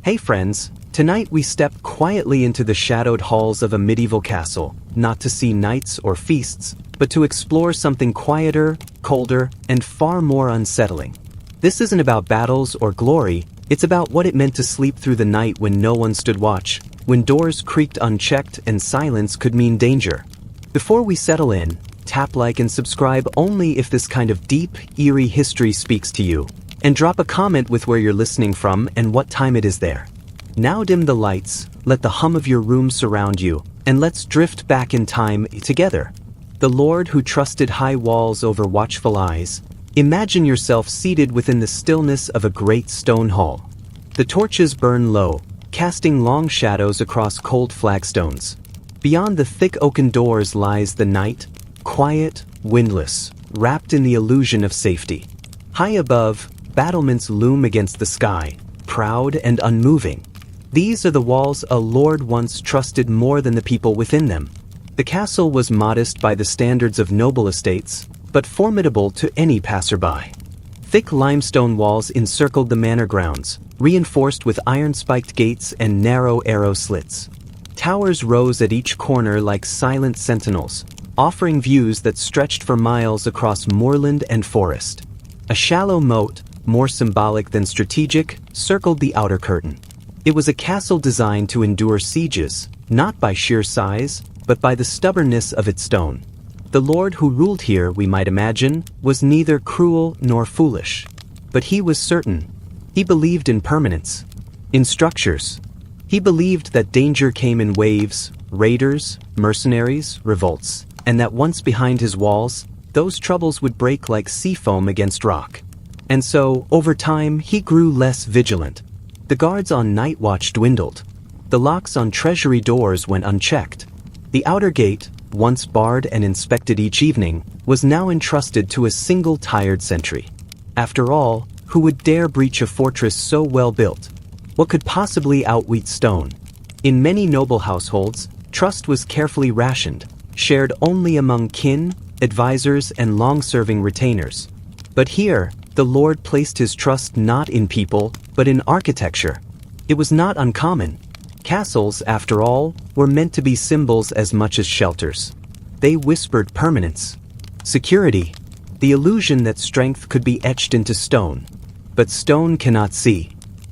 Hey friends, tonight we step quietly into the shadowed halls of a medieval castle, not to see knights or feasts, but to explore something quieter, colder, and far more unsettling. This isn't about battles or glory, it's about what it meant to sleep through the night when no one stood watch, when doors creaked unchecked and silence could mean danger. Before we settle in, tap like and subscribe only if this kind of deep, eerie history speaks to you. And drop a comment with where you're listening from and what time it is there. Now dim the lights, let the hum of your room surround you, and let's drift back in time together. The Lord who trusted high walls over watchful eyes. Imagine yourself seated within the stillness of a great stone hall. The torches burn low, casting long shadows across cold flagstones. Beyond the thick oaken doors lies the night, quiet, windless, wrapped in the illusion of safety. High above, battlements loom against the sky, proud and unmoving. These are the walls a lord once trusted more than the people within them. The castle was modest by the standards of noble estates, but formidable to any passerby. Thick limestone walls encircled the manor grounds, reinforced with iron-spiked gates and narrow arrow slits. Towers rose at each corner like silent sentinels, offering views that stretched for miles across moorland and forest. A shallow moat, more symbolic than strategic, circled the outer curtain. It was a castle designed to endure sieges, not by sheer size, but by the stubbornness of its stone. The lord who ruled here, we might imagine, was neither cruel nor foolish. But he was certain. He believed in permanence, in structures. He believed that danger came in waves, raiders, mercenaries, revolts, and that once behind his walls, those troubles would break like sea foam against rock. And so, over time, he grew less vigilant. The guards on night watch dwindled. The locks on treasury doors went unchecked. The outer gate, once barred and inspected each evening, was now entrusted to a single tired sentry. After all, who would dare breach a fortress so well built? What could possibly outwit stone? In many noble households, trust was carefully rationed, shared only among kin, advisors, and long-serving retainers. But here, the Lord placed his trust not in people, but in architecture. It was not uncommon. Castles, after all, were meant to be symbols as much as shelters. They whispered permanence, security, the illusion that strength could be etched into stone. But stone cannot see.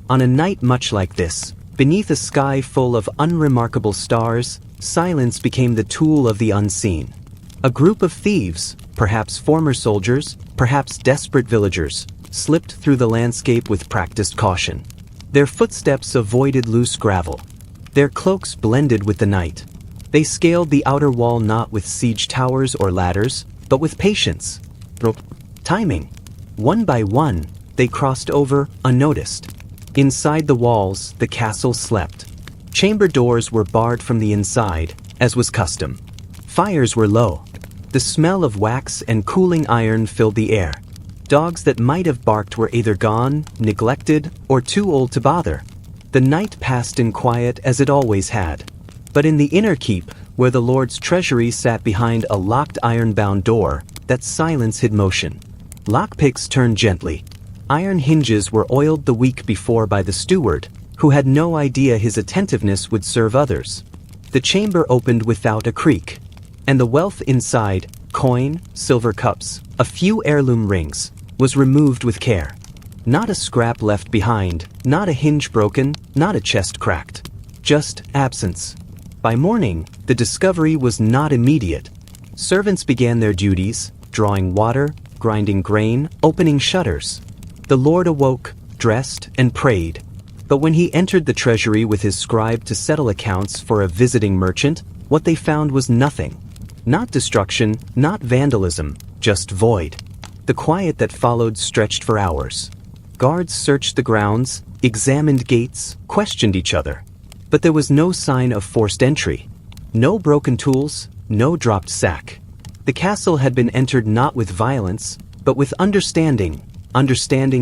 On a night much like this, beneath a sky full of unremarkable stars, silence became the tool of the unseen. A group of thieves, perhaps former soldiers, perhaps desperate villagers, slipped through the landscape with practiced caution. Their footsteps avoided loose gravel. Their cloaks blended with the night. They scaled the outer wall not with siege towers or ladders, but with patience. Timing. One by one, they crossed over, unnoticed. Inside the walls, the castle slept. Chamber doors were barred from the inside, as was custom. Fires were low. The smell of wax and cooling iron filled the air. Dogs that might have barked were either gone, neglected, or too old to bother. The night passed in quiet as it always had. But in the inner keep, where the Lord's treasury sat behind a locked iron-bound door, that silence hid motion. Lockpicks turned gently. Iron hinges were oiled the week before by the steward, who had no idea his attentiveness would serve others. The chamber opened without a creak. And the wealth inside, coin, silver cups, a few heirloom rings, was removed with care. Not a scrap left behind, not a hinge broken, not a chest cracked. Just absence. By morning, the discovery was not immediate. Servants began their duties, drawing water, grinding grain, opening shutters. The Lord awoke, dressed, and prayed. But when he entered the treasury with his scribe to settle accounts for a visiting merchant, what they found was nothing. Not destruction, not vandalism, just void. The quiet that followed stretched for hours. Guards searched the grounds, examined gates, questioned each other. But there was no sign of forced entry. No broken tools, no dropped sack. The castle had been entered not with violence, but with understanding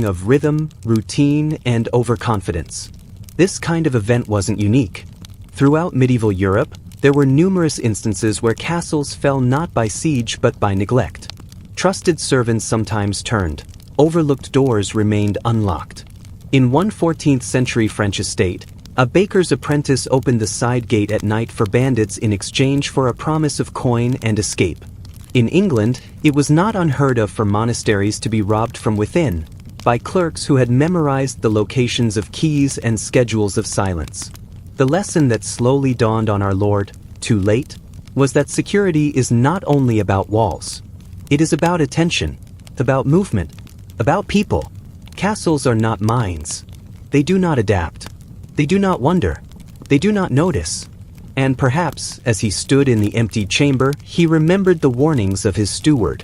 of rhythm, routine, and overconfidence. This kind of event wasn't unique. Throughout medieval Europe, there were numerous instances where castles fell not by siege but by neglect. Trusted servants sometimes turned. Overlooked doors remained unlocked. In one 14th-century French estate, a baker's apprentice opened the side gate at night for bandits in exchange for a promise of coin and escape. In England, it was not unheard of for monasteries to be robbed from within, by clerks who had memorized the locations of keys and schedules of silence. The lesson that slowly dawned on our Lord, too late, was that security is not only about walls. It is about attention, about movement, about people. Castles are not mines. They do not adapt. They do not wonder. They do not notice. And perhaps, as he stood in the empty chamber, he remembered the warnings of his steward,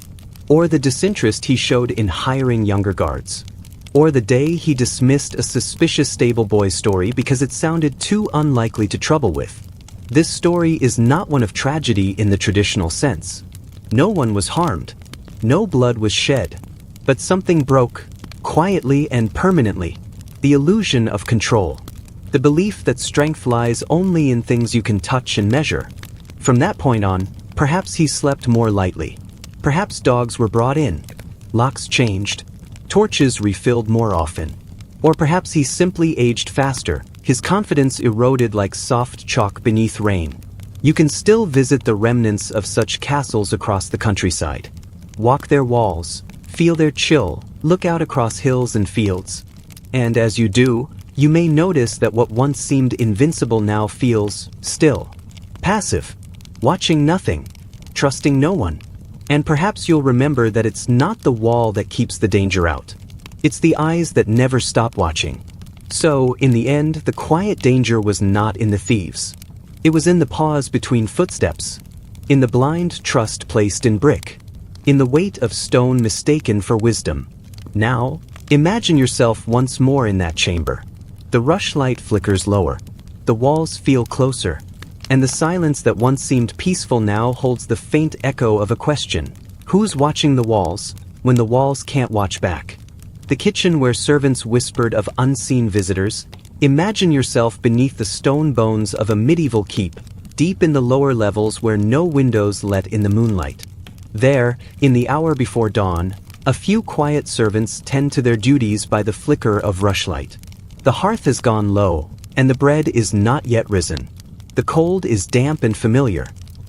or the disinterest he showed in hiring younger guards, or the day he dismissed a suspicious stable boy story because it sounded too unlikely to trouble with. This story is not one of tragedy in the traditional sense. No one was harmed. No blood was shed. But something broke, quietly and permanently. The illusion of control. The belief that strength lies only in things you can touch and measure. From that point on, perhaps he slept more lightly. Perhaps dogs were brought in. Locks changed. Torches refilled more often. Or perhaps he simply aged faster. His confidence eroded like soft chalk beneath rain. You can still visit the remnants of such castles across the countryside. Walk their walls, feel their chill, look out across hills and fields. And as you do, you may notice that what once seemed invincible now feels still, passive, watching nothing, trusting no one. And perhaps you'll remember that it's not the wall that keeps the danger out. It's the eyes that never stop watching. So, in the end, the quiet danger was not in the thieves. It was in the pause between footsteps, in the blind trust placed in brick, in the weight of stone mistaken for wisdom. Now, imagine yourself once more in that chamber. The rushlight flickers lower. The walls feel closer. And the silence that once seemed peaceful now holds the faint echo of a question. Who's watching the walls, when the walls can't watch back? The kitchen where servants whispered of unseen visitors. Imagine yourself beneath the stone bones of a medieval keep, deep in the lower levels where no windows let in the moonlight. There, in the hour before dawn, a few quiet servants tend to their duties by the flicker of rushlight. The hearth has gone low, and the bread is not yet risen. The cold is damp and familiar.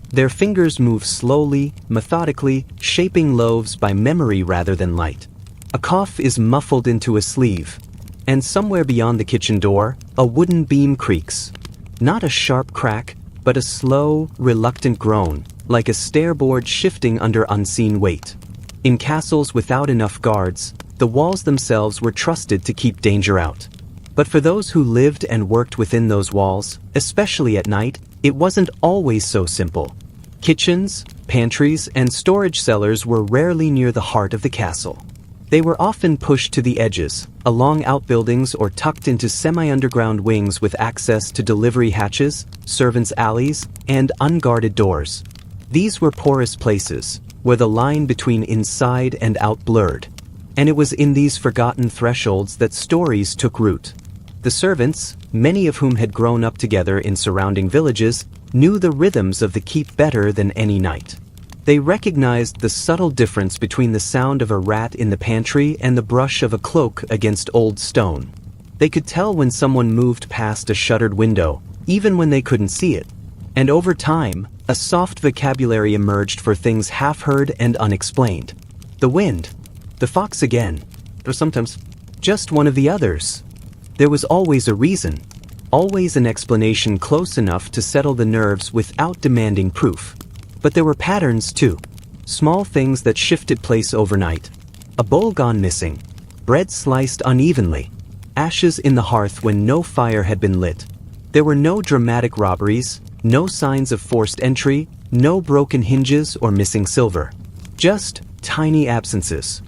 Their fingers move slowly, methodically, shaping loaves by memory rather than light. A cough is muffled into a sleeve, and somewhere beyond the kitchen door, a wooden beam creaks. Not a sharp crack, but a slow, reluctant groan, like a stairboard shifting under unseen weight. In castles without enough guards, the walls themselves were trusted to keep danger out. But for those who lived and worked within those walls, especially at night, it wasn't always so simple. Kitchens, pantries, and storage cellars were rarely near the heart of the castle. They were often pushed to the edges, along outbuildings or tucked into semi-underground wings with access to delivery hatches, servants' alleys, and unguarded doors. These were porous places, where the line between inside and out blurred. And it was in these forgotten thresholds that stories took root. The servants, many of whom had grown up together in surrounding villages, knew the rhythms of the keep better than any knight. They recognized the subtle difference between the sound of a rat in the pantry and the brush of a cloak against old stone. They could tell when someone moved past a shuttered window, even when they couldn't see it. And over time, a soft vocabulary emerged for things half-heard and unexplained. The wind, the fox again, or sometimes just one of the others. There was always a reason, always an explanation close enough to settle the nerves without demanding proof. But there were patterns too, small things that shifted place overnight. A bowl gone missing, bread sliced unevenly, ashes in the hearth when no fire had been lit. There were no dramatic robberies, no signs of forced entry, no broken hinges or missing silver. Just tiny absences.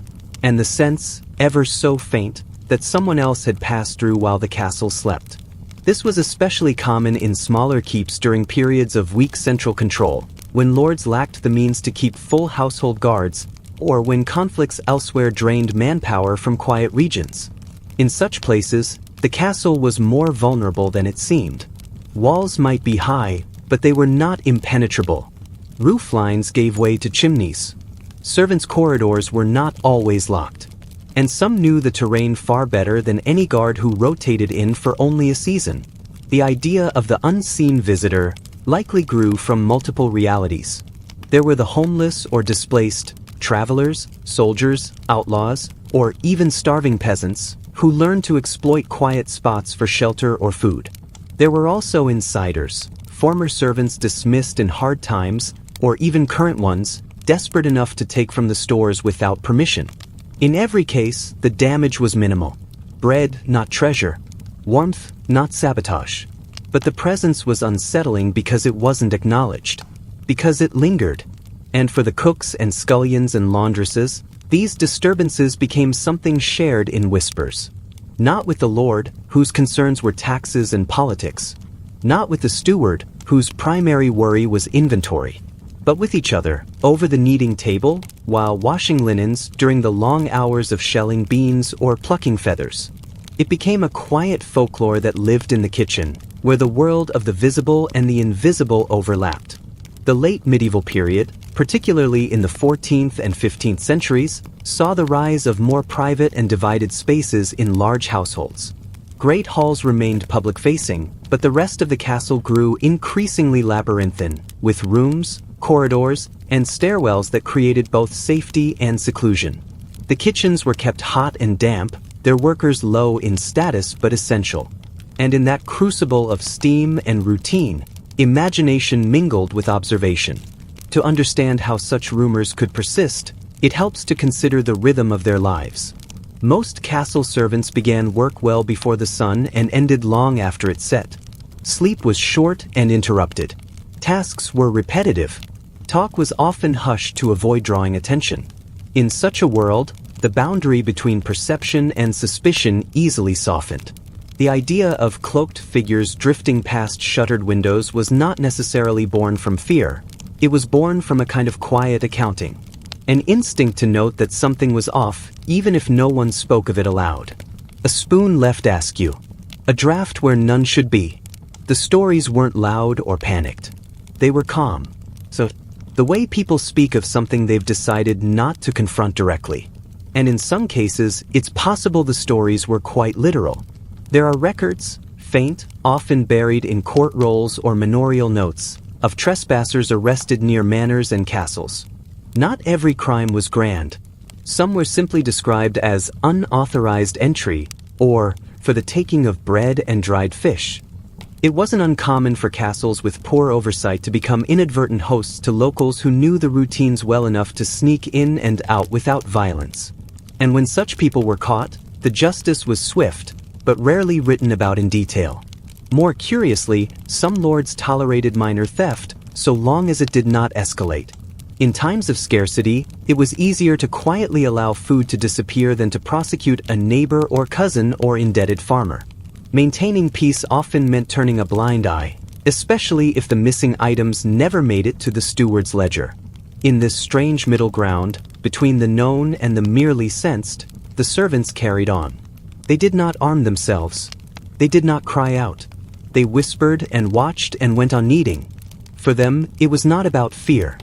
And the sense, ever so faint, that someone else had passed through while the castle slept. This was especially common in smaller keeps during periods of weak central control, when lords lacked the means to keep full household guards, or when conflicts elsewhere drained manpower from quiet regions. In such places, the castle was more vulnerable than it seemed. Walls might be high, but they were not impenetrable. Roof lines gave way to chimneys. Servants' corridors were not always locked. and some knew the terrain far better than any guard who rotated in for only a season. The idea of the unseen visitor likely grew from multiple realities. There were the homeless or displaced, travelers, soldiers, outlaws, or even starving peasants who learned to exploit quiet spots for shelter or food. There were also insiders, former servants dismissed in hard times, or even current ones, desperate enough to take from the stores without permission. In every case, the damage was minimal. Bread, not treasure. Warmth, not sabotage. But the presence was unsettling because it wasn't acknowledged. Because it lingered. And for the cooks and scullions and laundresses, these disturbances became something shared in whispers. Not with the lord, whose concerns were taxes and politics. Not with the steward, whose primary worry was inventory. But with each other, over the kneading table, while washing linens during the long hours of shelling beans or plucking feathers. It became a quiet folklore that lived in the kitchen, where the world of the visible and the invisible overlapped. The late medieval period, particularly in the 14th and 15th centuries, saw the rise of more private and divided spaces in large households. Great halls remained public-facing, but the rest of the castle grew increasingly labyrinthine, with rooms, corridors, and stairwells that created both safety and seclusion. The kitchens were kept hot and damp, their workers low in status but essential. And in that crucible of steam and routine, imagination mingled with observation. To understand how such rumors could persist, it helps to consider the rhythm of their lives. Most castle servants began work well before the sun and ended long after it set. Sleep was short and interrupted. Tasks were repetitive. Talk was often hushed to avoid drawing attention. In such a world, the boundary between perception and suspicion easily softened. The idea of cloaked figures drifting past shuttered windows was not necessarily born from fear. It was born from a kind of quiet accounting. An instinct to note that something was off, even if no one spoke of it aloud. A spoon left askew. A draft where none should be. The stories weren't loud or panicked. They were calm. So, the way people speak of something they've decided not to confront directly. And in some cases, it's possible the stories were quite literal. There are records, faint, often buried in court rolls or manorial notes, of trespassers arrested near manors and castles. Not every crime was grand. Some were simply described as unauthorized entry, or for the taking of bread and dried fish. It wasn't uncommon for castles with poor oversight to become inadvertent hosts to locals who knew the routines well enough to sneak in and out without violence. And when such people were caught, the justice was swift, but rarely written about in detail. More curiously, some lords tolerated minor theft, so long as it did not escalate. In times of scarcity, it was easier to quietly allow food to disappear than to prosecute a neighbor or cousin or indebted farmer. Maintaining peace often meant turning a blind eye, especially if the missing items never made it to the steward's ledger. In this strange middle ground, between the known and the merely sensed, the servants carried on. They did not arm themselves. They did not cry out. They whispered and watched and went on kneading. For them, it was not about fear.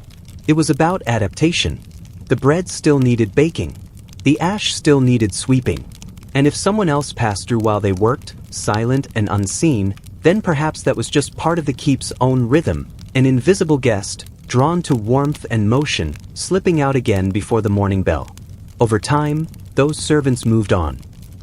It was about adaptation. The bread still needed baking. The ash still needed sweeping. And if someone else passed through while they worked, silent and unseen, then perhaps that was just part of the keep's own rhythm, an invisible guest, drawn to warmth and motion, slipping out again before the morning bell. Over time, those servants moved on.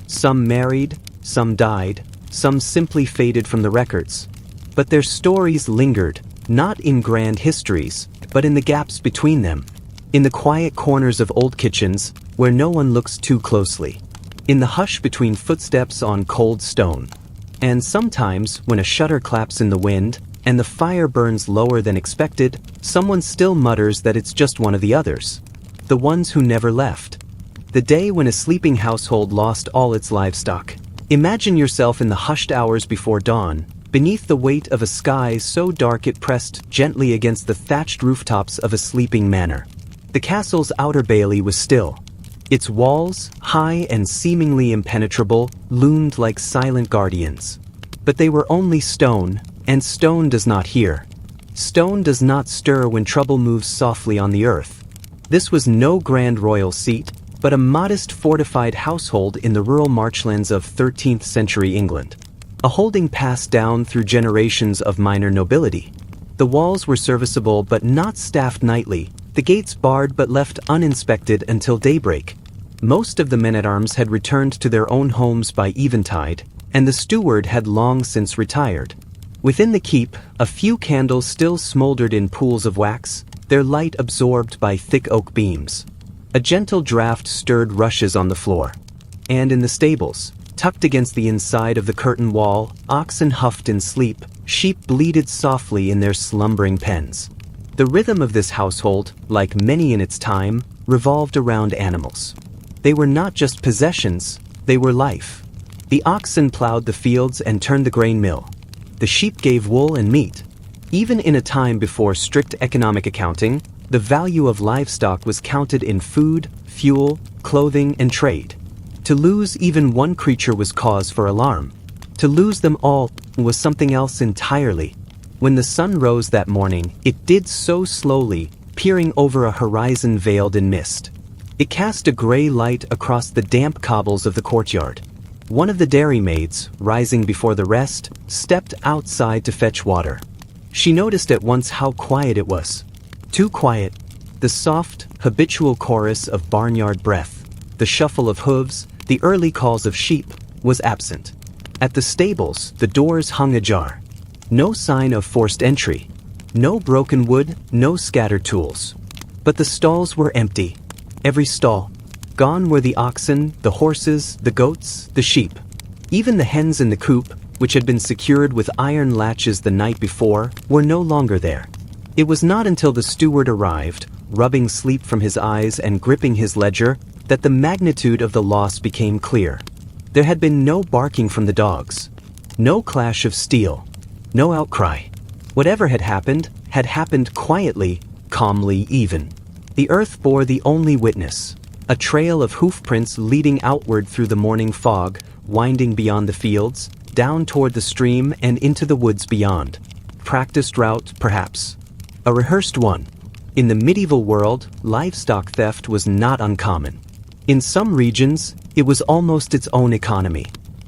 Some married, some died, some simply faded from the records. But their stories lingered, not in grand histories, but in the gaps between them, in the quiet corners of old kitchens, where no one looks too closely, in the hush between footsteps on cold stone. And sometimes, when a shutter claps in the wind, and the fire burns lower than expected, someone still mutters that it's just one of the others. The ones who never left. The day when a sleeping household lost all its livestock. Imagine yourself in the hushed hours before dawn, beneath the weight of a sky so dark it pressed gently against the thatched rooftops of a sleeping manor. The castle's outer bailey was still. Its walls, high and seemingly impenetrable, loomed like silent guardians. But they were only stone, and stone does not hear. Stone does not stir when trouble moves softly on the earth. This was no grand royal seat, but a modest fortified household in the rural marchlands of 13th century England. A holding passed down through generations of minor nobility. The walls were serviceable but not staffed nightly, the gates barred but left uninspected until daybreak. Most of the men-at-arms had returned to their own homes by eventide, and the steward had long since retired. Within the keep, a few candles still smoldered in pools of wax, their light absorbed by thick oak beams. A gentle draught stirred rushes on the floor. And in the stables, tucked against the inside of the curtain wall, oxen huffed in sleep, sheep bleated softly in their slumbering pens. The rhythm of this household, like many in its time, revolved around animals. They were not just possessions, they were life. The oxen plowed the fields and turned the grain mill. The sheep gave wool and meat. Even in a time before strict economic accounting, the value of livestock was counted in food, fuel, clothing, and trade. To lose even one creature was cause for alarm. To lose them all was something else entirely. When the sun rose that morning, it did so slowly, peering over a horizon veiled in mist. It cast a gray light across the damp cobbles of the courtyard. One of the dairymaids, rising before the rest, stepped outside to fetch water. She noticed at once how quiet it was. Too quiet. The soft, habitual chorus of barnyard breath, the shuffle of hooves, the early calls of sheep, was absent. At the stables, the doors hung ajar. No sign of forced entry. No broken wood, no scattered tools. But the stalls were empty. Every stall. Gone were the oxen, the horses, the goats, the sheep. Even the hens in the coop, which had been secured with iron latches the night before, were no longer there. It was not until the steward arrived, rubbing sleep from his eyes and gripping his ledger, that the magnitude of the loss became clear. There had been no barking from the dogs. No clash of steel. No outcry. Whatever had happened quietly, calmly even. The earth bore the only witness. A trail of hoofprints leading outward through the morning fog, winding beyond the fields, down toward the stream and into the woods beyond. Practiced route, perhaps. A rehearsed one. In the medieval world, livestock theft was not uncommon. In some regions, it was almost its own economy.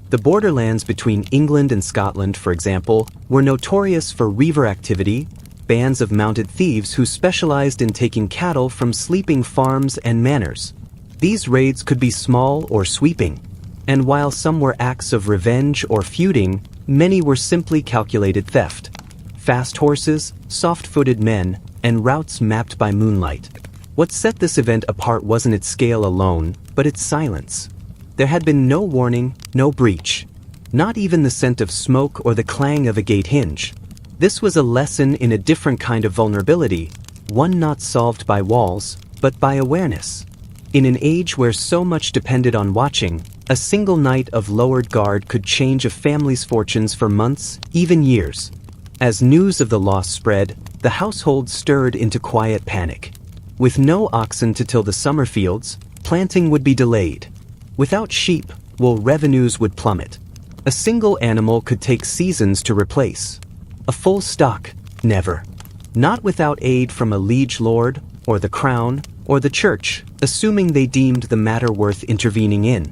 The borderlands between England and Scotland, for example, were notorious for reaver activity, bands of mounted thieves who specialized in taking cattle from sleeping farms and manors. These raids could be small or sweeping, and while some were acts of revenge or feuding, many were simply calculated theft. Fast horses, soft-footed men, and routes mapped by moonlight. What set this event apart wasn't its scale alone, but its silence. There had been no warning, no breach. Not even the scent of smoke or the clang of a gate hinge. This was a lesson in a different kind of vulnerability, one not solved by walls, but by awareness. In an age where so much depended on watching, a single night of lowered guard could change a family's fortunes for months, even years. As news of the loss spread, the household stirred into quiet panic. With no oxen to till the summer fields, planting would be delayed. Without sheep, wool revenues would plummet. A single animal could take seasons to replace. A full stock, never. Not without aid from a liege lord, or the crown, or the church, assuming they deemed the matter worth intervening in.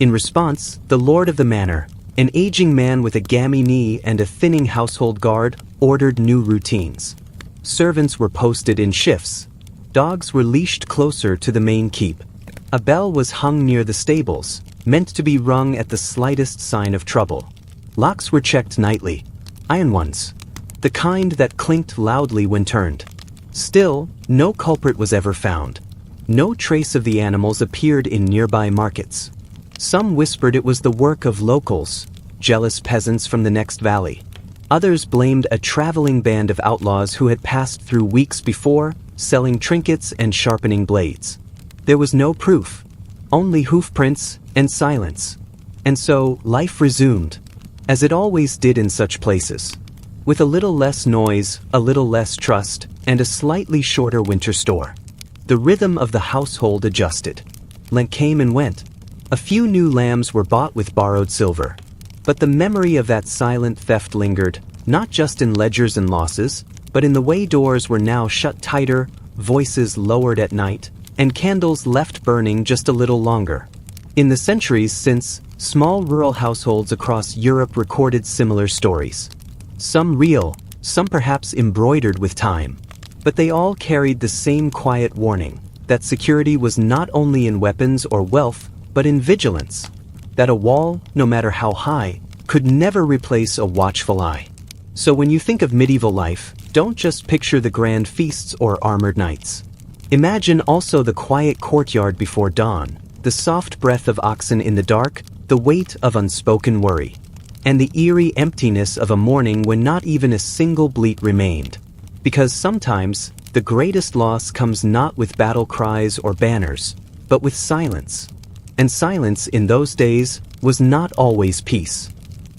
In response, the lord of the manor, an aging man with a gammy knee and a thinning household guard, ordered new routines. Servants were posted in shifts. Dogs were leashed closer to the main keep. A bell was hung near the stables, meant to be rung at the slightest sign of trouble. Locks were checked nightly. Iron ones. The kind that clinked loudly when turned. Still, no culprit was ever found. No trace of the animals appeared in nearby markets. Some whispered it was the work of locals, jealous peasants from the next valley. Others blamed a traveling band of outlaws who had passed through weeks before, selling trinkets and sharpening blades. There was no proof, only hoofprints and silence. And so, life resumed, as it always did in such places. With a little less noise, a little less trust, and a slightly shorter winter store. The rhythm of the household adjusted. Lent came and went. A few new lambs were bought with borrowed silver. But the memory of that silent theft lingered, not just in ledgers and losses, but in the way doors were now shut tighter, voices lowered at night, and candles left burning just a little longer. In the centuries since, small rural households across Europe recorded similar stories. Some real, some perhaps embroidered with time. But they all carried the same quiet warning, that security was not only in weapons or wealth, but in vigilance. That a wall, no matter how high, could never replace a watchful eye. So when you think of medieval life, don't just picture the grand feasts or armored knights. Imagine also the quiet courtyard before dawn, the soft breath of oxen in the dark, the weight of unspoken worry, and the eerie emptiness of a morning when not even a single bleat remained. Because sometimes, the greatest loss comes not with battle cries or banners, but with silence. And silence in those days was not always peace.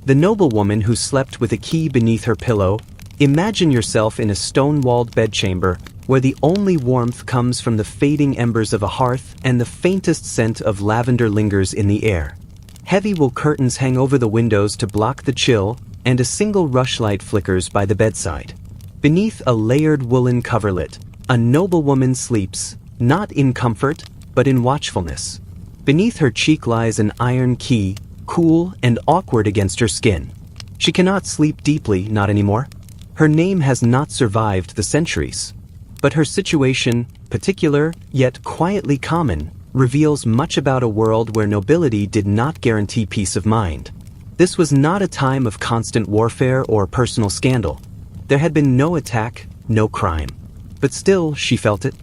The noblewoman who slept with a key beneath her pillow, imagine yourself in a stone-walled bedchamber where the only warmth comes from the fading embers of a hearth and the faintest scent of lavender lingers in the air. Heavy wool curtains hang over the windows to block the chill, and a single rushlight flickers by the bedside. Beneath a layered woolen coverlet, a noblewoman sleeps, not in comfort, but in watchfulness. Beneath her cheek lies an iron key, cool and awkward against her skin. She cannot sleep deeply, not anymore. Her name has not survived the centuries. But her situation, particular, yet quietly common, reveals much about a world where nobility did not guarantee peace of mind. This was not a time of constant warfare or personal scandal. There had been no attack, no crime. But still, she felt it.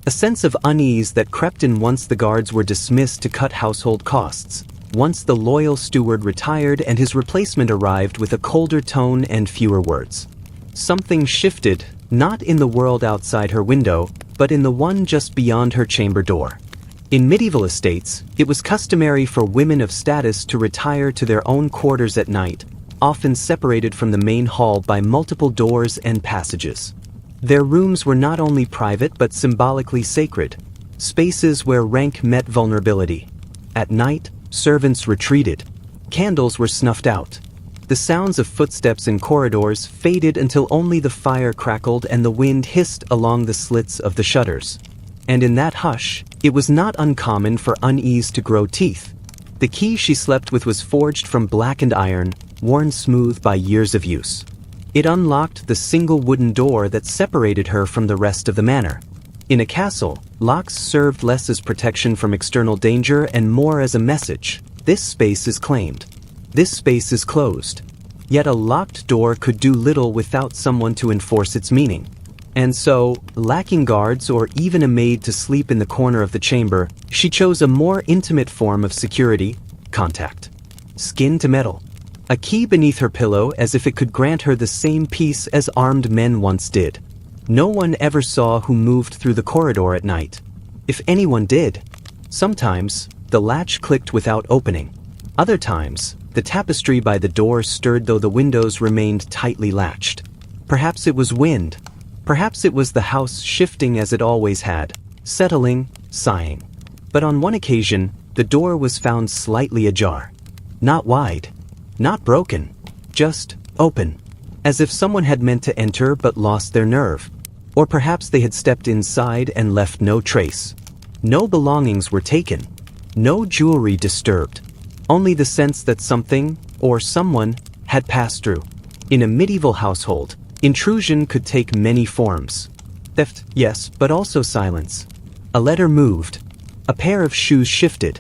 A sense of unease that crept in once the guards were dismissed to cut household costs, once the loyal steward retired and his replacement arrived with a colder tone and fewer words. Something shifted, not in the world outside her window, but in the one just beyond her chamber door. In medieval estates, it was customary for women of status to retire to their own quarters at night, often separated from the main hall by multiple doors and passages. Their rooms were not only private but symbolically sacred, spaces where rank met vulnerability. At night, servants retreated. Candles were snuffed out. The sounds of footsteps in corridors faded until only the fire crackled and the wind hissed along the slits of the shutters. And in that hush, it was not uncommon for unease to grow teeth. The key she slept with was forged from blackened iron, worn smooth by years of use. It unlocked the single wooden door that separated her from the rest of the manor. In a castle, locks served less as protection from external danger and more as a message. This space is claimed. This space is closed. Yet a locked door could do little without someone to enforce its meaning. And so, lacking guards or even a maid to sleep in the corner of the chamber, she chose a more intimate form of security: contact. Skin to metal. A key beneath her pillow as if it could grant her the same peace as armed men once did. No one ever saw who moved through the corridor at night. If anyone did, sometimes, the latch clicked without opening. Other times, the tapestry by the door stirred though the windows remained tightly latched. Perhaps it was wind. Perhaps it was the house shifting as it always had, settling, sighing. But on one occasion, the door was found slightly ajar. Not wide. Not broken. Just open. As if someone had meant to enter but lost their nerve. Or perhaps they had stepped inside and left no trace. No belongings were taken. No jewelry disturbed. Only the sense that something, or someone, had passed through. In a medieval household, intrusion could take many forms. Theft, yes, but also silence. A letter moved. A pair of shoes shifted.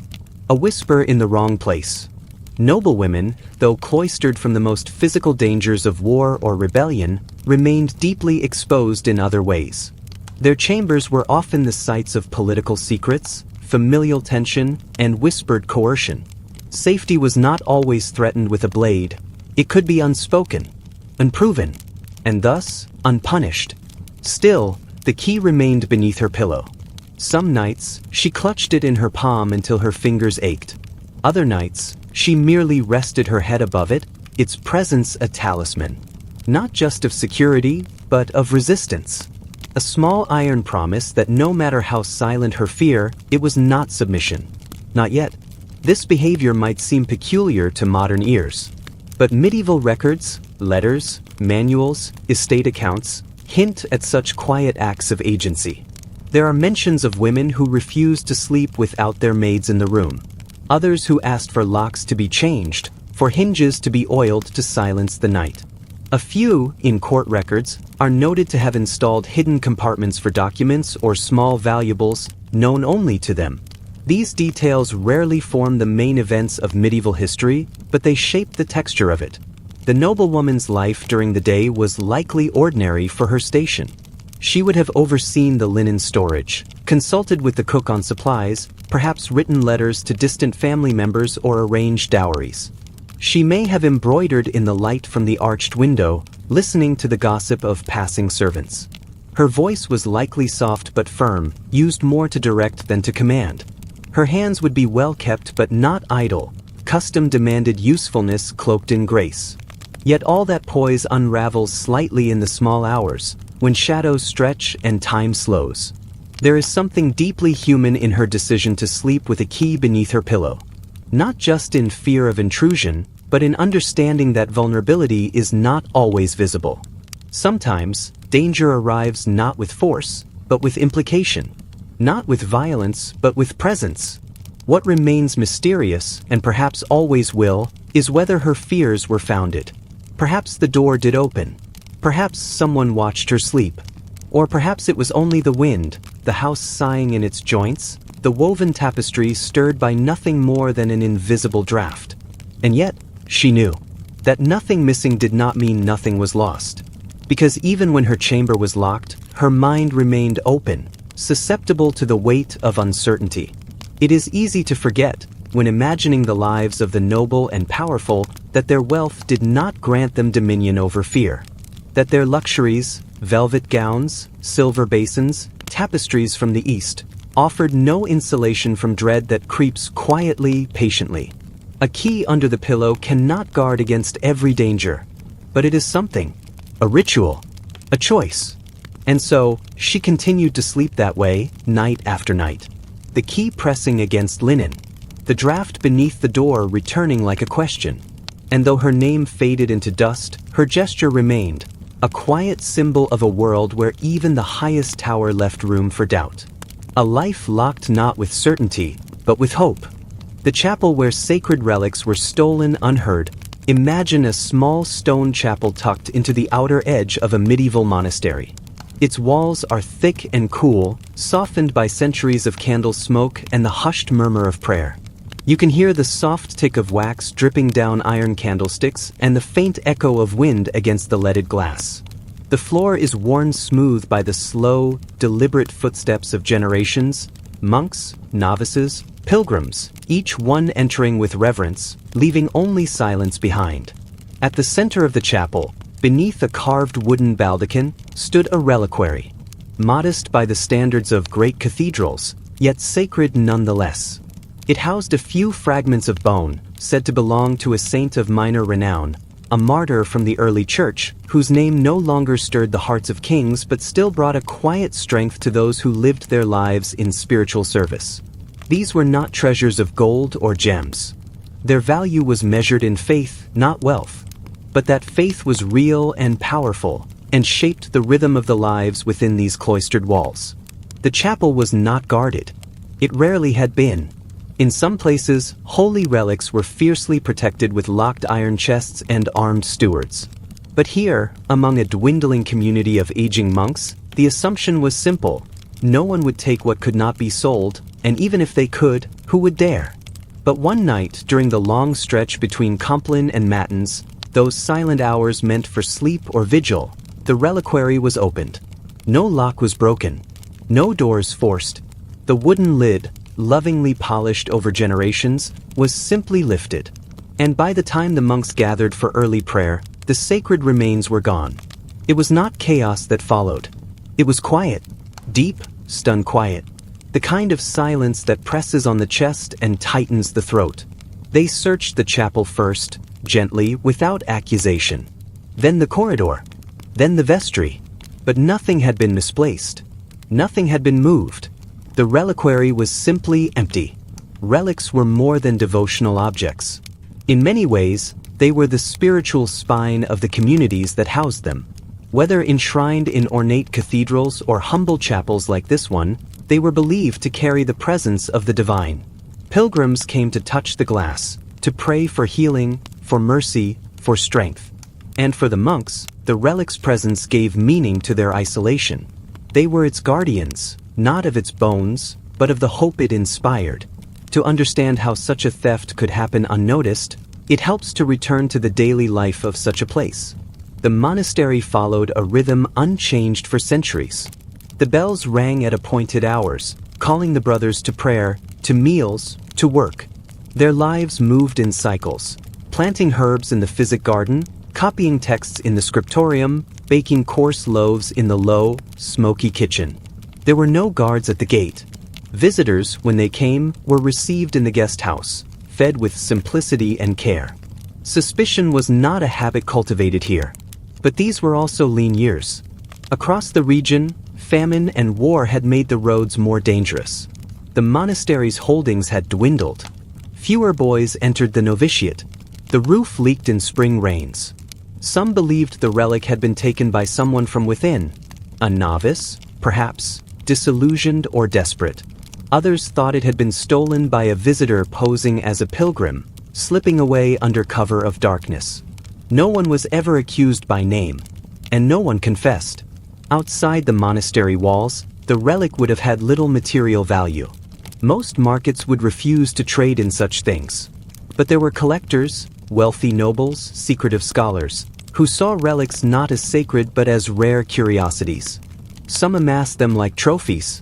A whisper in the wrong place. Noblewomen, though cloistered from the most physical dangers of war or rebellion, remained deeply exposed in other ways. Their chambers were often the sites of political secrets, familial tension, and whispered coercion. Safety was not always threatened with a blade. It could be unspoken, unproven, and thus unpunished. Still, the key remained beneath her pillow. Some nights, she clutched it in her palm until her fingers ached. Other nights, she merely rested her head above it, its presence a talisman. Not just of security, but of resistance. A small iron promise that no matter how silent her fear, it was not submission. Not yet. This behavior might seem peculiar to modern ears. But medieval records, letters, manuals, estate accounts, hint at such quiet acts of agency. There are mentions of women who refused to sleep without their maids in the room. Others who asked for locks to be changed, for hinges to be oiled to silence the night. A few, in court records, are noted to have installed hidden compartments for documents or small valuables known only to them. These details rarely form the main events of medieval history, but they shape the texture of it. The noblewoman's life during the day was likely ordinary for her station. She would have overseen the linen storage, consulted with the cook on supplies, perhaps written letters to distant family members or arranged dowries. She may have embroidered in the light from the arched window, listening to the gossip of passing servants. Her voice was likely soft but firm, used more to direct than to command. Her hands would be well kept but not idle. Custom demanded usefulness cloaked in grace. Yet all that poise unravels slightly in the small hours, when shadows stretch and time slows. There is something deeply human in her decision to sleep with a key beneath her pillow. Not just in fear of intrusion, but in understanding that vulnerability is not always visible. Sometimes, danger arrives not with force, but with implication. Not with violence, but with presence. What remains mysterious, and perhaps always will, is whether her fears were founded. Perhaps the door did open. Perhaps someone watched her sleep. Or perhaps it was only the wind, the house sighing in its joints, the woven tapestry stirred by nothing more than an invisible draft. And yet, she knew that nothing missing did not mean nothing was lost. Because even when her chamber was locked, her mind remained open, susceptible to the weight of uncertainty. It is easy to forget, when imagining the lives of the noble and powerful, that their wealth did not grant them dominion over fear. That their luxuries, velvet gowns, silver basins, tapestries from the East, offered no insulation from dread that creeps quietly, patiently. A key under the pillow cannot guard against every danger, but it is something, a ritual, a choice. And so, she continued to sleep that way, night after night. The key pressing against linen, the draft beneath the door returning like a question. And though her name faded into dust, her gesture remained, a quiet symbol of a world where even the highest tower left room for doubt. A life locked not with certainty, but with hope. The chapel where sacred relics were stolen unheard. Imagine a small stone chapel tucked into the outer edge of a medieval monastery. Its walls are thick and cool, softened by centuries of candle smoke and the hushed murmur of prayer. You can hear the soft tick of wax dripping down iron candlesticks and the faint echo of wind against the leaded glass. The floor is worn smooth by the slow, deliberate footsteps of generations, monks, novices, pilgrims, each one entering with reverence, leaving only silence behind. At the center of the chapel, beneath a carved wooden baldachin, stood a reliquary. Modest by the standards of great cathedrals, yet sacred nonetheless. It housed a few fragments of bone, said to belong to a saint of minor renown, a martyr from the early church, whose name no longer stirred the hearts of kings but still brought a quiet strength to those who lived their lives in spiritual service. These were not treasures of gold or gems. Their value was measured in faith, not wealth. But that faith was real and powerful, and shaped the rhythm of the lives within these cloistered walls. The chapel was not guarded. It rarely had been. In some places, holy relics were fiercely protected with locked iron chests and armed stewards. But here, among a dwindling community of aging monks, the assumption was simple. No one would take what could not be sold, and even if they could, who would dare? But one night, during the long stretch between Compline and Matins, those silent hours meant for sleep or vigil, the reliquary was opened. No lock was broken. No doors forced. The wooden lid, lovingly polished over generations, was simply lifted. And by the time the monks gathered for early prayer, the sacred remains were gone. It was not chaos that followed. It was quiet. Deep, stunned quiet. The kind of silence that presses on the chest and tightens the throat. They searched the chapel first, gently, without accusation. Then the corridor. Then the vestry. But nothing had been misplaced. Nothing had been moved. The reliquary was simply empty. Relics were more than devotional objects. In many ways, they were the spiritual spine of the communities that housed them. Whether enshrined in ornate cathedrals or humble chapels like this one, they were believed to carry the presence of the divine. Pilgrims came to touch the glass, to pray for healing, for mercy, for strength. And for the monks, the relic's presence gave meaning to their isolation. They were its guardians, not of its bones, but of the hope it inspired. To understand how such a theft could happen unnoticed, it helps to return to the daily life of such a place. The monastery followed a rhythm unchanged for centuries. The bells rang at appointed hours, calling the brothers to prayer, to meals, to work. Their lives moved in cycles, planting herbs in the physic garden, copying texts in the scriptorium, baking coarse loaves in the low, smoky kitchen. There were no guards at the gate. Visitors, when they came, were received in the guest house, fed with simplicity and care. Suspicion was not a habit cultivated here. But these were also lean years. Across the region, famine and war had made the roads more dangerous. The monastery's holdings had dwindled. Fewer boys entered the novitiate. The roof leaked in spring rains. Some believed the relic had been taken by someone from within, a novice, perhaps, disillusioned or desperate. Others thought it had been stolen by a visitor posing as a pilgrim, slipping away under cover of darkness. No one was ever accused by name, and no one confessed. Outside the monastery walls, the relic would have had little material value. Most markets would refuse to trade in such things. But there were collectors, wealthy nobles, secretive scholars, who saw relics not as sacred but as rare curiosities. Some amassed them like trophies.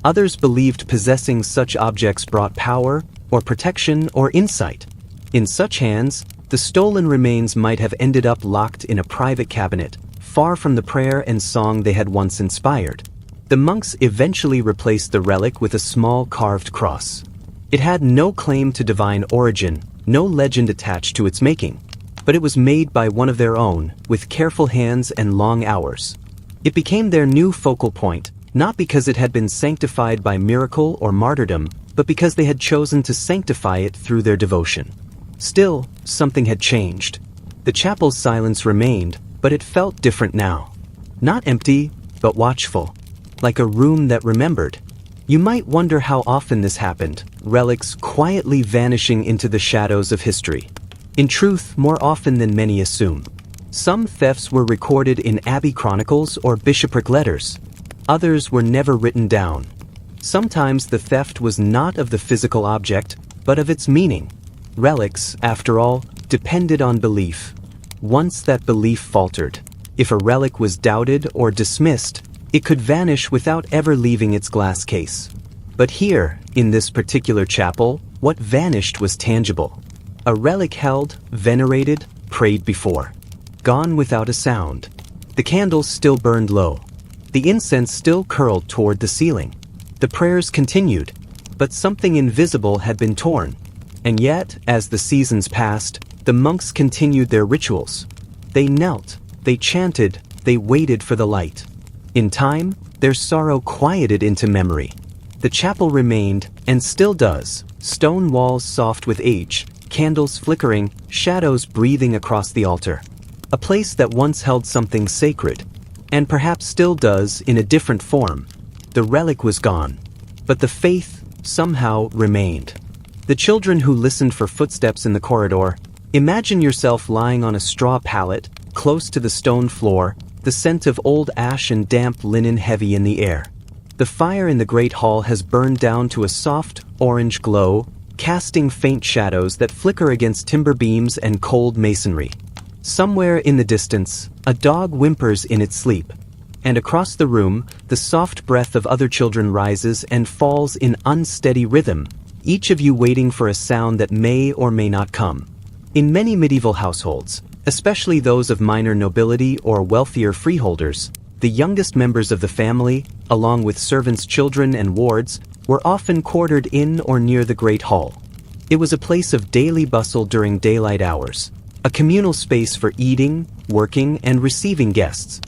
Others believed possessing such objects brought power, or protection, or insight. In such hands, the stolen remains might have ended up locked in a private cabinet, far from the prayer and song they had once inspired. The monks eventually replaced the relic with a small carved cross. It had no claim to divine origin, no legend attached to its making, but it was made by one of their own, with careful hands and long hours. It became their new focal point, not because it had been sanctified by miracle or martyrdom, but because they had chosen to sanctify it through their devotion. Still, something had changed. The chapel's silence remained, but it felt different now. Not empty, but watchful. Like a room that remembered. You might wonder how often this happened, relics quietly vanishing into the shadows of history. In truth, more often than many assume. Some thefts were recorded in abbey chronicles or bishopric letters. Others were never written down. Sometimes the theft was not of the physical object, but of its meaning. Relics, after all, depended on belief. Once that belief faltered, if a relic was doubted or dismissed, it could vanish without ever leaving its glass case. But here, in this particular chapel, what vanished was tangible. A relic held, venerated, prayed before. Gone without a sound. The candles still burned low. The incense still curled toward the ceiling. The prayers continued, but something invisible had been torn. And yet, as the seasons passed, the monks continued their rituals. They knelt, they chanted, they waited for the light. In time, their sorrow quieted into memory. The chapel remained, and still does, stone walls soft with age, candles flickering, shadows breathing across the altar. A place that once held something sacred, and perhaps still does in a different form. The relic was gone, but the faith somehow remained. The children who listened for footsteps in the corridor, imagine yourself lying on a straw pallet, close to the stone floor, the scent of old ash and damp linen heavy in the air. The fire in the great hall has burned down to a soft, orange glow, casting faint shadows that flicker against timber beams and cold masonry. Somewhere in the distance, a dog whimpers in its sleep. And across the room, the soft breath of other children rises and falls in unsteady rhythm, each of you waiting for a sound that may or may not come. In many medieval households, especially those of minor nobility or wealthier freeholders, the youngest members of the family, along with servants' children and wards, were often quartered in or near the great hall. It was a place of daily bustle during daylight hours, a communal space for eating, working, and receiving guests.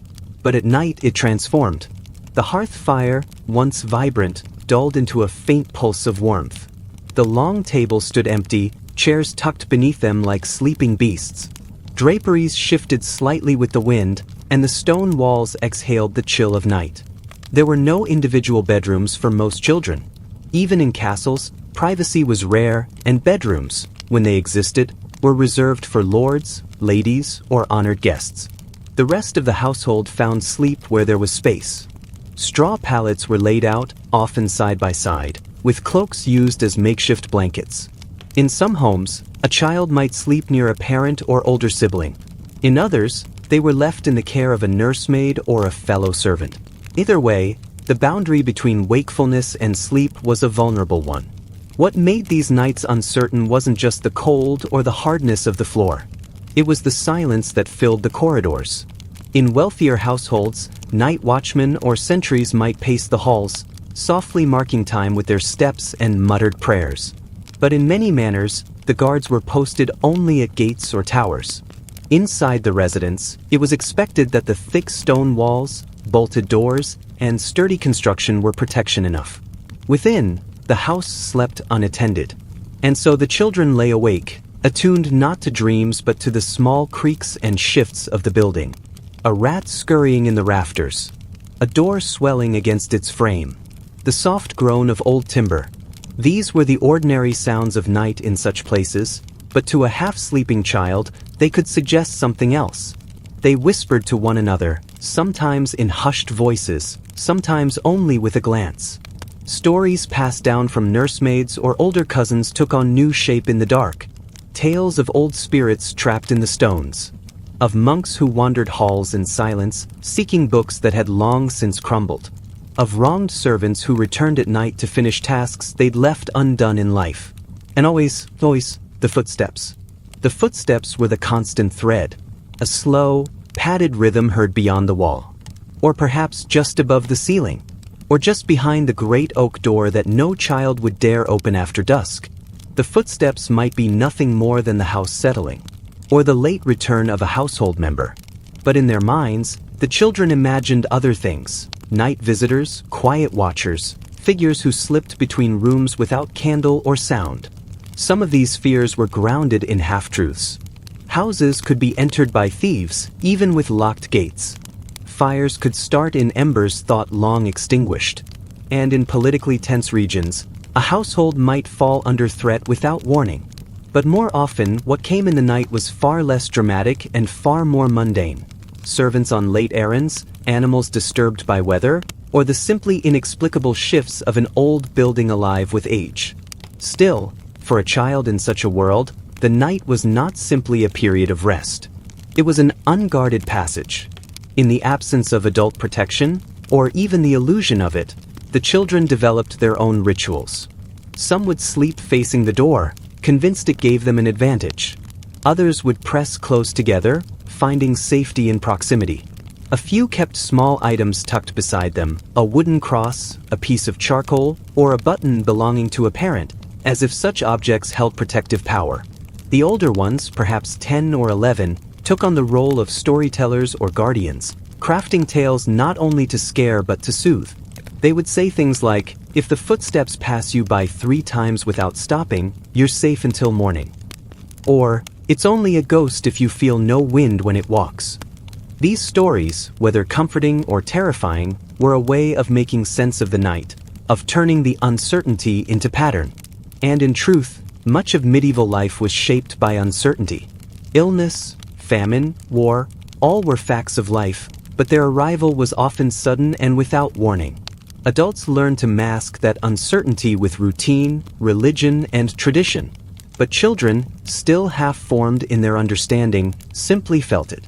But at night it transformed. The hearth fire, once vibrant, dulled into a faint pulse of warmth. The long table stood empty, chairs tucked beneath them like sleeping beasts. Draperies shifted slightly with the wind, and the stone walls exhaled the chill of night. There were no individual bedrooms for most children. Even in castles, privacy was rare, and bedrooms, when they existed, were reserved for lords, ladies, or honored guests. The rest of the household found sleep where there was space. Straw pallets were laid out, often side by side, with cloaks used as makeshift blankets. In some homes, a child might sleep near a parent or older sibling. In others, they were left in the care of a nursemaid or a fellow servant. Either way, the boundary between wakefulness and sleep was a vulnerable one. What made these nights uncertain wasn't just the cold or the hardness of the floor. It was the silence that filled the corridors. In wealthier households, night watchmen or sentries might pace the halls, softly marking time with their steps and muttered prayers. But in many manors, the guards were posted only at gates or towers. Inside the residence, it was expected that the thick stone walls, bolted doors, and sturdy construction were protection enough. Within, the house slept unattended. And so the children lay awake, attuned not to dreams but to the small creaks and shifts of the building. A rat scurrying in the rafters. A door swelling against its frame. The soft groan of old timber. These were the ordinary sounds of night in such places, but to a half-sleeping child, they could suggest something else. They whispered to one another, sometimes in hushed voices, sometimes only with a glance. Stories passed down from nursemaids or older cousins took on new shape in the dark. Tales of old spirits trapped in the stones. Of monks who wandered halls in silence, seeking books that had long since crumbled. Of wronged servants who returned at night to finish tasks they'd left undone in life. And always, the footsteps. The footsteps were the constant thread. A slow, padded rhythm heard beyond the wall. Or perhaps just above the ceiling. Or just behind the great oak door that no child would dare open after dusk. The footsteps might be nothing more than the house settling, or the late return of a household member. But in their minds, the children imagined other things: night visitors, quiet watchers, figures who slipped between rooms without candle or sound. Some of these fears were grounded in half-truths. Houses could be entered by thieves, even with locked gates. Fires could start in embers thought long extinguished. And in politically tense regions, a household might fall under threat without warning. But more often, what came in the night was far less dramatic and far more mundane. Servants on late errands, animals disturbed by weather, or the simply inexplicable shifts of an old building alive with age. Still, for a child in such a world, the night was not simply a period of rest. It was an unguarded passage. In the absence of adult protection, or even the illusion of it, the children developed their own rituals. Some would sleep facing the door, convinced it gave them an advantage. Others would press close together, finding safety in proximity. A few kept small items tucked beside them, a wooden cross, a piece of charcoal, or a button belonging to a parent, as if such objects held protective power. The older ones, perhaps 10 or 11, took on the role of storytellers or guardians, crafting tales not only to scare but to soothe. They would say things like, "If the footsteps pass you by 3 times without stopping, you're safe until morning." Or, "It's only a ghost if you feel no wind when it walks." These stories, whether comforting or terrifying, were a way of making sense of the night, of turning the uncertainty into pattern. And in truth, much of medieval life was shaped by uncertainty. Illness, famine, war, all were facts of life, but their arrival was often sudden and without warning. Adults learned to mask that uncertainty with routine, religion, and tradition. But children, still half-formed in their understanding, simply felt it.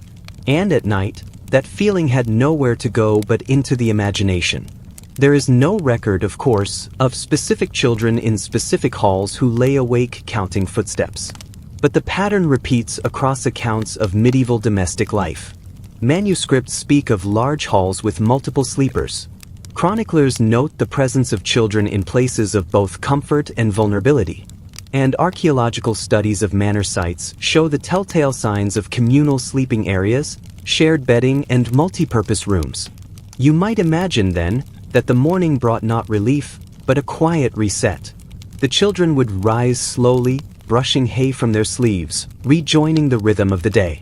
And at night, that feeling had nowhere to go but into the imagination. There is no record, of course, of specific children in specific halls who lay awake counting footsteps. But the pattern repeats across accounts of medieval domestic life. Manuscripts speak of large halls with multiple sleepers. Chroniclers note the presence of children in places of both comfort and vulnerability. And archaeological studies of manor sites show the telltale signs of communal sleeping areas, shared bedding, and multi-purpose rooms. You might imagine, then, that the morning brought not relief, but a quiet reset. The children would rise slowly, brushing hay from their sleeves, rejoining the rhythm of the day.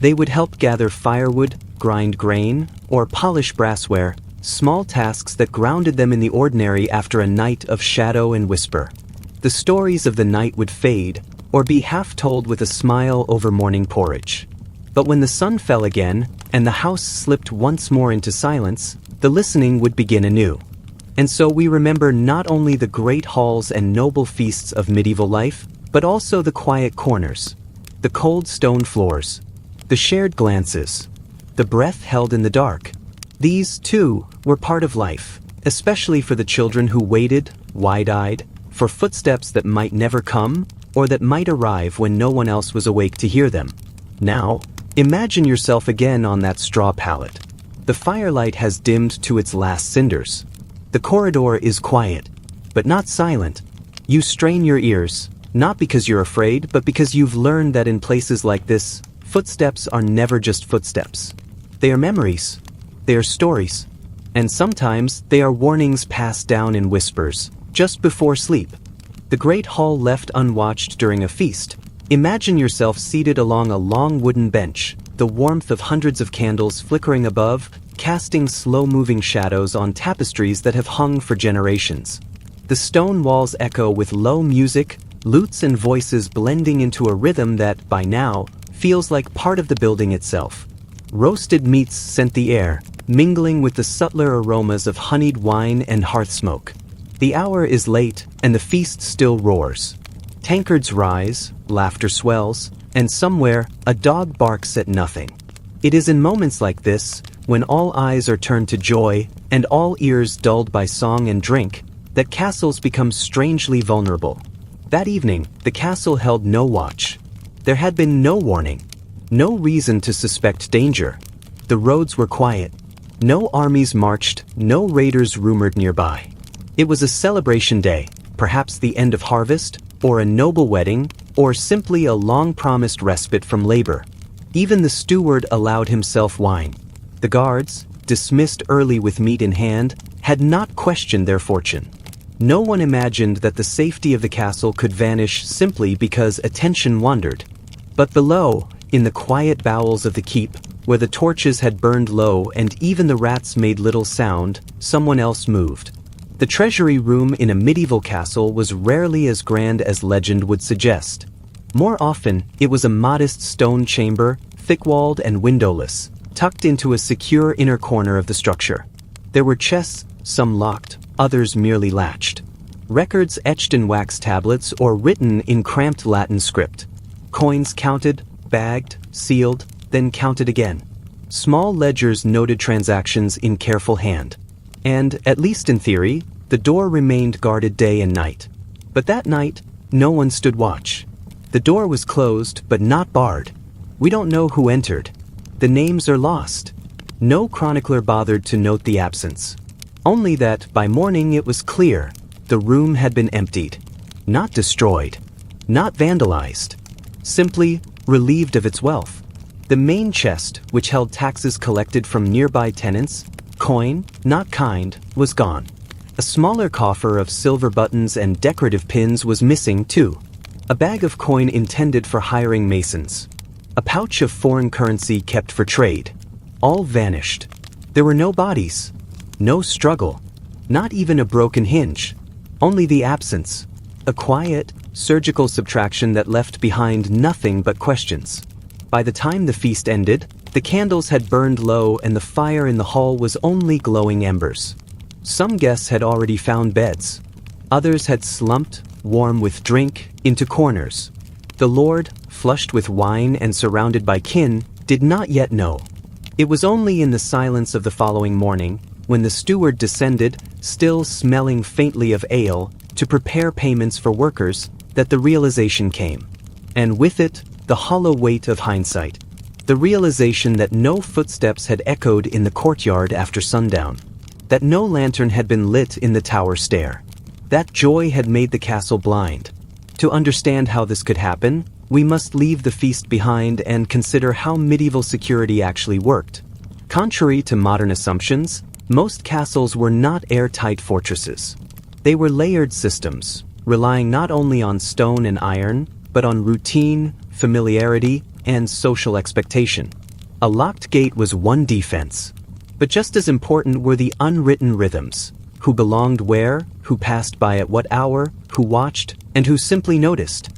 They would help gather firewood, grind grain, or polish brassware, small tasks that grounded them in the ordinary after a night of shadow and whisper. The stories of the night would fade, or be half told with a smile over morning porridge. But when the sun fell again, and the house slipped once more into silence, the listening would begin anew. And so we remember not only the great halls and noble feasts of medieval life, but also the quiet corners, the cold stone floors, the shared glances, the breath held in the dark. These, too, were part of life, especially for the children who waited, wide-eyed, for footsteps that might never come, or that might arrive when no one else was awake to hear them. Now, imagine yourself again on that straw pallet. The firelight has dimmed to its last cinders. The corridor is quiet, but not silent. You strain your ears, not because you're afraid, but because you've learned that in places like this, footsteps are never just footsteps. They are memories. They are stories. And sometimes they are warnings passed down in whispers, just before sleep. The great hall left unwatched during a feast. Imagine yourself seated along a long wooden bench, the warmth of hundreds of candles flickering above, casting slow-moving shadows on tapestries that have hung for generations. The stone walls echo with low music, lutes and voices blending into a rhythm that, by now, feels like part of the building itself. Roasted meats scent the air, mingling with the subtler aromas of honeyed wine and hearth smoke. The hour is late, and the feast still roars. Tankards rise, laughter swells, and somewhere, a dog barks at nothing. It is in moments like this, when all eyes are turned to joy, and all ears dulled by song and drink, that castles become strangely vulnerable. That evening, the castle held no watch. There had been no warning, no reason to suspect danger. The roads were quiet. No armies marched, no raiders rumored nearby. It was a celebration day, perhaps the end of harvest, or a noble wedding, or simply a long-promised respite from labor. Even the steward allowed himself wine. The guards, dismissed early with meat in hand, had not questioned their fortune. No one imagined that the safety of the castle could vanish simply because attention wandered. But below, in the quiet bowels of the keep, where the torches had burned low and even the rats made little sound, someone else moved. The treasury room in a medieval castle was rarely as grand as legend would suggest. More often, it was a modest stone chamber, thick-walled and windowless, tucked into a secure inner corner of the structure. There were chests, some locked, others merely latched. Records etched in wax tablets or written in cramped Latin script. Coins counted, bagged, sealed, then counted again. Small ledgers noted transactions in careful hand. And, at least in theory, the door remained guarded day and night. But that night, no one stood watch. The door was closed, but not barred. We don't know who entered. The names are lost. No chronicler bothered to note the absence. Only that, by morning it was clear, the room had been emptied. Not destroyed. Not vandalized. Simply relieved of its wealth. The main chest, which held taxes collected from nearby tenants, coin, not kind, was gone. A smaller coffer of silver buttons and decorative pins was missing too. A bag of coin intended for hiring masons. A pouch of foreign currency kept for trade. All vanished. There were no bodies. No struggle. Not even a broken hinge. Only the absence. A quiet, surgical subtraction that left behind nothing but questions. By the time the feast ended, the candles had burned low and the fire in the hall was only glowing embers. Some guests had already found beds. Others had slumped, warm with drink, into corners. The Lord, flushed with wine and surrounded by kin, did not yet know. It was only in the silence of the following morning, when the steward descended, still smelling faintly of ale, to prepare payments for workers, that the realization came. And with it, the hollow weight of hindsight. The realization that no footsteps had echoed in the courtyard after sundown. That no lantern had been lit in the tower stair. That joy had made the castle blind. To understand how this could happen, we must leave the feast behind and consider how medieval security actually worked. Contrary to modern assumptions, most castles were not airtight fortresses. They were layered systems, relying not only on stone and iron, but on routine, familiarity, and social expectation. A locked gate was one defense. But just as important were the unwritten rhythms. Who belonged where, who passed by at what hour, who watched, and who simply noticed.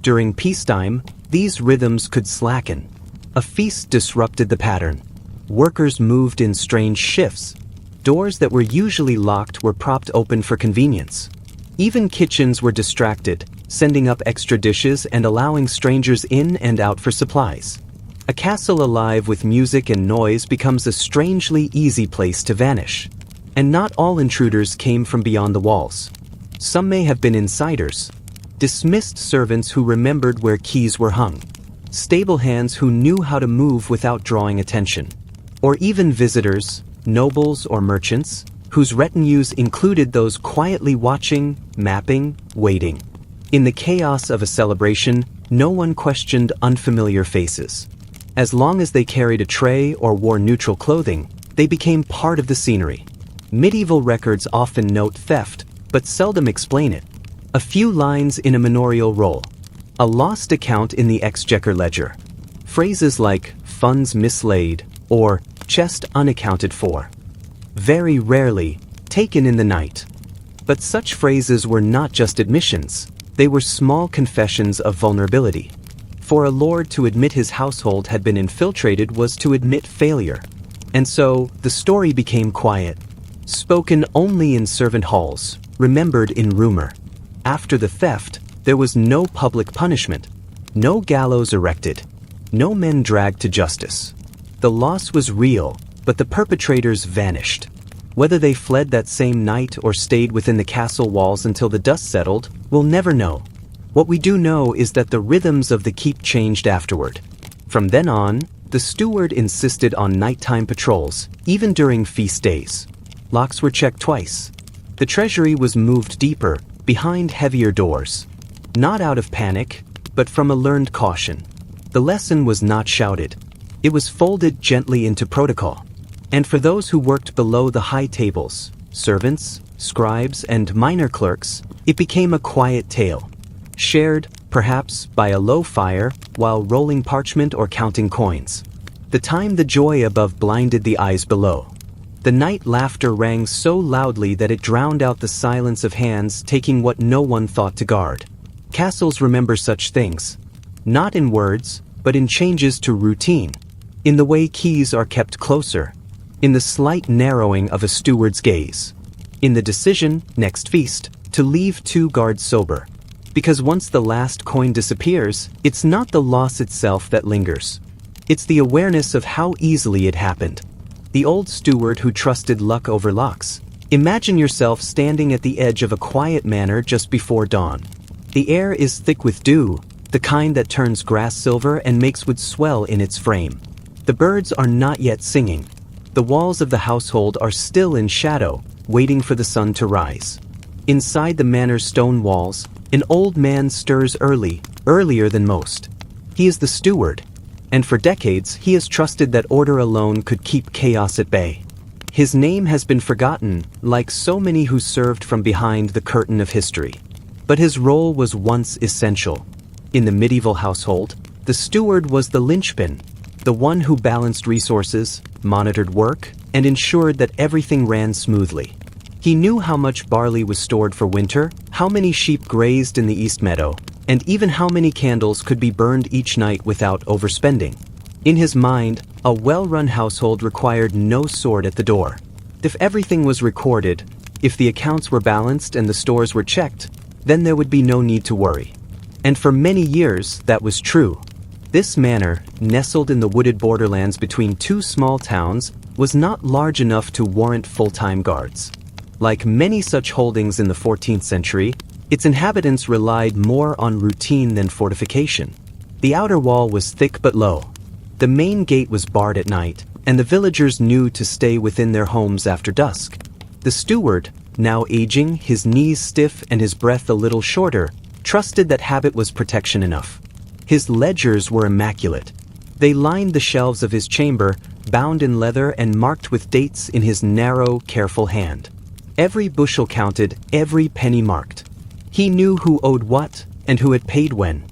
During peacetime, these rhythms could slacken. A feast disrupted the pattern. Workers moved in strange shifts. Doors that were usually locked were propped open for convenience. Even kitchens were distracted, sending up extra dishes and allowing strangers in and out for supplies. A castle alive with music and noise becomes a strangely easy place to vanish. And not all intruders came from beyond the walls. Some may have been insiders, dismissed servants who remembered where keys were hung, stable hands who knew how to move without drawing attention, or even visitors, nobles or merchants, whose retinues included those quietly watching, mapping, waiting. In the chaos of a celebration, no one questioned unfamiliar faces. As long as they carried a tray or wore neutral clothing, they became part of the scenery. Medieval records often note theft, but seldom explain it. A few lines in a manorial roll. A lost account in the exchequer ledger. Phrases like funds mislaid or chest unaccounted for. Very rarely taken in the night. But such phrases were not just admissions. They were small confessions of vulnerability. For a lord to admit his household had been infiltrated was to admit failure. And so, the story became quiet. Spoken only in servant halls, remembered in rumor. After the theft, there was no public punishment, no gallows erected, no men dragged to justice. The loss was real, but the perpetrators vanished. Whether they fled that same night or stayed within the castle walls until the dust settled, we'll never know. What we do know is that the rhythms of the keep changed afterward. From then on, the steward insisted on nighttime patrols, even during feast days. Locks were checked twice. The treasury was moved deeper, behind heavier doors. Not out of panic, but from a learned caution. The lesson was not shouted. It was folded gently into protocol. And for those who worked below the high tables, servants, scribes, and minor clerks, it became a quiet tale. Shared, perhaps, by a low fire while rolling parchment or counting coins. The time the joy above blinded the eyes below. The night laughter rang so loudly that it drowned out the silence of hands taking what no one thought to guard. Castles remember such things. Not in words, but in changes to routine. In the way keys are kept closer. In the slight narrowing of a steward's gaze. In the decision, next feast, to leave 2 guards sober. Because once the last coin disappears, it's not the loss itself that lingers. It's the awareness of how easily it happened. The old steward who trusted luck over locks. Imagine yourself standing at the edge of a quiet manor just before dawn. The air is thick with dew, the kind that turns grass silver and makes wood swell in its frame. The birds are not yet singing. The walls of the household are still in shadow, waiting for the sun to rise. Inside the manor's stone walls, an old man stirs early, earlier than most. He is the steward, and for decades he has trusted that order alone could keep chaos at bay. His name has been forgotten, like so many who served from behind the curtain of history. But his role was once essential. In the medieval household, the steward was the linchpin, the one who balanced resources, monitored work, and ensured that everything ran smoothly. He knew how much barley was stored for winter, how many sheep grazed in the east meadow, and even how many candles could be burned each night without overspending. In his mind, a well-run household required no sword at the door. If everything was recorded, if the accounts were balanced and the stores were checked, then there would be no need to worry. And for many years, that was true. This manor, nestled in the wooded borderlands between 2 small towns, was not large enough to warrant full-time guards. Like many such holdings in the 14th century, its inhabitants relied more on routine than fortification. The outer wall was thick but low. The main gate was barred at night, and the villagers knew to stay within their homes after dusk. The steward, now aging, his knees stiff and his breath a little shorter, trusted that habit was protection enough. His ledgers were immaculate. They lined the shelves of his chamber, bound in leather and marked with dates in his narrow, careful hand. Every bushel counted, every penny marked. He knew who owed what and who had paid when.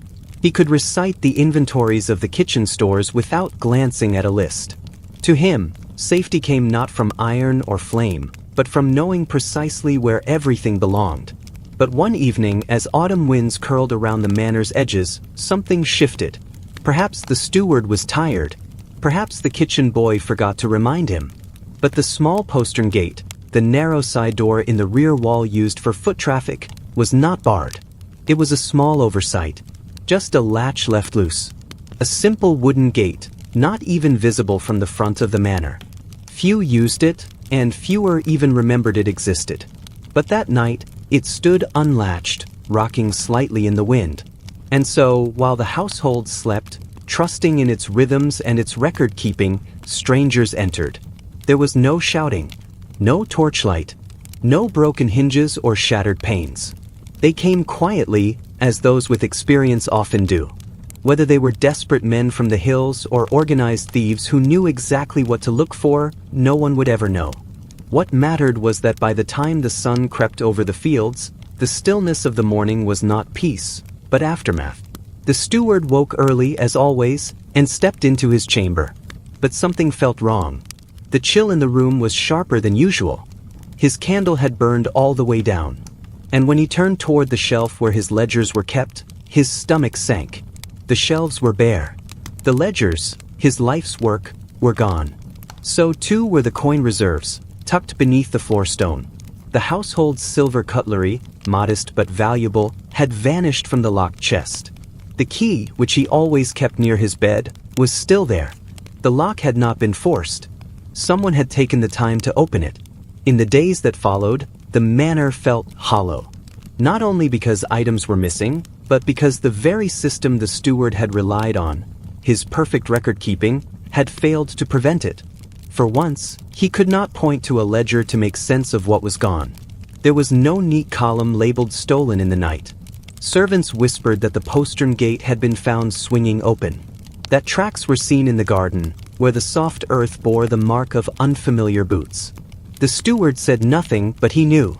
He could recite the inventories of the kitchen stores without glancing at a list. To him, safety came not from iron or flame, but from knowing precisely where everything belonged. But one evening, as autumn winds curled around the manor's edges, something shifted. Perhaps the steward was tired. Perhaps the kitchen boy forgot to remind him. But the small postern gate, the narrow side door in the rear wall used for foot traffic, was not barred. It was a small oversight. Just a latch left loose. A simple wooden gate, not even visible from the front of the manor. Few used it, and fewer even remembered it existed. But that night, it stood unlatched, rocking slightly in the wind. And so, while the household slept, trusting in its rhythms and its record-keeping, strangers entered. There was no shouting, no torchlight, no broken hinges or shattered panes. They came quietly, as those with experience often do. Whether they were desperate men from the hills or organized thieves who knew exactly what to look for, no one would ever know. What mattered was that by the time the sun crept over the fields, the stillness of the morning was not peace, but aftermath. The steward woke early, as always, and stepped into his chamber. But something felt wrong. The chill in the room was sharper than usual. His candle had burned all the way down. And when he turned toward the shelf where his ledgers were kept, his stomach sank. The shelves were bare. The ledgers, his life's work, were gone. So too were the coin reserves, tucked beneath the floor stone. The household's silver cutlery, modest but valuable, had vanished from the locked chest. The key, which he always kept near his bed, was still there. The lock had not been forced. Someone had taken the time to open it. In the days that followed, the manor felt hollow. Not only because items were missing, but because the very system the steward had relied on, his perfect record-keeping, had failed to prevent it. For once, he could not point to a ledger to make sense of what was gone. There was no neat column labeled stolen in the night. Servants whispered that the postern gate had been found swinging open. That tracks were seen in the garden, where the soft earth bore the mark of unfamiliar boots. The steward said nothing, but he knew.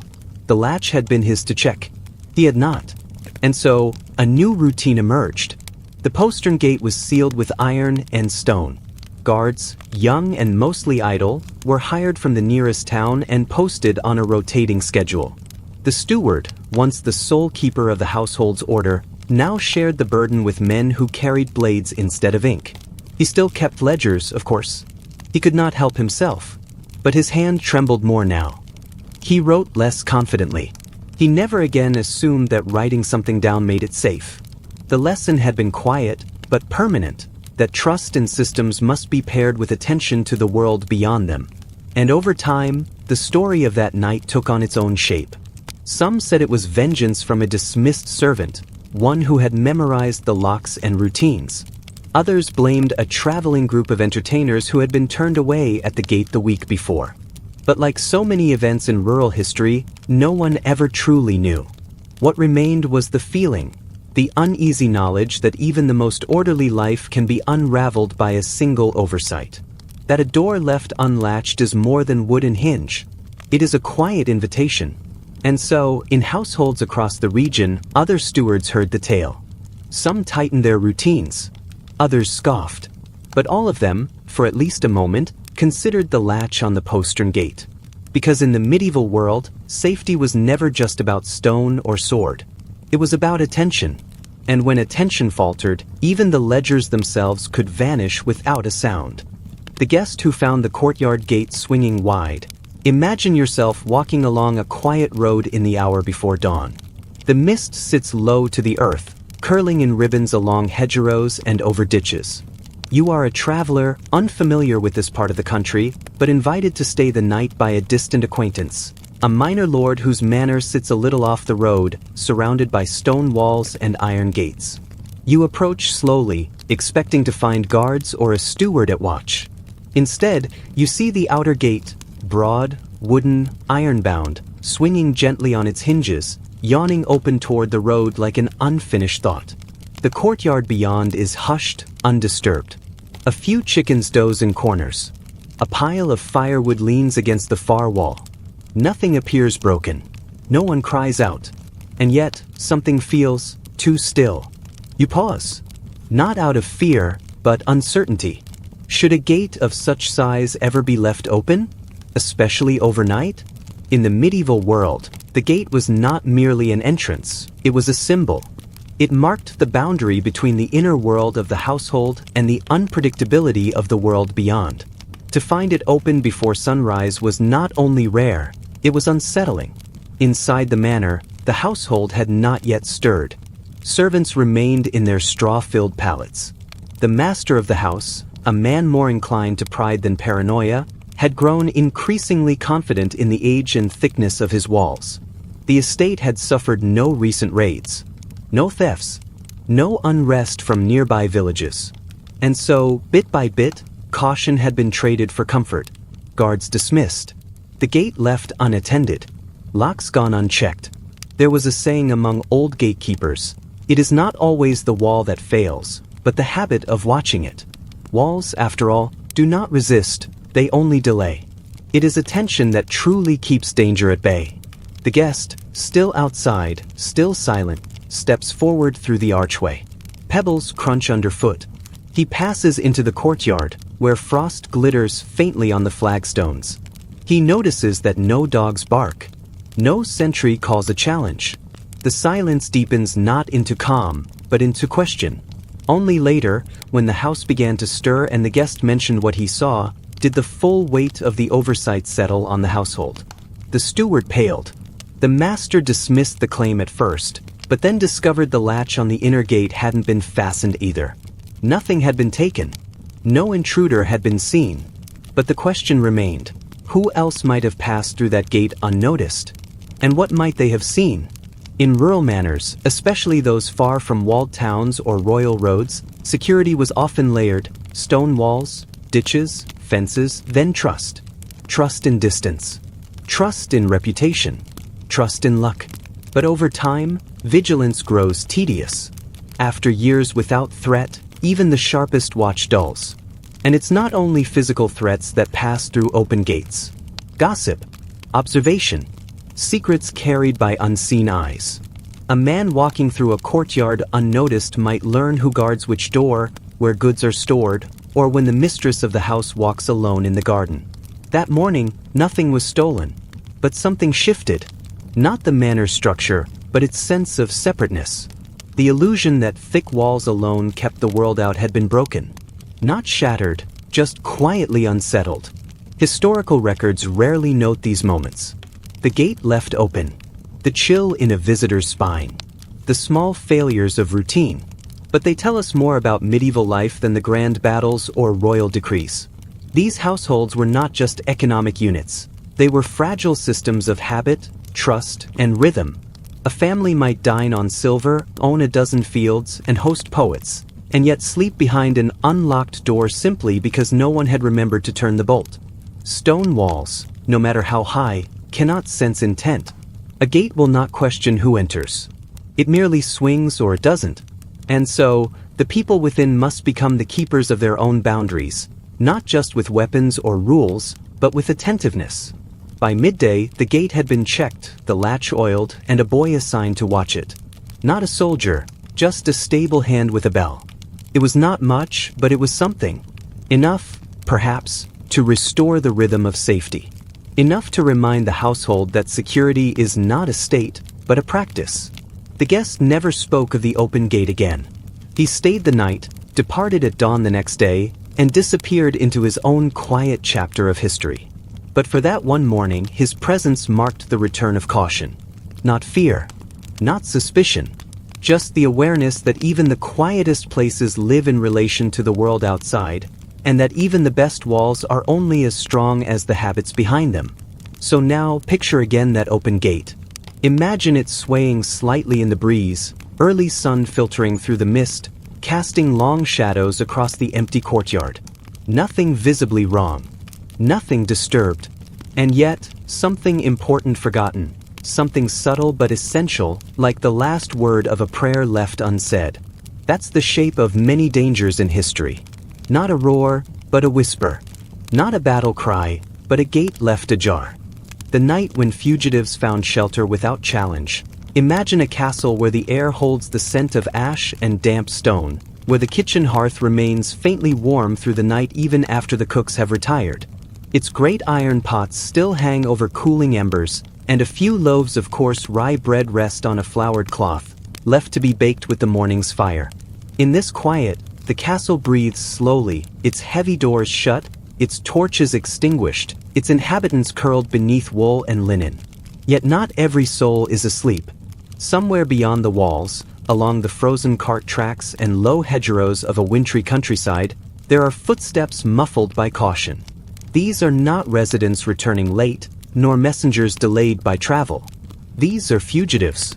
The latch had been his to check. He had not. And so, a new routine emerged. The postern gate was sealed with iron and stone. Guards, young and mostly idle, were hired from the nearest town and posted on a rotating schedule. The steward, once the sole keeper of the household's order, now shared the burden with men who carried blades instead of ink. He still kept ledgers, of course. He could not help himself. But his hand trembled more now. He wrote less confidently. He never again assumed that writing something down made it safe. The lesson had been quiet, but permanent, that trust in systems must be paired with attention to the world beyond them. And over time, the story of that night took on its own shape. Some said it was vengeance from a dismissed servant, one who had memorized the locks and routines. Others blamed a traveling group of entertainers who had been turned away at the gate the week before. But like so many events in rural history, no one ever truly knew. What remained was the feeling, the uneasy knowledge that even the most orderly life can be unraveled by a single oversight. That a door left unlatched is more than wood and hinge. It is a quiet invitation. And so, in households across the region, other stewards heard the tale. Some tightened their routines. Others scoffed. But all of them, for at least a moment, considered the latch on the postern gate. Because in the medieval world, safety was never just about stone or sword. It was about attention. And when attention faltered, even the ledgers themselves could vanish without a sound. The guest who found the courtyard gate swinging wide. Imagine yourself walking along a quiet road in the hour before dawn. The mist sits low to the earth, curling in ribbons along hedgerows and over ditches. You are a traveler, unfamiliar with this part of the country, but invited to stay the night by a distant acquaintance, a minor lord whose manor sits a little off the road, surrounded by stone walls and iron gates. You approach slowly, expecting to find guards or a steward at watch. Instead, you see the outer gate, broad, wooden, iron-bound, swinging gently on its hinges, yawning open toward the road like an unfinished thought. The courtyard beyond is hushed, undisturbed. A few chickens doze in corners. A pile of firewood leans against the far wall. Nothing appears broken. No one cries out. And yet, something feels too still. You pause. Not out of fear, but uncertainty. Should a gate of such size ever be left open? Especially overnight? In the medieval world, the gate was not merely an entrance, it was a symbol. It marked the boundary between the inner world of the household and the unpredictability of the world beyond. To find it open before sunrise was not only rare, it was unsettling. Inside the manor, the household had not yet stirred. Servants remained in their straw-filled pallets. The master of the house, a man more inclined to pride than paranoia, had grown increasingly confident in the age and thickness of his walls. The estate had suffered no recent raids, no thefts, no unrest from nearby villages. And so, bit by bit, caution had been traded for comfort. Guards dismissed. The gate left unattended. Locks gone unchecked. There was a saying among old gatekeepers, "It is not always the wall that fails, but the habit of watching it." Walls, after all, do not resist, they only delay. It is attention that truly keeps danger at bay. The guest, still outside, still silent, steps forward through the archway. Pebbles crunch underfoot. He passes into the courtyard, where frost glitters faintly on the flagstones. He notices that no dogs bark. No sentry calls a challenge. The silence deepens not into calm, but into question. Only later, when the house began to stir and the guest mentioned what he saw, did the full weight of the oversight settle on the household. The steward paled. The master dismissed the claim at first, but then discovered the latch on the inner gate hadn't been fastened either. Nothing had been taken. No intruder had been seen. But the question remained, who else might have passed through that gate unnoticed? And what might they have seen? In rural manors, especially those far from walled towns or royal roads, security was often layered: stone walls, ditches, fences, then trust. Trust in distance. Trust in reputation. Trust in luck. But over time, vigilance grows tedious. After years without threat, even the sharpest watch dulls. And it's not only physical threats that pass through open gates. Gossip, observation, secrets carried by unseen eyes. A man walking through a courtyard unnoticed might learn who guards which door, where goods are stored, or when the mistress of the house walks alone in the garden. That morning, nothing was stolen, but something shifted. Not the manor's structure, but its sense of separateness. The illusion that thick walls alone kept the world out had been broken. Not shattered, just quietly unsettled. Historical records rarely note these moments. The gate left open. The chill in a visitor's spine. The small failures of routine. But they tell us more about medieval life than the grand battles or royal decrees. These households were not just economic units. They were fragile systems of habit, trust, and rhythm. A family might dine on silver, own a dozen fields, and host poets, and yet sleep behind an unlocked door simply because no one had remembered to turn the bolt. Stone walls, no matter how high, cannot sense intent. A gate will not question who enters. It merely swings or it doesn't. And so, the people within must become the keepers of their own boundaries, not just with weapons or rules, but with attentiveness. By midday, the gate had been checked, the latch oiled, and a boy assigned to watch it. Not a soldier, just a stable hand with a bell. It was not much, but it was something. Enough, perhaps, to restore the rhythm of safety. Enough to remind the household that security is not a state, but a practice. The guest never spoke of the open gate again. He stayed the night, departed at dawn the next day, and disappeared into his own quiet chapter of history. But for that one morning, his presence marked the return of caution. Not fear, not suspicion, just the awareness that even the quietest places live in relation to the world outside, and that even the best walls are only as strong as the habits behind them. So now, picture again that open gate. Imagine it swaying slightly in the breeze, early sun filtering through the mist, casting long shadows across the empty courtyard. Nothing visibly wrong. Nothing disturbed. And yet, something important forgotten. Something subtle but essential, like the last word of a prayer left unsaid. That's the shape of many dangers in history. Not a roar, but a whisper. Not a battle cry, but a gate left ajar. The night when fugitives found shelter without challenge. Imagine a castle where the air holds the scent of ash and damp stone, where the kitchen hearth remains faintly warm through the night even after the cooks have retired. Its great iron pots still hang over cooling embers, and a few loaves of coarse rye bread rest on a floured cloth, left to be baked with the morning's fire. In this quiet, the castle breathes slowly, its heavy doors shut, its torches extinguished, its inhabitants curled beneath wool and linen. Yet not every soul is asleep. Somewhere beyond the walls, along the frozen cart tracks and low hedgerows of a wintry countryside, there are footsteps muffled by caution. These are not residents returning late, nor messengers delayed by travel. These are fugitives.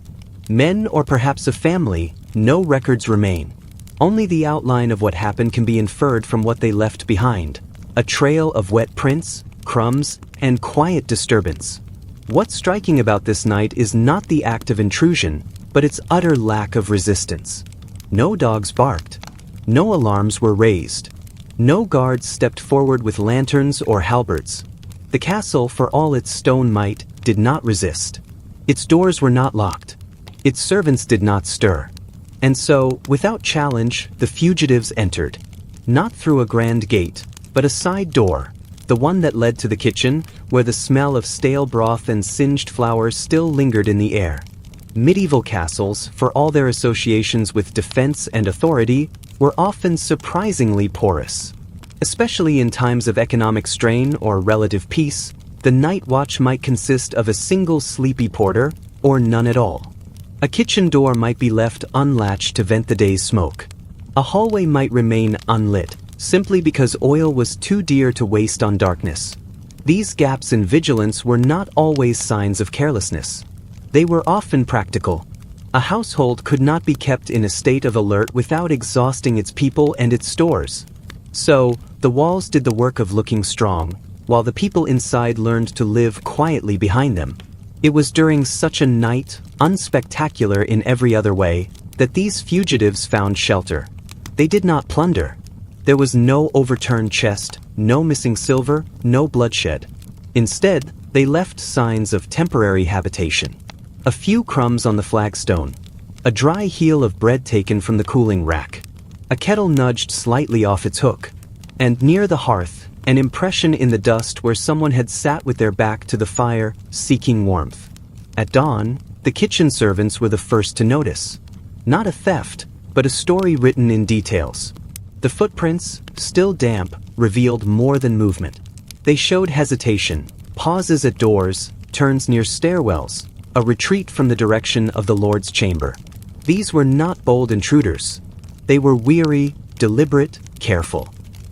Men or perhaps a family, no records remain. Only the outline of what happened can be inferred from what they left behind. A trail of wet prints, crumbs, and quiet disturbance. What's striking about this night is not the act of intrusion, but its utter lack of resistance. No dogs barked. No alarms were raised. No guards stepped forward with lanterns or halberds. The castle, for all its stone might, did not resist. Its doors were not locked. Its servants did not stir. And so, without challenge, the fugitives entered. Not through a grand gate, but a side door, the one that led to the kitchen, where the smell of stale broth and singed flour still lingered in the air. Medieval castles, for all their associations with defense and authority, were often surprisingly porous. Especially in times of economic strain or relative peace, the night watch might consist of a single sleepy porter, or none at all. A kitchen door might be left unlatched to vent the day's smoke. A hallway might remain unlit, simply because oil was too dear to waste on darkness. These gaps in vigilance were not always signs of carelessness. They were often practical. A household could not be kept in a state of alert without exhausting its people and its stores. So, the walls did the work of looking strong, while the people inside learned to live quietly behind them. It was during such a night, unspectacular in every other way, that these fugitives found shelter. They did not plunder. There was no overturned chest, no missing silver, no bloodshed. Instead, they left signs of temporary habitation. A few crumbs on the flagstone. A dry heel of bread taken from the cooling rack. A kettle nudged slightly off its hook. And near the hearth, an impression in the dust where someone had sat with their back to the fire, seeking warmth. At dawn, the kitchen servants were the first to notice. Not a theft, but a story written in details. The footprints, still damp, revealed more than movement. They showed hesitation, pauses at doors, turns near stairwells, a retreat from the direction of the Lord's chamber. These were not bold intruders. They were weary, deliberate, careful.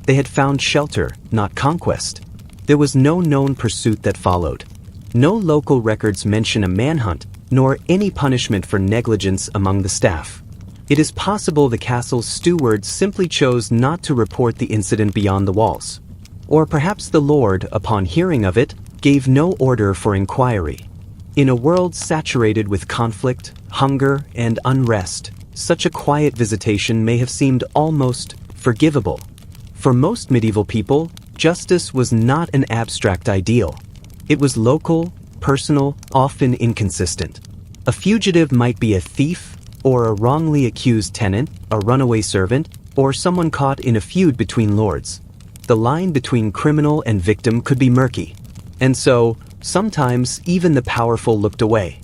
They had found shelter, not conquest. There was no known pursuit that followed. No local records mention a manhunt, nor any punishment for negligence among the staff. It is possible the castle's steward simply chose not to report the incident beyond the walls. Or perhaps the Lord, upon hearing of it, gave no order for inquiry. In a world saturated with conflict, hunger, and unrest, such a quiet visitation may have seemed almost forgivable. For most medieval people, justice was not an abstract ideal. It was local, personal, often inconsistent. A fugitive might be a thief, or a wrongly accused tenant, a runaway servant, or someone caught in a feud between lords. The line between criminal and victim could be murky. And so, sometimes even the powerful looked away.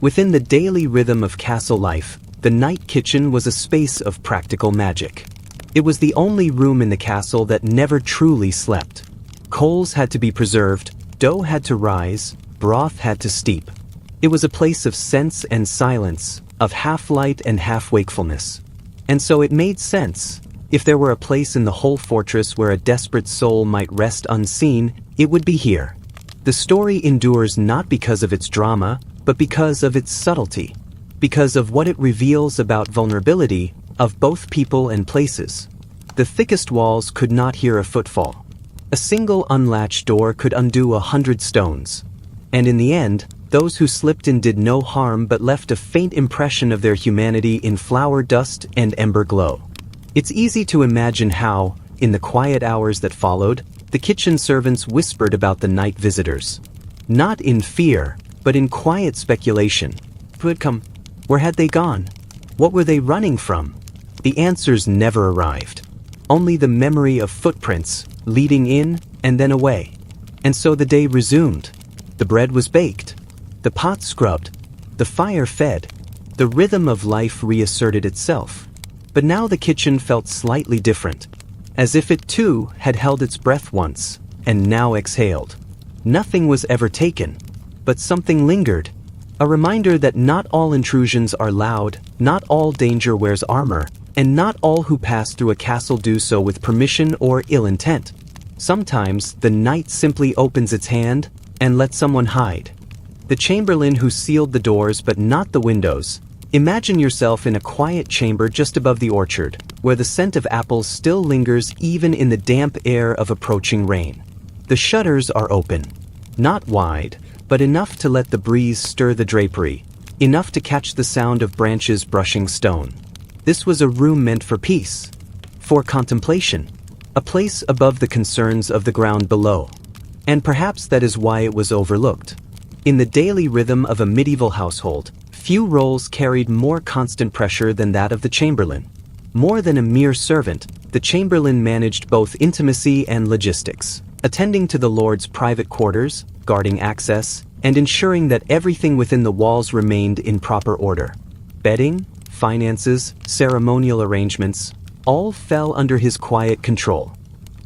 Within the daily rhythm of castle life, the night kitchen was a space of practical magic. It was the only room in the castle that never truly slept. Coals had to be preserved, dough had to rise, broth had to steep. It was a place of sense and silence, of half-light and half-wakefulness. And so it made sense. If there were a place in the whole fortress where a desperate soul might rest unseen, it would be here. The story endures not because of its drama, but because of its subtlety. Because of what it reveals about vulnerability, of both people and places. The thickest walls could not hear a footfall. A single unlatched door could undo 100 stones. And in the end, those who slipped in did no harm but left a faint impression of their humanity in flour dust and ember glow. It's easy to imagine how, in the quiet hours that followed, the kitchen servants whispered about the night visitors. Not in fear, but in quiet speculation. would come. Where had they gone? What were they running from? The answers never arrived. Only the memory of footprints, leading in and then away. And so the day resumed. The bread was baked. The pot scrubbed. The fire fed. The rhythm of life reasserted itself. But now the kitchen felt slightly different. As if it too had held its breath once, and now exhaled. Nothing was ever taken, but something lingered. A reminder that not all intrusions are loud, not all danger wears armor, and not all who pass through a castle do so with permission or ill intent. Sometimes the night simply opens its hand and lets someone hide. The chamberlain who sealed the doors but not the windows. Imagine yourself in a quiet chamber just above the orchard, where the scent of apples still lingers even in the damp air of approaching rain. The shutters are open. Not wide, but enough to let the breeze stir the drapery, enough to catch the sound of branches brushing stone. This was a room meant for peace, for contemplation, a place above the concerns of the ground below. And perhaps that is why it was overlooked. In the daily rhythm of a medieval household, few roles carried more constant pressure than that of the chamberlain. More than a mere servant, the chamberlain managed both intimacy and logistics, attending to the lord's private quarters, guarding access, and ensuring that everything within the walls remained in proper order. Bedding, finances, ceremonial arrangements, all fell under his quiet control.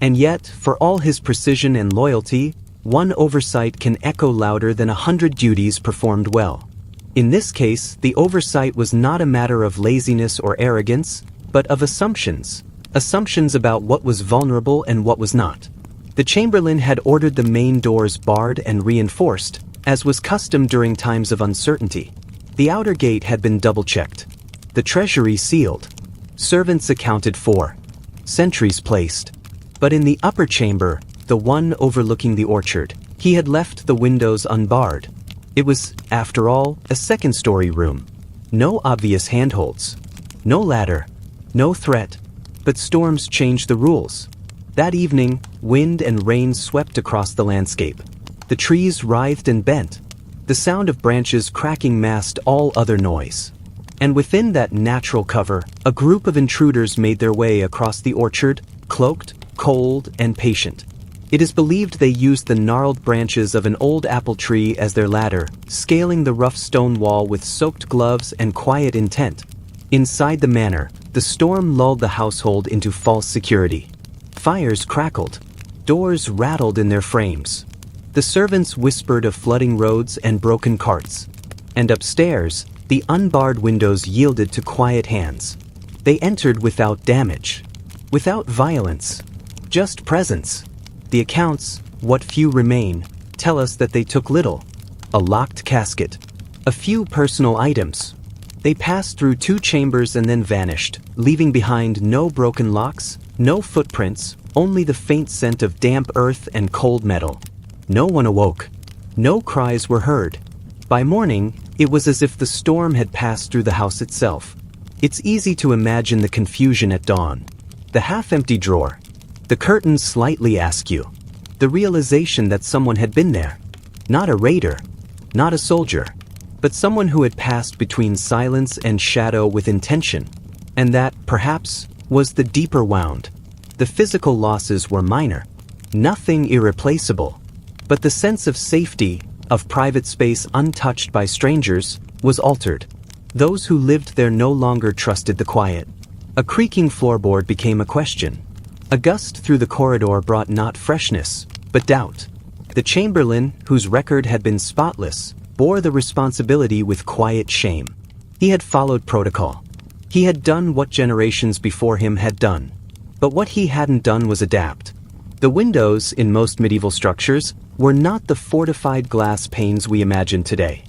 And yet, for all his precision and loyalty, one oversight can echo louder than 100 duties performed well. In this case, the oversight was not a matter of laziness or arrogance, but of assumptions. Assumptions about what was vulnerable and what was not. The chamberlain had ordered the main doors barred and reinforced, as was custom during times of uncertainty. The outer gate had been double-checked. The treasury sealed. Servants accounted for. Sentries placed. But in the upper chamber, the one overlooking the orchard, he had left the windows unbarred. It was, after all, a second-story room. No obvious handholds. No ladder. No threat. But storms changed the rules. That evening, wind and rain swept across the landscape. The trees writhed and bent. The sound of branches cracking masked all other noise. And within that natural cover, a group of intruders made their way across the orchard, cloaked, cold, and patient. It is believed they used the gnarled branches of an old apple tree as their ladder, scaling the rough stone wall with soaked gloves and quiet intent. Inside the manor, the storm lulled the household into false security. Fires crackled. Doors rattled in their frames. The servants whispered of flooding roads and broken carts. And upstairs, the unbarred windows yielded to quiet hands. They entered without damage. Without violence. Just presence. The accounts, what few remain, tell us that they took little. A locked casket. A few personal items. They passed through 2 chambers and then vanished, leaving behind no broken locks, no footprints, only the faint scent of damp earth and cold metal. No one awoke. No cries were heard. By morning, it was as if the storm had passed through the house itself. It's easy to imagine the confusion at dawn. The half-empty drawer. The curtains slightly askew. The realization that someone had been there. Not a raider. Not a soldier. But someone who had passed between silence and shadow with intention. And that, perhaps, was the deeper wound. The physical losses were minor. Nothing irreplaceable. But the sense of safety, of private space untouched by strangers, was altered. Those who lived there no longer trusted the quiet. A creaking floorboard became a question. A gust through the corridor brought not freshness, but doubt. The chamberlain, whose record had been spotless, bore the responsibility with quiet shame. He had followed protocol. He had done what generations before him had done. But what he hadn't done was adapt. The windows, in most medieval structures, were not the fortified glass panes we imagine today.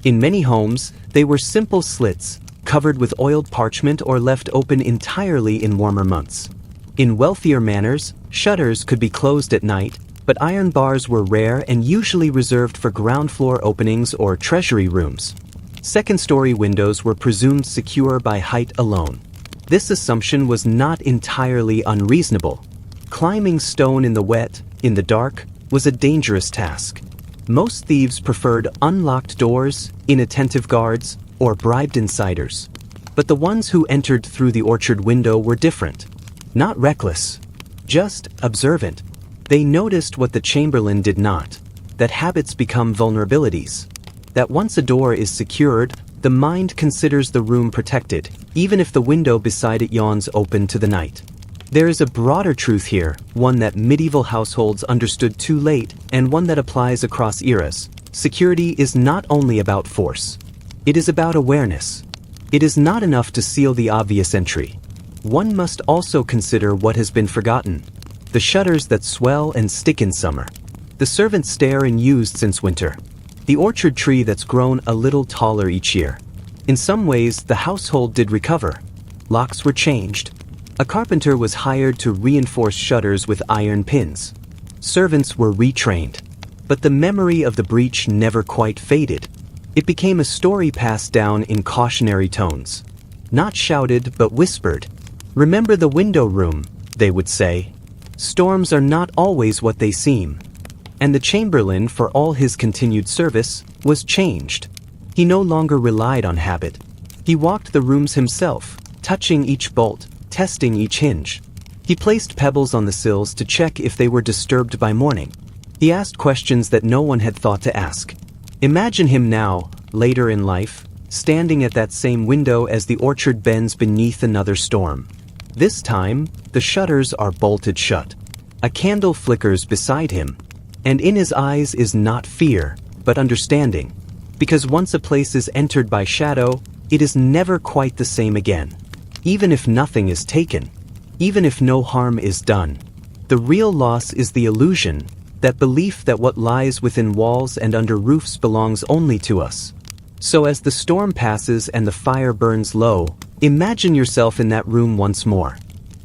In many homes, they were simple slits, covered with oiled parchment or left open entirely in warmer months. In wealthier manors, shutters could be closed at night, but iron bars were rare and usually reserved for ground floor openings or treasury rooms. Second-story windows were presumed secure by height alone. This assumption was not entirely unreasonable. Climbing stone in the wet, in the dark, was a dangerous task. Most thieves preferred unlocked doors, inattentive guards, or bribed insiders. But the ones who entered through the orchard window were different. Not reckless, just observant. They noticed what the Chamberlain did not, that habits become vulnerabilities. That once a door is secured, the mind considers the room protected, even if the window beside it yawns open to the night. There is a broader truth here, one that medieval households understood too late, and one that applies across eras. Security is not only about force. It is about awareness. It is not enough to seal the obvious entry. One must also consider what has been forgotten. The shutters that swell and stick in summer. The servants stare and used since winter. The orchard tree that's grown a little taller each year. In some ways, the household did recover. Locks were changed. A carpenter was hired to reinforce shutters with iron pins. Servants were retrained. But the memory of the breach never quite faded. It became a story passed down in cautionary tones. Not shouted, but whispered. "Remember the window room," they would say. "Storms are not always what they seem." And the Chamberlain, for all his continued service, was changed. He no longer relied on habit. He walked the rooms himself, touching each bolt, testing each hinge. He placed pebbles on the sills to check if they were disturbed by morning. He asked questions that no one had thought to ask. Imagine him now, later in life, standing at that same window as the orchard bends beneath another storm. This time, the shutters are bolted shut. A candle flickers beside him. And in his eyes is not fear, but understanding. Because once a place is entered by shadow, it is never quite the same again. Even if nothing is taken. Even if no harm is done. The real loss is the illusion, that belief that what lies within walls and under roofs belongs only to us. So as the storm passes and the fire burns low, imagine yourself in that room once more.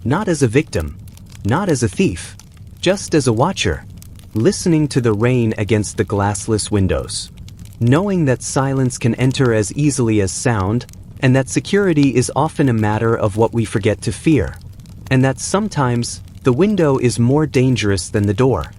Not as a victim. Not as a thief. Just as a watcher. Listening to the rain against the glassless windows. Knowing that silence can enter as easily as sound, and that security is often a matter of what we forget to fear. And that sometimes, the window is more dangerous than the door.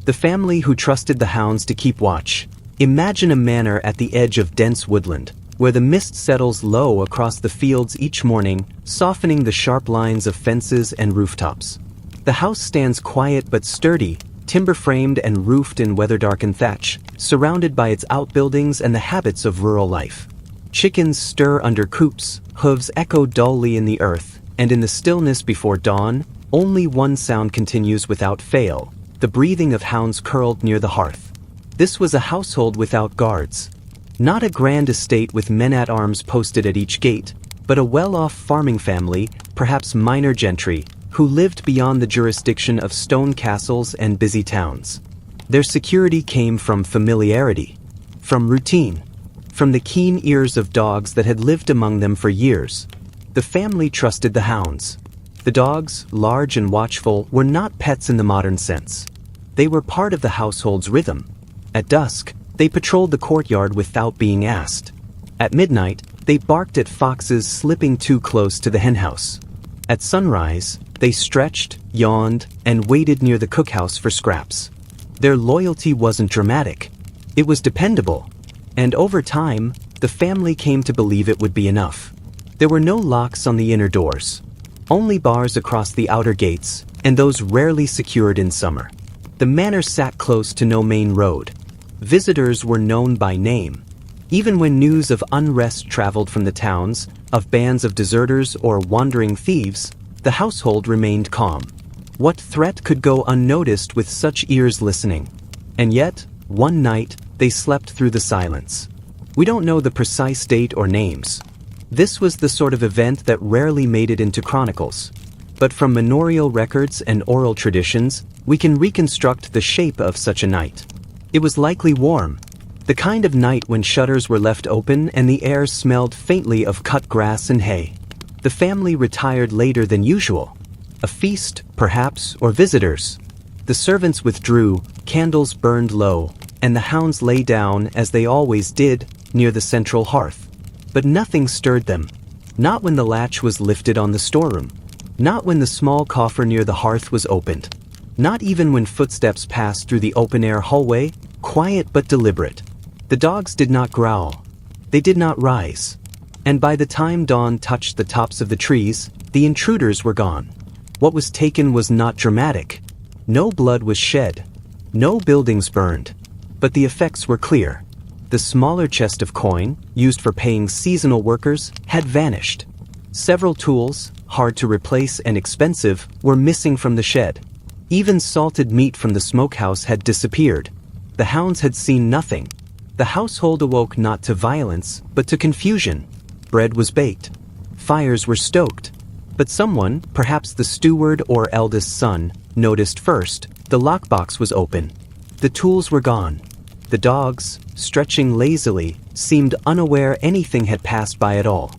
The family who trusted the hounds to keep watch. Imagine a manor at the edge of dense woodland, where the mist settles low across the fields each morning, softening the sharp lines of fences and rooftops. The house stands quiet but sturdy, timber-framed and roofed in weather-darkened thatch, surrounded by its outbuildings and the habits of rural life. Chickens stir under coops, hooves echo dully in the earth, and in the stillness before dawn, only one sound continues without fail, the breathing of hounds curled near the hearth. This was a household without guards. Not a grand estate with men-at-arms posted at each gate, but a well-off farming family, perhaps minor gentry, who lived beyond the jurisdiction of stone castles and busy towns. Their security came from familiarity, from routine, from the keen ears of dogs that had lived among them for years. The family trusted the hounds. The dogs, large and watchful, were not pets in the modern sense. They were part of the household's rhythm. At dusk, they patrolled the courtyard without being asked. At midnight, they barked at foxes slipping too close to the henhouse. At sunrise, they stretched, yawned, and waited near the cookhouse for scraps. Their loyalty wasn't dramatic. It was dependable. And over time, the family came to believe it would be enough. There were no locks on the inner doors. Only bars across the outer gates, and those rarely secured in summer. The manor sat close to no main road. Visitors were known by name. Even when news of unrest traveled from the towns, of bands of deserters or wandering thieves, the household remained calm. What threat could go unnoticed with such ears listening? And yet, one night, they slept through the silence. We don't know the precise date or names. This was the sort of event that rarely made it into chronicles. But from manorial records and oral traditions, we can reconstruct the shape of such a night. It was likely warm. The kind of night when shutters were left open and the air smelled faintly of cut grass and hay. The family retired later than usual. A feast, perhaps, or visitors. The servants withdrew, candles burned low, and the hounds lay down, as they always did, near the central hearth. But nothing stirred them. Not when the latch was lifted on the storeroom. Not when the small coffer near the hearth was opened. Not even when footsteps passed through the open-air hallway, quiet but deliberate. The dogs did not growl. They did not rise. And by the time dawn touched the tops of the trees, the intruders were gone. What was taken was not dramatic. No blood was shed. No buildings burned. But the effects were clear. The smaller chest of coin, used for paying seasonal workers, had vanished. Several tools, hard to replace and expensive, were missing from the shed. Even salted meat from the smokehouse had disappeared. The hounds had seen nothing. The household awoke not to violence, but to confusion. Bread was baked. Fires were stoked. But someone, perhaps the steward or eldest son, noticed first. The lockbox was open. The tools were gone. The dogs, stretching lazily, seemed unaware anything had passed by at all.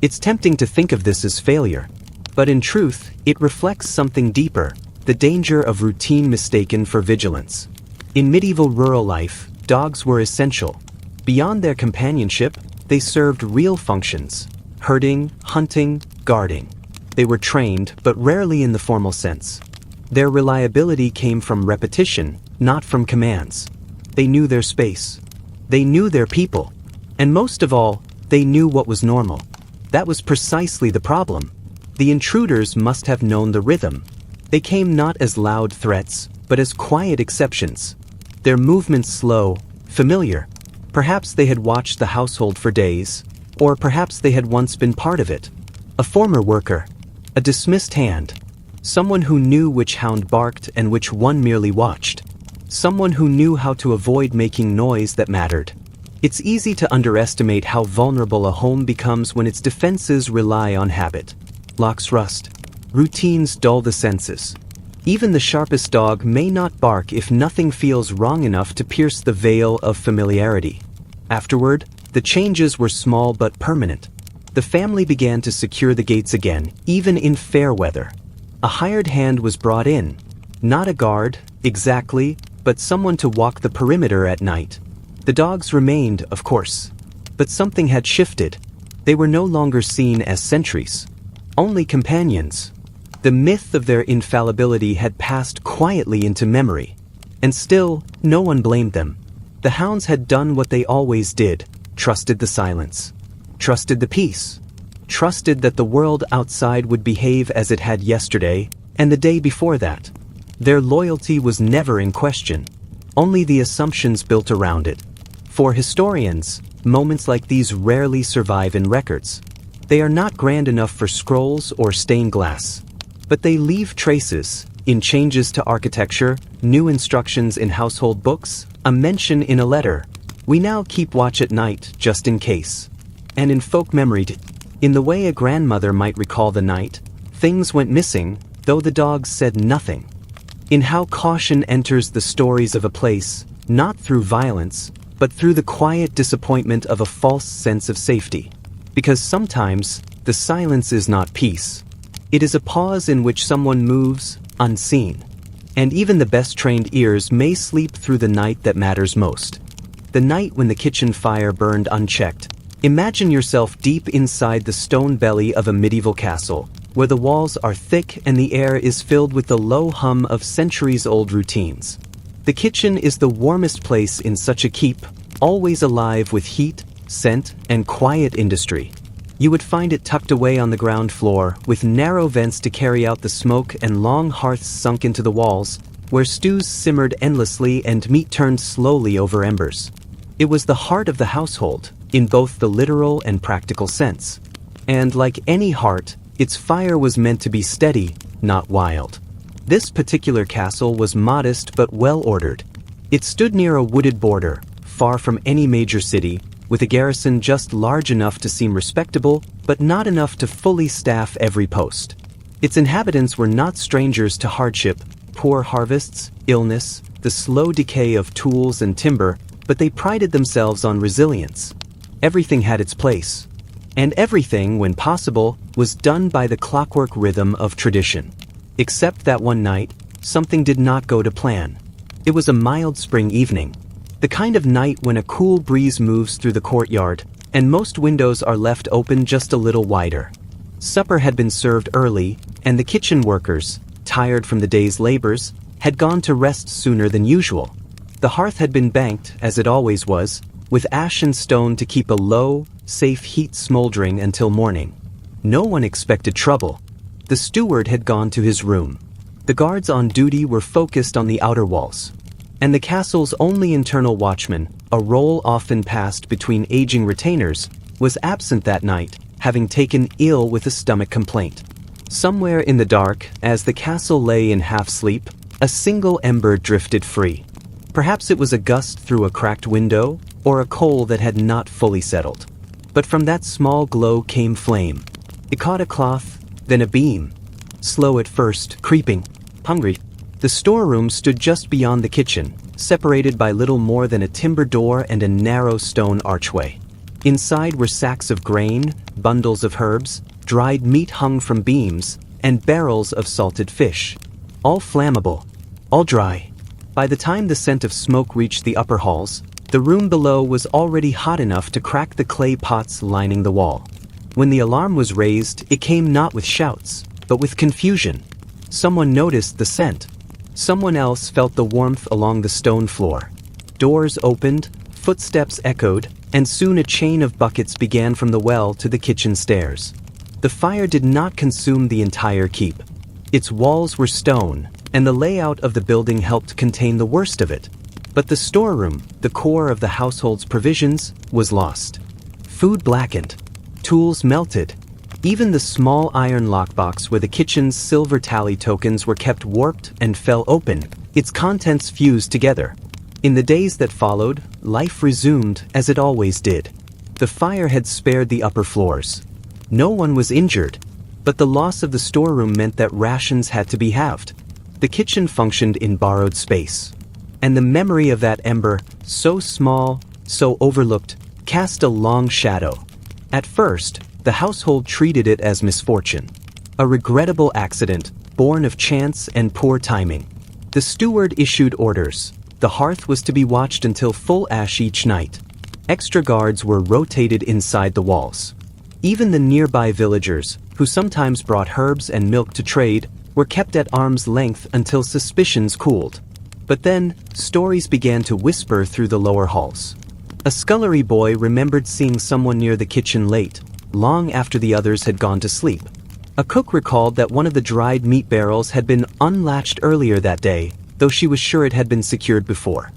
It's tempting to think of this as failure. But in truth, it reflects something deeper, the danger of routine mistaken for vigilance. In medieval rural life, dogs were essential. Beyond their companionship, they served real functions: herding, hunting, guarding. They were trained, but rarely in the formal sense. Their reliability came from repetition, not from commands. They knew their space. They knew their people. And most of all, they knew what was normal. That was precisely the problem. The intruders must have known the rhythm. They came not as loud threats, but as quiet exceptions. Their movements slow, familiar. Perhaps they had watched the household for days, or perhaps they had once been part of it. A former worker, a dismissed hand, someone who knew which hound barked and which one merely watched. Someone who knew how to avoid making noise that mattered. It's easy to underestimate how vulnerable a home becomes when its defenses rely on habit. Locks rust. Routines dull the senses. Even the sharpest dog may not bark if nothing feels wrong enough to pierce the veil of familiarity. Afterward, the changes were small but permanent. The family began to secure the gates again, even in fair weather. A hired hand was brought in. Not a guard, exactly, but someone to walk the perimeter at night. The dogs remained, of course. But something had shifted. They were no longer seen as sentries. Only companions. The myth of their infallibility had passed quietly into memory. And still, no one blamed them. The hounds had done what they always did, trusted the silence. Trusted the peace. Trusted that the world outside would behave as it had yesterday, and the day before that. Their loyalty was never in question, only the assumptions built around it. For historians, moments like these rarely survive in records. They are not grand enough for scrolls or stained glass. But they leave traces, in changes to architecture, new instructions in household books, a mention in a letter. We now keep watch at night, just in case. And in folk memory, in the way a grandmother might recall the night, things went missing, though the dogs said nothing. In how caution enters the stories of a place, not through violence, but through the quiet disappointment of a false sense of safety. Because sometimes, the silence is not peace. It is a pause in which someone moves, unseen. And even the best trained ears may sleep through the night that matters most. The night when the kitchen fire burned unchecked. Imagine yourself deep inside the stone belly of a medieval castle, where the walls are thick and the air is filled with the low hum of centuries-old routines. The kitchen is the warmest place in such a keep, always alive with heat, scent, and quiet industry. You would find it tucked away on the ground floor, with narrow vents to carry out the smoke and long hearths sunk into the walls, where stews simmered endlessly and meat turned slowly over embers. It was the heart of the household, in both the literal and practical sense. And like any heart, its fire was meant to be steady, not wild. This particular castle was modest but well-ordered. It stood near a wooded border, far from any major city, with a garrison just large enough to seem respectable, but not enough to fully staff every post. Its inhabitants were not strangers to hardship, poor harvests, illness, the slow decay of tools and timber, but they prided themselves on resilience. Everything had its place. And everything, when possible, was done by the clockwork rhythm of tradition. Except that one night, something did not go to plan. It was a mild spring evening. The kind of night when a cool breeze moves through the courtyard, and most windows are left open just a little wider. Supper had been served early, and the kitchen workers, tired from the day's labors, had gone to rest sooner than usual. The hearth had been banked, as it always was, with ash and stone to keep a low, safe heat smoldering until morning. No one expected trouble. The steward had gone to his room. The guards on duty were focused on the outer walls. And the castle's only internal watchman, a role often passed between aging retainers, was absent that night, having taken ill with a stomach complaint. Somewhere in the dark, as the castle lay in half-sleep, a single ember drifted free. Perhaps it was a gust through a cracked window, or a coal that had not fully settled. But from that small glow came flame. It caught a cloth, then a beam. Slow at first, creeping, hungry. The storeroom stood just beyond the kitchen, separated by little more than a timber door and a narrow stone archway. Inside were sacks of grain, bundles of herbs, dried meat hung from beams, and barrels of salted fish. All flammable, all dry. By the time the scent of smoke reached the upper halls, the room below was already hot enough to crack the clay pots lining the wall. When the alarm was raised, it came not with shouts, but with confusion. Someone noticed the scent. Someone else felt the warmth along the stone floor. Doors opened, footsteps echoed, and soon a chain of buckets began from the well to the kitchen stairs. The fire did not consume the entire keep. Its walls were stone, and the layout of the building helped contain the worst of it. But the storeroom, the core of the household's provisions, was lost. Food blackened. Tools melted. Even the small iron lockbox where the kitchen's silver tally tokens were kept warped and fell open, its contents fused together. In the days that followed, life resumed as it always did. The fire had spared the upper floors. No one was injured, but the loss of the storeroom meant that rations had to be halved. The kitchen functioned in borrowed space. And the memory of that ember, so small, so overlooked, cast a long shadow. At first, the household treated it as misfortune. A regrettable accident, born of chance and poor timing. The steward issued orders. The hearth was to be watched until full ash each night. Extra guards were rotated inside the walls. Even the nearby villagers, who sometimes brought herbs and milk to trade, were kept at arm's length until suspicions cooled. But then, stories began to whisper through the lower halls. A scullery boy remembered seeing someone near the kitchen late, long after the others had gone to sleep. A cook recalled that one of the dried meat barrels had been unlatched earlier that day, though she was sure it had been secured before.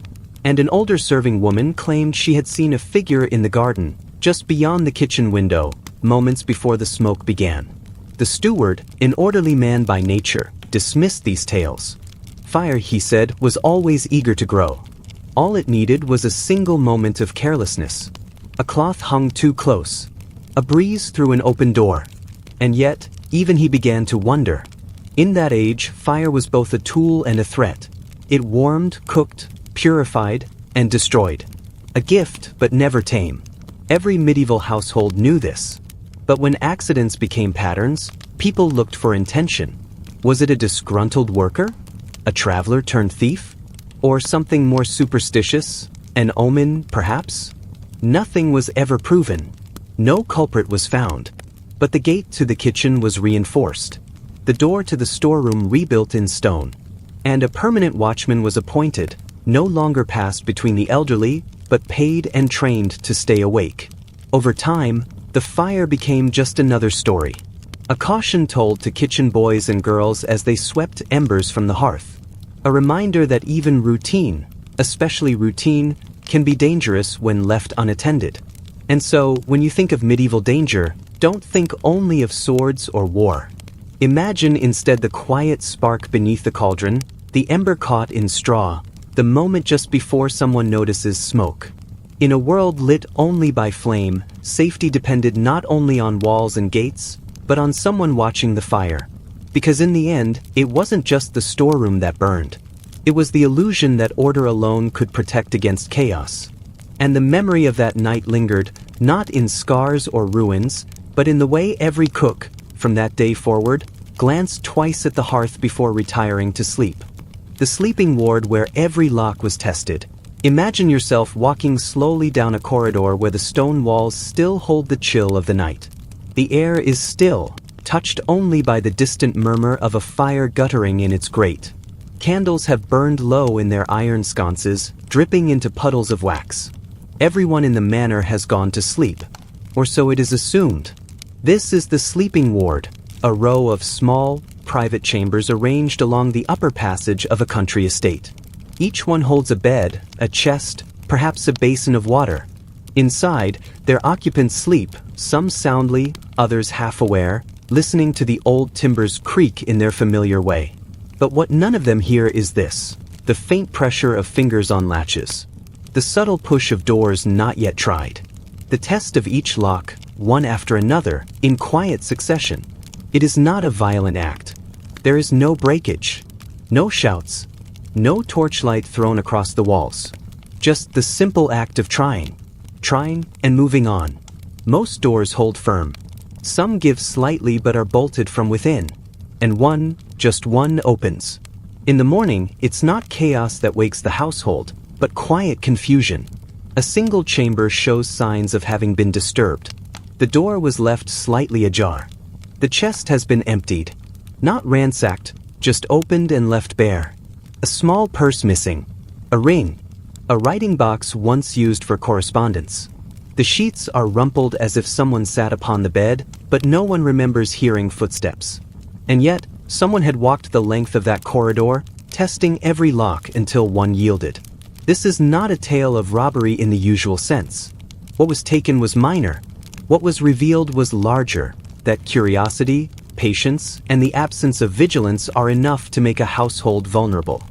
And an older serving woman claimed she had seen a figure in the garden, just beyond the kitchen window, moments before the smoke began. The steward, an orderly man by nature, dismissed these tales. Fire, he said, was always eager to grow. All it needed was a single moment of carelessness. A cloth hung too close. A breeze through an open door. And yet, even he began to wonder. In that age, fire was both a tool and a threat. It warmed, cooked, purified, and destroyed. A gift, but never tame. Every medieval household knew this. But when accidents became patterns, people looked for intention. Was it a disgruntled worker? A traveler turned thief? Or something more superstitious? An omen, perhaps? Nothing was ever proven. No culprit was found. But the gate to the kitchen was reinforced. The door to the storeroom rebuilt in stone. And a permanent watchman was appointed, no longer passed between the elderly, but paid and trained to stay awake. Over time, the fire became just another story. A caution told to kitchen boys and girls as they swept embers from the hearth. A reminder that even routine, especially routine, can be dangerous when left unattended. And so, when you think of medieval danger, don't think only of swords or war. Imagine instead the quiet spark beneath the cauldron, the ember caught in straw, the moment just before someone notices smoke. In a world lit only by flame, safety depended not only on walls and gates, but on someone watching the fire. Because in the end, it wasn't just the storeroom that burned. It was the illusion that order alone could protect against chaos. And the memory of that night lingered, not in scars or ruins, but in the way every cook, from that day forward, glanced twice at the hearth before retiring to sleep. The sleeping ward where every lock was tested. Imagine yourself walking slowly down a corridor where the stone walls still hold the chill of the night. The air is still, touched only by the distant murmur of a fire guttering in its grate. Candles have burned low in their iron sconces, dripping into puddles of wax. Everyone in the manor has gone to sleep, or so it is assumed. This is the sleeping ward, a row of small, private chambers arranged along the upper passage of a country estate. Each one holds a bed, a chest, perhaps a basin of water. Inside, their occupants sleep, some soundly, others half-aware, listening to the old timbers creak in their familiar way. But what none of them hear is this: the faint pressure of fingers on latches, the subtle push of doors not yet tried, the test of each lock, one after another, in quiet succession. It is not a violent act. There is no breakage, no shouts, no torchlight thrown across the walls. Just the simple act of trying and moving on. Most doors hold firm. Some give slightly but are bolted from within. And just one opens. In the morning, it's not chaos that wakes the household, but quiet confusion. A single chamber shows signs of having been disturbed. The door was left slightly ajar. The chest has been emptied. Not ransacked, just opened and left bare. A small purse missing. A ring. A writing box once used for correspondence. The sheets are rumpled as if someone sat upon the bed, but no one remembers hearing footsteps. And yet, someone had walked the length of that corridor, testing every lock until one yielded. This is not a tale of robbery in the usual sense. What was taken was minor. What was revealed was larger. That curiosity, patience, and the absence of vigilance are enough to make a household vulnerable.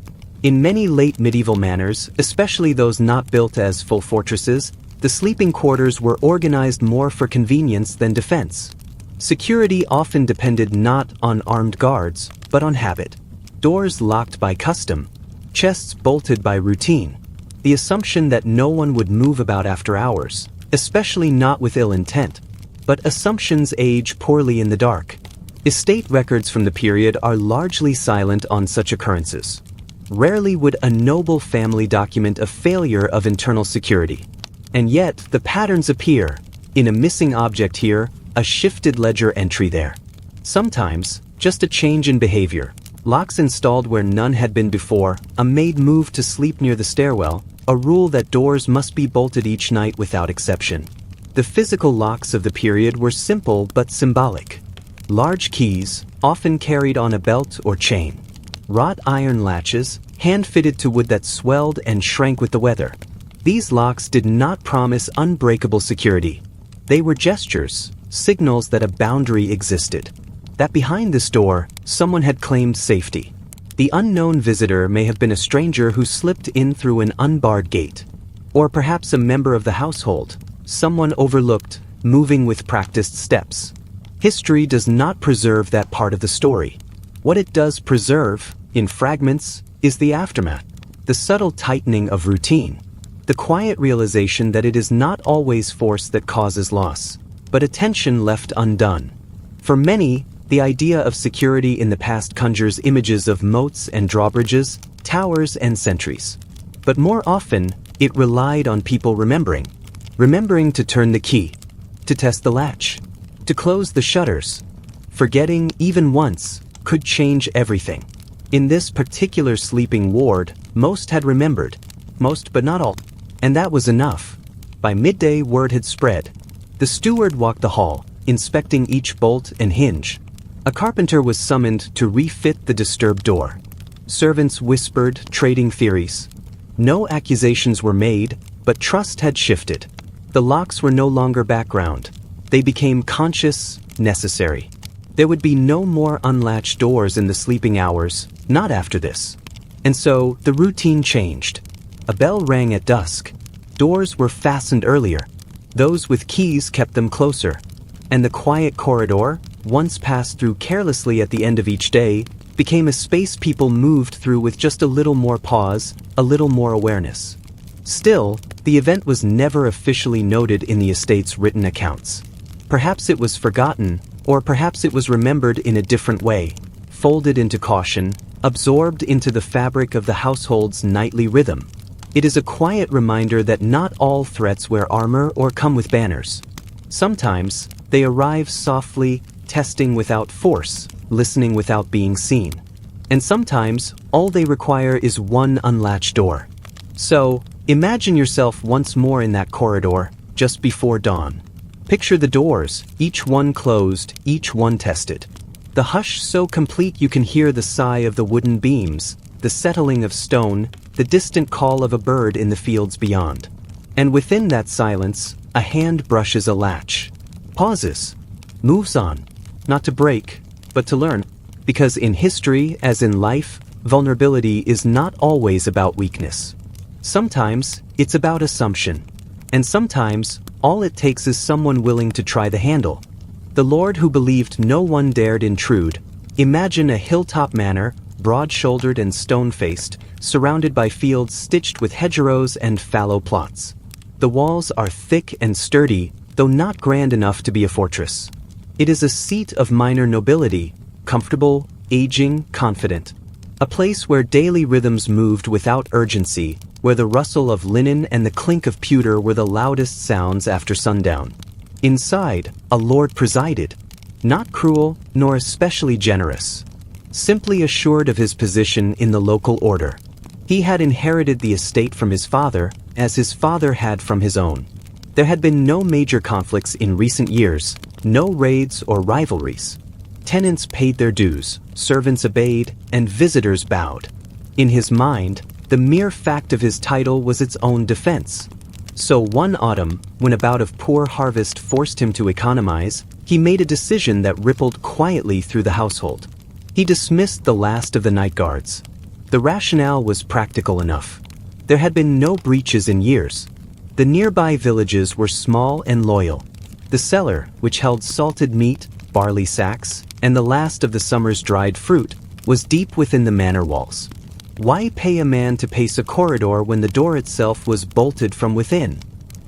In many late medieval manors, especially those not built as full fortresses, the sleeping quarters were organized more for convenience than defense. Security often depended not on armed guards, but on habit. Doors locked by custom, chests bolted by routine. The assumption that no one would move about after hours, especially not with ill intent. But assumptions age poorly in the dark. Estate records from the period are largely silent on such occurrences. Rarely would a noble family document a failure of internal security. And yet, the patterns appear. In a missing object here, a shifted ledger entry there. Sometimes, just a change in behavior. Locks installed where none had been before, a maid moved to sleep near the stairwell, a rule that doors must be bolted each night without exception. The physical locks of the period were simple but symbolic. Large keys, often carried on a belt or chain. Wrought iron latches, hand-fitted to wood that swelled and shrank with the weather. These locks did not promise unbreakable security. They were gestures, signals that a boundary existed. That behind this door, someone had claimed safety. The unknown visitor may have been a stranger who slipped in through an unbarred gate. Or perhaps a member of the household, someone overlooked, moving with practiced steps. History does not preserve that part of the story. What it does preserve, in fragments, is the aftermath, the subtle tightening of routine, the quiet realization that it is not always force that causes loss, but attention left undone. For many, the idea of security in the past conjures images of moats and drawbridges, towers and sentries. But more often, it relied on people remembering to turn the key, to test the latch, to close the shutters. Forgetting, even once, could change everything. In this particular sleeping ward, most had remembered. Most but not all. And that was enough. By midday, word had spread. The steward walked the hall, inspecting each bolt and hinge. A carpenter was summoned to refit the disturbed door. Servants whispered, trading theories. No accusations were made, but trust had shifted. The locks were no longer background. They became conscious, necessary. There would be no more unlatched doors in the sleeping hours, not after this. And so, the routine changed. A bell rang at dusk. Doors were fastened earlier. Those with keys kept them closer. And the quiet corridor, once passed through carelessly at the end of each day, became a space people moved through with just a little more pause, a little more awareness. Still, the event was never officially noted in the estate's written accounts. Perhaps it was forgotten, or perhaps it was remembered in a different way, folded into caution, absorbed into the fabric of the household's nightly rhythm. It is a quiet reminder that not all threats wear armor or come with banners. Sometimes, they arrive softly, testing without force, listening without being seen. And sometimes, all they require is one unlatched door. So, Imagine yourself once more in that corridor, just before dawn. Picture the doors, each one closed, each one tested. The hush so complete you can hear the sigh of the wooden beams, the settling of stone, the distant call of a bird in the fields beyond. And within that silence, a hand brushes a latch. Pauses. Moves on. Not to break, but to learn. Because in history, as in life, vulnerability is not always about weakness. Sometimes, it's about assumption. And sometimes, all it takes is someone willing to try the handle. The Lord who believed no one dared intrude. Imagine a hilltop manor, broad-shouldered and stone-faced, surrounded by fields stitched with hedgerows and fallow plots. The walls are thick and sturdy, though not grand enough to be a fortress. It is a seat of minor nobility, comfortable, aging, confident. A place where daily rhythms moved without urgency, where the rustle of linen and the clink of pewter were the loudest sounds after sundown. Inside, a lord presided, not cruel nor especially generous, simply assured of his position in the local order. He had inherited the estate from his father, as his father had from his own. There had been no major conflicts in recent years, no raids or rivalries. Tenants paid their dues, servants obeyed, and visitors bowed. In his mind, the mere fact of his title was its own defense. So one autumn, when a bout of poor harvest forced him to economize, he made a decision that rippled quietly through the household. He dismissed the last of the night guards. The rationale was practical enough. There had been no breaches in years. The nearby villages were small and loyal. The cellar, which held salted meat, barley sacks, and the last of the summer's dried fruit, was deep within the manor walls. Why pay a man to pace a corridor when the door itself was bolted from within?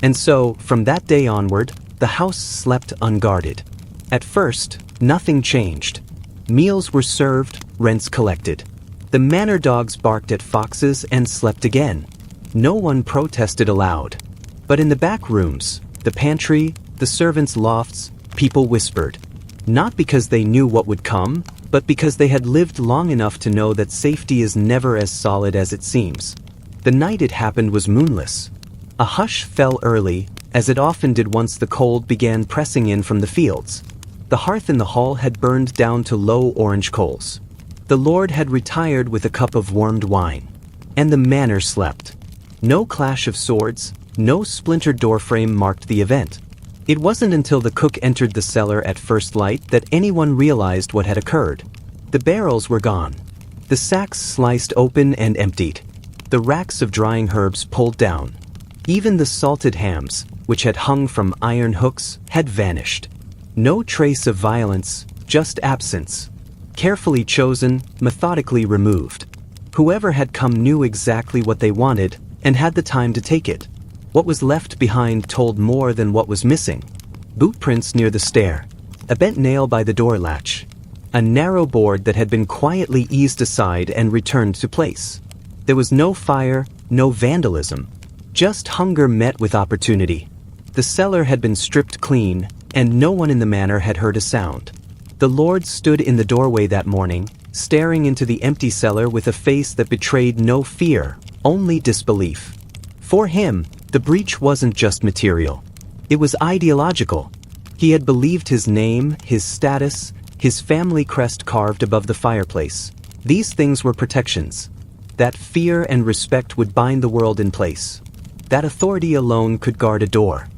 And so, from that day onward, the house slept unguarded. At first, nothing changed. Meals were served, rents collected. The manor dogs barked at foxes and slept again. No one protested aloud. But in the back rooms, the pantry, the servants' lofts, people whispered. Not because they knew what would come, but because they had lived long enough to know that safety is never as solid as it seems. The night it happened was moonless. A hush fell early, as it often did once the cold began pressing in from the fields. The hearth in the hall had burned down to low orange coals. The lord had retired with a cup of warmed wine. And the manor slept. No clash of swords, no splintered doorframe marked the event. It wasn't until the cook entered the cellar at first light that anyone realized what had occurred. The barrels were gone. The sacks sliced open and emptied. The racks of drying herbs pulled down. Even the salted hams, which had hung from iron hooks, had vanished. No trace of violence, just absence. Carefully chosen, methodically removed. Whoever had come knew exactly what they wanted and had the time to take it. What was left behind told more than what was missing. Boot prints near the stair. A bent nail by the door latch. A narrow board that had been quietly eased aside and returned to place. There was no fire, no vandalism. Just hunger met with opportunity. The cellar had been stripped clean, and no one in the manor had heard a sound. The lord stood in the doorway that morning, staring into the empty cellar with a face that betrayed no fear, only disbelief. For him, the breach wasn't just material. It was ideological. He had believed his name, his status, his family crest carved above the fireplace. These things were protections. That fear and respect would bind the world in place. That authority alone could guard a door.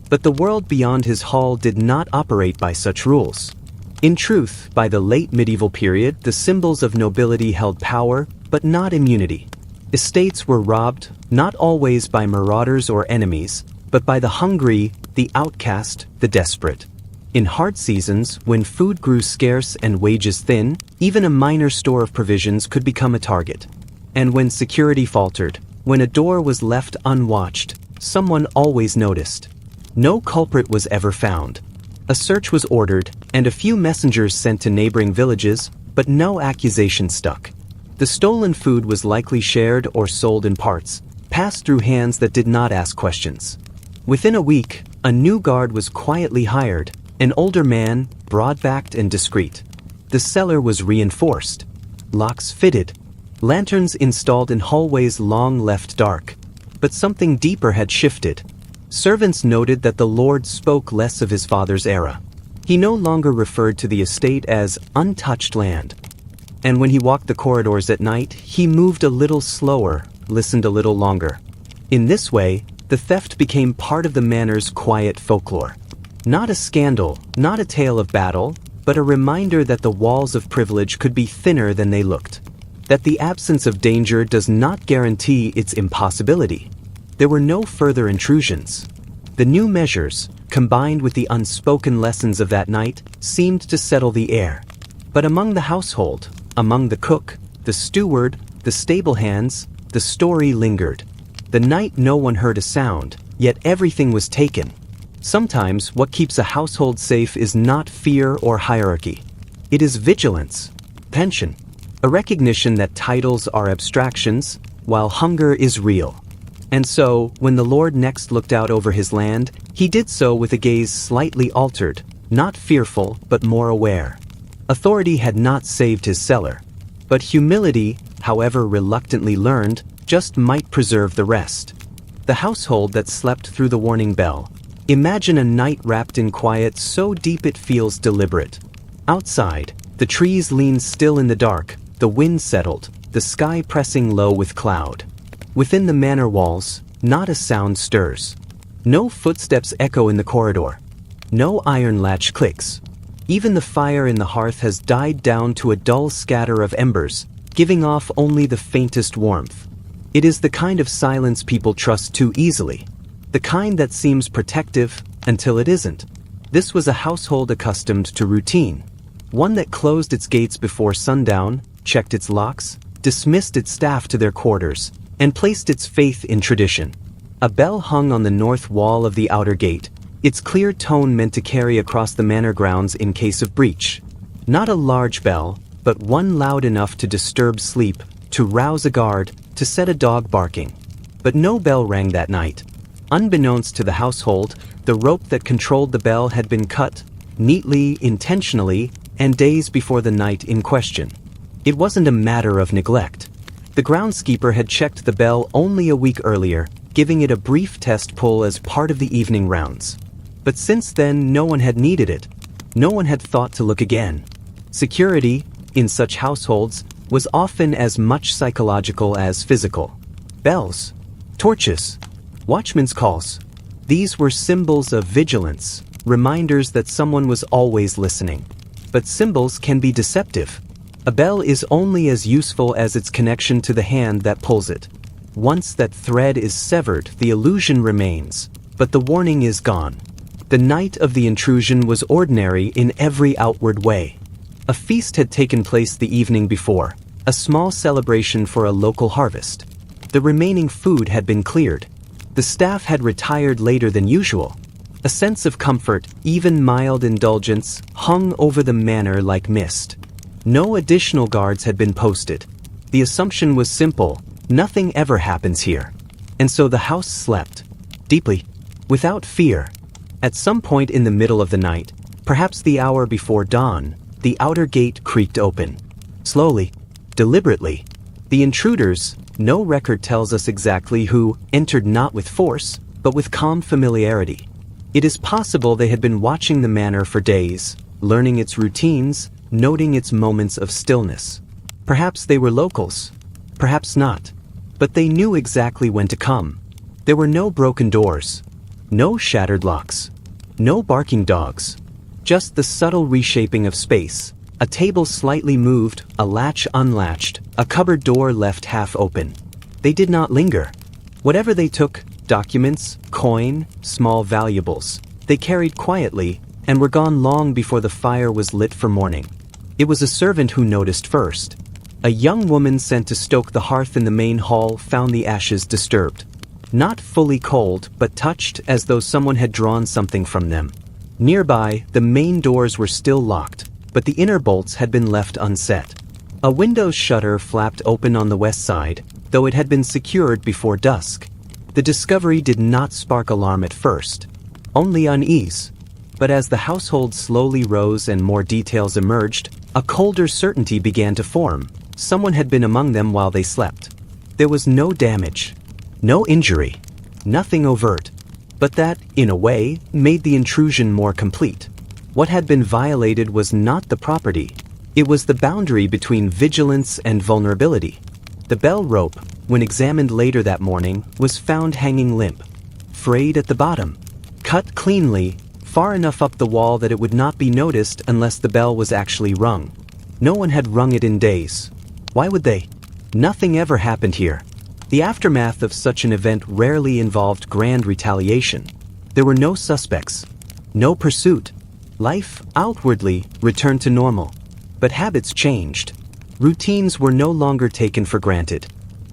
But the world beyond his hall did not operate by such rules. In truth, by the late medieval period, the symbols of nobility held power, but not immunity. Estates were robbed, not always by marauders or enemies, but by the hungry, the outcast, the desperate. In hard seasons, when food grew scarce and wages thin, even a minor store of provisions could become a target. And when security faltered, when a door was left unwatched, someone always noticed. No culprit was ever found. A search was ordered, and a few messengers sent to neighboring villages, but no accusation stuck. The stolen food was likely shared or sold in parts, passed through hands that did not ask questions. Within a week, a new guard was quietly hired, an older man, broad-backed and discreet. The cellar was reinforced. Locks fitted. Lanterns installed in hallways long left dark. but something deeper had shifted. Servants noted that the Lord spoke less of his father's era. He no longer referred to the estate as untouched land. And when he walked the corridors at night, he moved a little slower, listened a little longer. In this way, the theft became part of the manor's quiet folklore. Not a scandal, not a tale of battle, but a reminder that the walls of privilege could be thinner than they looked. That the absence of danger does not guarantee its impossibility. There were no further intrusions. The new measures, combined with the unspoken lessons of that night, seemed to settle the air. But among the household, among the cook, the steward, the stable hands, the story lingered. The night no one heard a sound, yet everything was taken. Sometimes what keeps a household safe is not fear or hierarchy. It is vigilance, pension, a recognition that titles are abstractions, while hunger is real. And so, when the Lord next looked out over his land, he did so with a gaze slightly altered, not fearful, but more aware. Authority had not saved his cellar, but humility, however reluctantly learned, just might preserve the rest. The household that slept through the warning bell. Imagine a night wrapped in quiet so deep it feels deliberate. Outside, the trees lean still in the dark, the wind settled, the sky pressing low with cloud. Within the manor walls, not a sound stirs. No footsteps echo in the corridor. No iron latch clicks. Even the fire in the hearth has died down to a dull scatter of embers, giving off only the faintest warmth. It is the kind of silence people trust too easily. The kind that seems protective until it isn't. This was a household accustomed to routine. One that closed its gates before sundown, checked its locks, dismissed its staff to their quarters, and placed its faith in tradition. A bell hung on the north wall of the outer gate, its clear tone meant to carry across the manor grounds in case of breach. Not a large bell, but one loud enough to disturb sleep, to rouse a guard, to set a dog barking. But no bell rang that night. Unbeknownst to the household, the rope that controlled the bell had been cut, neatly, intentionally, and days before the night in question. It wasn't a matter of neglect. The groundskeeper had checked the bell only a week earlier, giving it a brief test pull as part of the evening rounds. But since then, no one had needed it. No one had thought to look again. Security, in such households, was often as much psychological as physical. Bells, torches, watchmen's calls. These were symbols of vigilance, reminders that someone was always listening. But symbols can be deceptive. A bell is only as useful as its connection to the hand that pulls it. Once that thread is severed, the illusion remains, but the warning is gone. The night of the intrusion was ordinary in every outward way. A feast had taken place the evening before, a small celebration for a local harvest. The remaining food had been cleared. The staff had retired later than usual. A sense of comfort, even mild indulgence, hung over the manor like mist. No additional guards had been posted. The assumption was simple: nothing ever happens here. And so the house slept. Deeply. Without fear. At some point in the middle of the night, perhaps the hour before dawn, the outer gate creaked open. Slowly. Deliberately. The intruders, no record tells us exactly who, entered not with force, but with calm familiarity. It is possible they had been watching the manor for days, learning its routines, noting its moments of stillness. Perhaps they were locals. Perhaps not. But they knew exactly when to come. There were no broken doors. No shattered locks. No barking dogs. Just the subtle reshaping of space. A table slightly moved, a latch unlatched, a cupboard door left half open. They did not linger. Whatever they took, documents, coin, small valuables, they carried quietly and were gone long before the fire was lit for morning. It was a servant who noticed first. A young woman sent to stoke the hearth in the main hall found the ashes disturbed. Not fully cold, but touched as though someone had drawn something from them. Nearby, the main doors were still locked, but the inner bolts had been left unset. A window's shutter flapped open on the west side, though it had been secured before dusk. The discovery did not spark alarm at first, only unease. But as the household slowly rose and more details emerged, a colder certainty began to form. Someone had been among them while they slept. There was no damage. No injury. Nothing overt. But that, in a way, made the intrusion more complete. What had been violated was not the property. It was the boundary between vigilance and vulnerability. The bell rope, when examined later that morning, was found hanging limp, frayed at the bottom, cut cleanly, far enough up the wall that it would not be noticed unless the bell was actually rung. No one had rung it in days. Why would they? Nothing ever happened here. The aftermath of such an event rarely involved grand retaliation. There were no suspects, no pursuit. Life, outwardly, returned to normal. But habits changed. Routines were no longer taken for granted.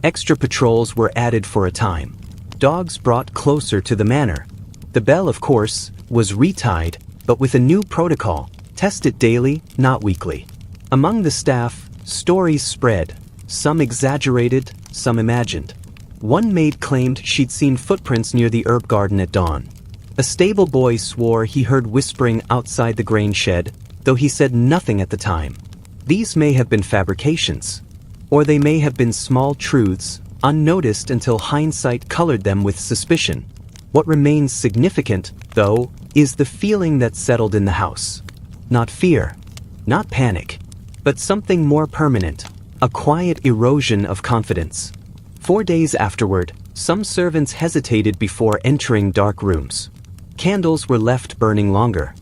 Extra patrols were added for a time. Dogs brought closer to the manor. The bell, of course, was retied, but with a new protocol, tested daily, not weekly. Among the staff, stories spread, some exaggerated, some imagined. One maid claimed she'd seen footprints near the herb garden at dawn. A stable boy swore he heard whispering outside the grain shed, though he said nothing at the time. These may have been fabrications, or they may have been small truths, unnoticed until hindsight colored them with suspicion. What remains significant, though, is the feeling that settled in the house. Not fear, not panic, but something more permanent, a quiet erosion of confidence. 4 days afterward, some servants hesitated before entering dark rooms. Candles were left burning longer.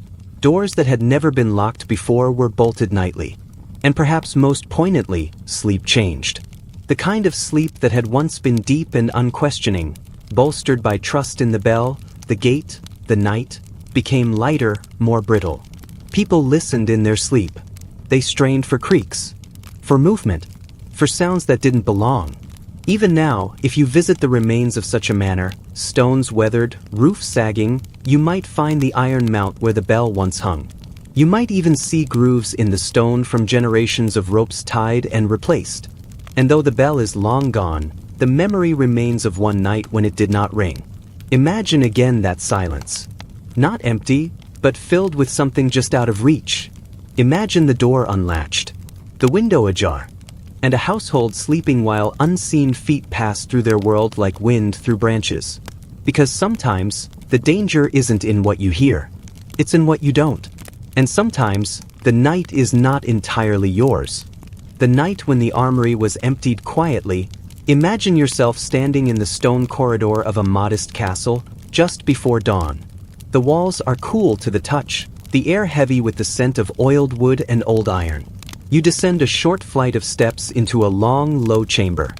Doors that had never been locked before were bolted nightly. And perhaps most poignantly, sleep changed. The kind of sleep that had once been deep and unquestioning, bolstered by trust in the bell, the gate, the night, became lighter, more brittle. People listened in their sleep. They strained for creaks, for movement, for sounds that didn't belong. Even now, if you visit the remains of such a manor, stones weathered, roof sagging, you might find the iron mount where the bell once hung. You might even see grooves in the stone from generations of ropes tied and replaced. And though the bell is long gone, the memory remains of one night when it did not ring. Imagine again that silence. Not empty, but filled with something just out of reach. Imagine the door unlatched, the window ajar, and a household sleeping while unseen feet pass through their world like wind through branches. Because sometimes, the danger isn't in what you hear. It's in what you don't. And sometimes, the night is not entirely yours. The night when the armory was emptied quietly, imagine yourself standing in the stone corridor of a modest castle just before dawn. The walls are cool to the touch, the air heavy with the scent of oiled wood and old iron. You descend a short flight of steps into a long, low chamber.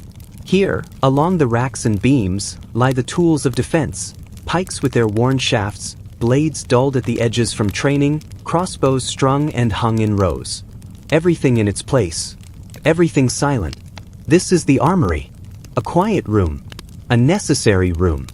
Here, along the racks and beams, lie the tools of defense, pikes with their worn shafts, blades dulled at the edges from training, crossbows strung and hung in rows. Everything in its place. Everything silent. This is the armory. A quiet room. A necessary room.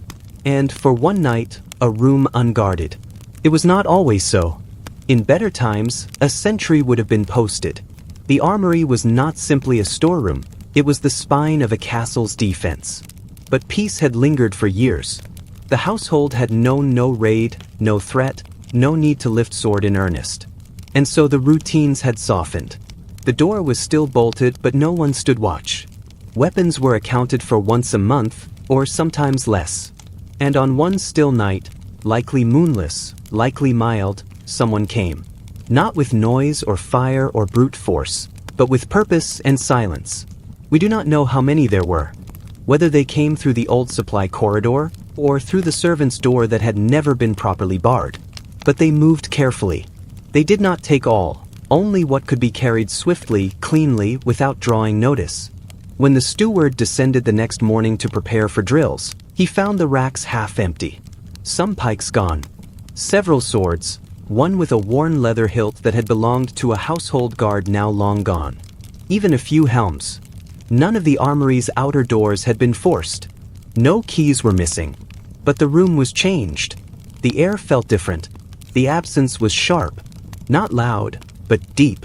And, for one night, a room unguarded. It was not always so. In better times, a sentry would have been posted. The armory was not simply a storeroom. It was the spine of a castle's defense. But peace had lingered for years. The household had known no raid, no threat, no need to lift sword in earnest. And so the routines had softened. The door was still bolted, but no one stood watch. Weapons were accounted for once a month, or sometimes less. And on one still night, likely moonless, likely mild, someone came. Not with noise or fire or brute force, but with purpose and silence. We do not know how many there were. Whether they came through the old supply corridor, or through the servant's door that had never been properly barred. But they moved carefully. They did not take all, only what could be carried swiftly, cleanly, without drawing notice. When the steward descended the next morning to prepare for drills, he found the racks half empty. Some pikes gone. Several swords, one with a worn leather hilt that had belonged to a household guard now long gone. Even a few helms. None of the armory's outer doors had been forced. No keys were missing. But the room was changed. The air felt different. The absence was sharp. Not loud, but deep.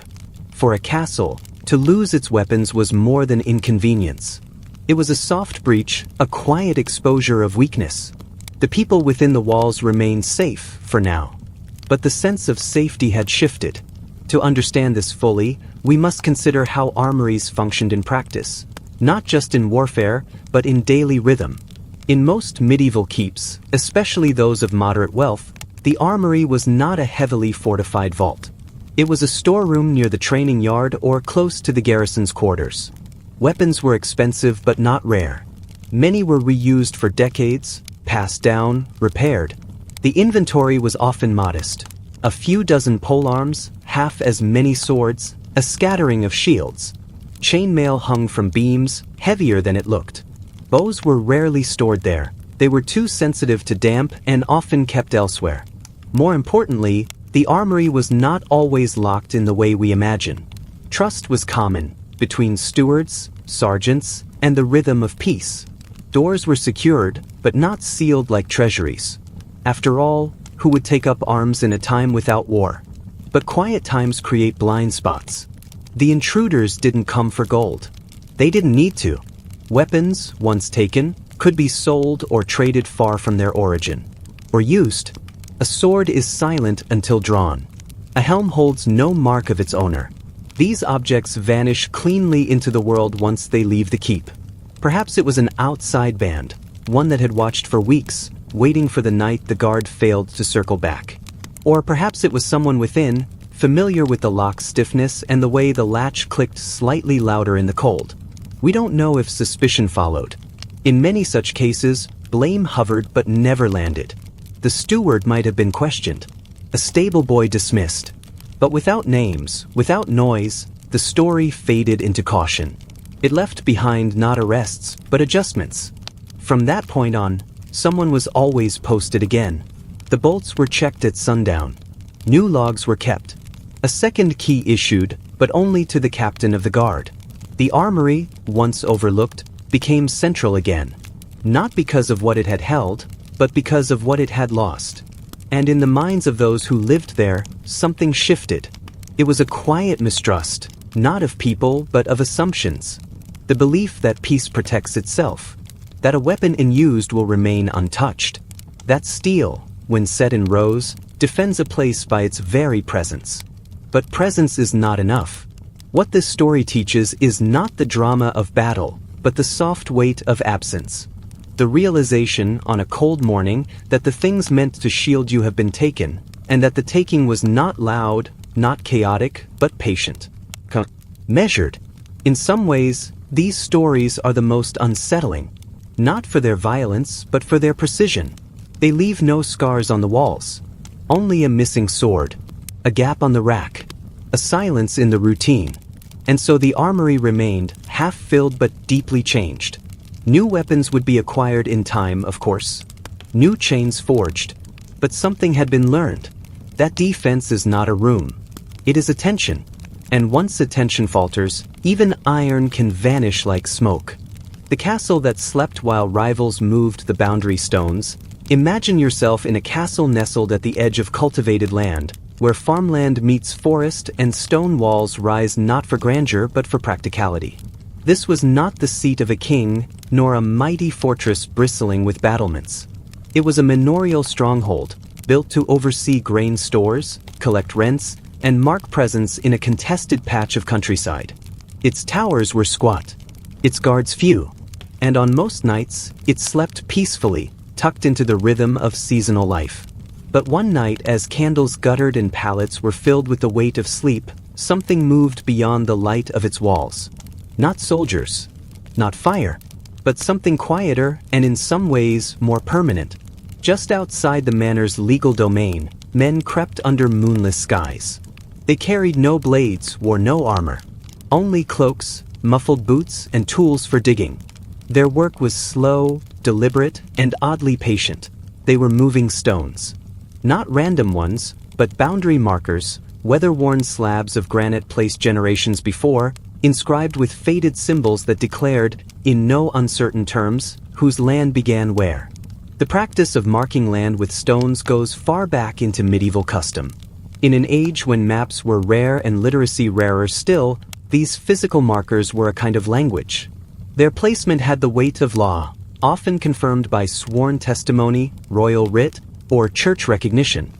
For a castle, to lose its weapons was more than inconvenience. It was a soft breach, a quiet exposure of weakness. The people within the walls remained safe, for now. But the sense of safety had shifted. To understand this fully, we must consider how armories functioned in practice. Not just in warfare, but in daily rhythm. In most medieval keeps, especially those of moderate wealth, the armory was not a heavily fortified vault. It was a storeroom near the training yard or close to the garrison's quarters. Weapons were expensive but not rare. Many were reused for decades, passed down, repaired. The inventory was often modest. A few dozen polearms, half as many swords, a scattering of shields. Chainmail hung from beams, heavier than it looked. Bows were rarely stored there. They were too sensitive to damp and often kept elsewhere. More importantly, the armory was not always locked in the way we imagine. Trust was common between stewards, sergeants, and the rhythm of peace. Doors were secured, but not sealed like treasuries. After all, who would take up arms in a time without war? But quiet times create blind spots. The intruders didn't come for gold. They didn't need to. Weapons, once taken, could be sold or traded far from their origin. Or used. A sword is silent until drawn. A helm holds no mark of its owner. These objects vanish cleanly into the world once they leave the keep. Perhaps it was an outside band, one that had watched for weeks, waiting for the night the guard failed to circle back. Or perhaps it was someone within, familiar with the lock's stiffness and the way the latch clicked slightly louder in the cold. We don't know if suspicion followed. In many such cases, blame hovered but never landed. The steward might have been questioned, a stable boy dismissed. But without names, without noise, the story faded into caution. It left behind not arrests, but adjustments. From that point on, someone was always posted again. The bolts were checked at sundown. New logs were kept. A second key issued, but only to the captain of the guard. The armory, once overlooked, became central again. Not because of what it had held, but because of what it had lost. And in the minds of those who lived there, something shifted. It was a quiet mistrust, not of people, but of assumptions. The belief that peace protects itself, that a weapon unused will remain untouched, that steel, when set in rows, defends a place by its very presence. But presence is not enough. What this story teaches is not the drama of battle, but the soft weight of absence. The realization on a cold morning that the things meant to shield you have been taken, and that the taking was not loud, not chaotic, but patient. Measured. In some ways, these stories are the most unsettling, not for their violence, but for their precision. They leave no scars on the walls, only a missing sword, a gap on the rack, a silence in the routine. And so the armory remained, half-filled but deeply changed. New weapons would be acquired in time, of course. New chains forged. But something had been learned. That defense is not a room. It is attention. And once attention falters, even iron can vanish like smoke. The castle that slept while rivals moved the boundary stones. Imagine yourself in a castle nestled at the edge of cultivated land, where farmland meets forest and stone walls rise not for grandeur but for practicality. This was not the seat of a king, nor a mighty fortress bristling with battlements. It was a manorial stronghold, built to oversee grain stores, collect rents, and mark presence in a contested patch of countryside. Its towers were squat, its guards few, and on most nights, it slept peacefully, tucked into the rhythm of seasonal life. But one night, as candles guttered and pallets were filled with the weight of sleep, something moved beyond the light of its walls. Not soldiers, not fire, but something quieter and in some ways more permanent. Just outside the manor's legal domain, men crept under moonless skies. They carried no blades, wore no armor, only cloaks, muffled boots, and tools for digging. Their work was slow, deliberate, and oddly patient. They were moving stones. Not random ones, but boundary markers, weather-worn slabs of granite placed generations before, inscribed with faded symbols that declared, in no uncertain terms, whose land began where. The practice of marking land with stones goes far back into medieval custom. In an age when maps were rare and literacy rarer still, these physical markers were a kind of language. Their placement had the weight of law, often confirmed by sworn testimony, royal writ, or church recognition.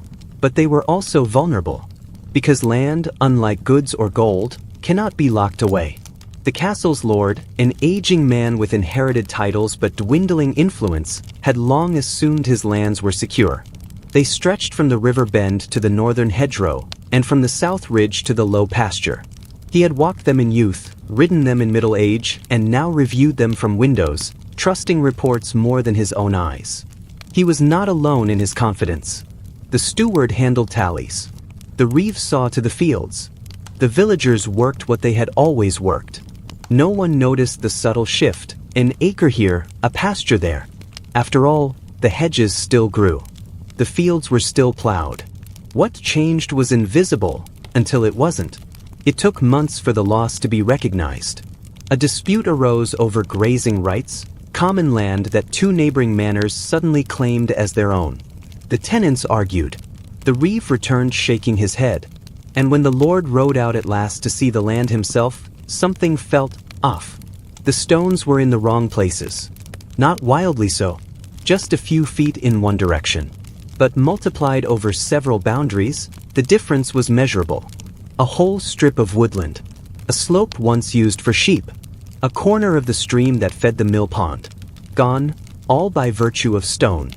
But they were also vulnerable, because land, unlike goods or gold, cannot be locked away. The castle's lord, an aging man with inherited titles but dwindling influence, had long assumed his lands were secure. They stretched from the river bend to the northern hedgerow, and from the south ridge to the low pasture. He had walked them in youth, ridden them in middle age, and now reviewed them from windows, trusting reports more than his own eyes. He was not alone in his confidence. The steward handled tallies. The reeve saw to the fields. The villagers worked what they had always worked. No one noticed the subtle shift, an acre here, a pasture there. After all, the hedges still grew. The fields were still plowed. What changed was invisible, until it wasn't. It took months for the loss to be recognized. A dispute arose over grazing rights, common land that two neighboring manors suddenly claimed as their own. The tenants argued. The reeve returned shaking his head. And when the lord rode out at last to see the land himself, something felt off. The stones were in the wrong places. Not wildly so, just a few feet in one direction. But multiplied over several boundaries, the difference was measurable. A whole strip of woodland. A slope once used for sheep. A corner of the stream that fed the mill pond. Gone, all by virtue of stone.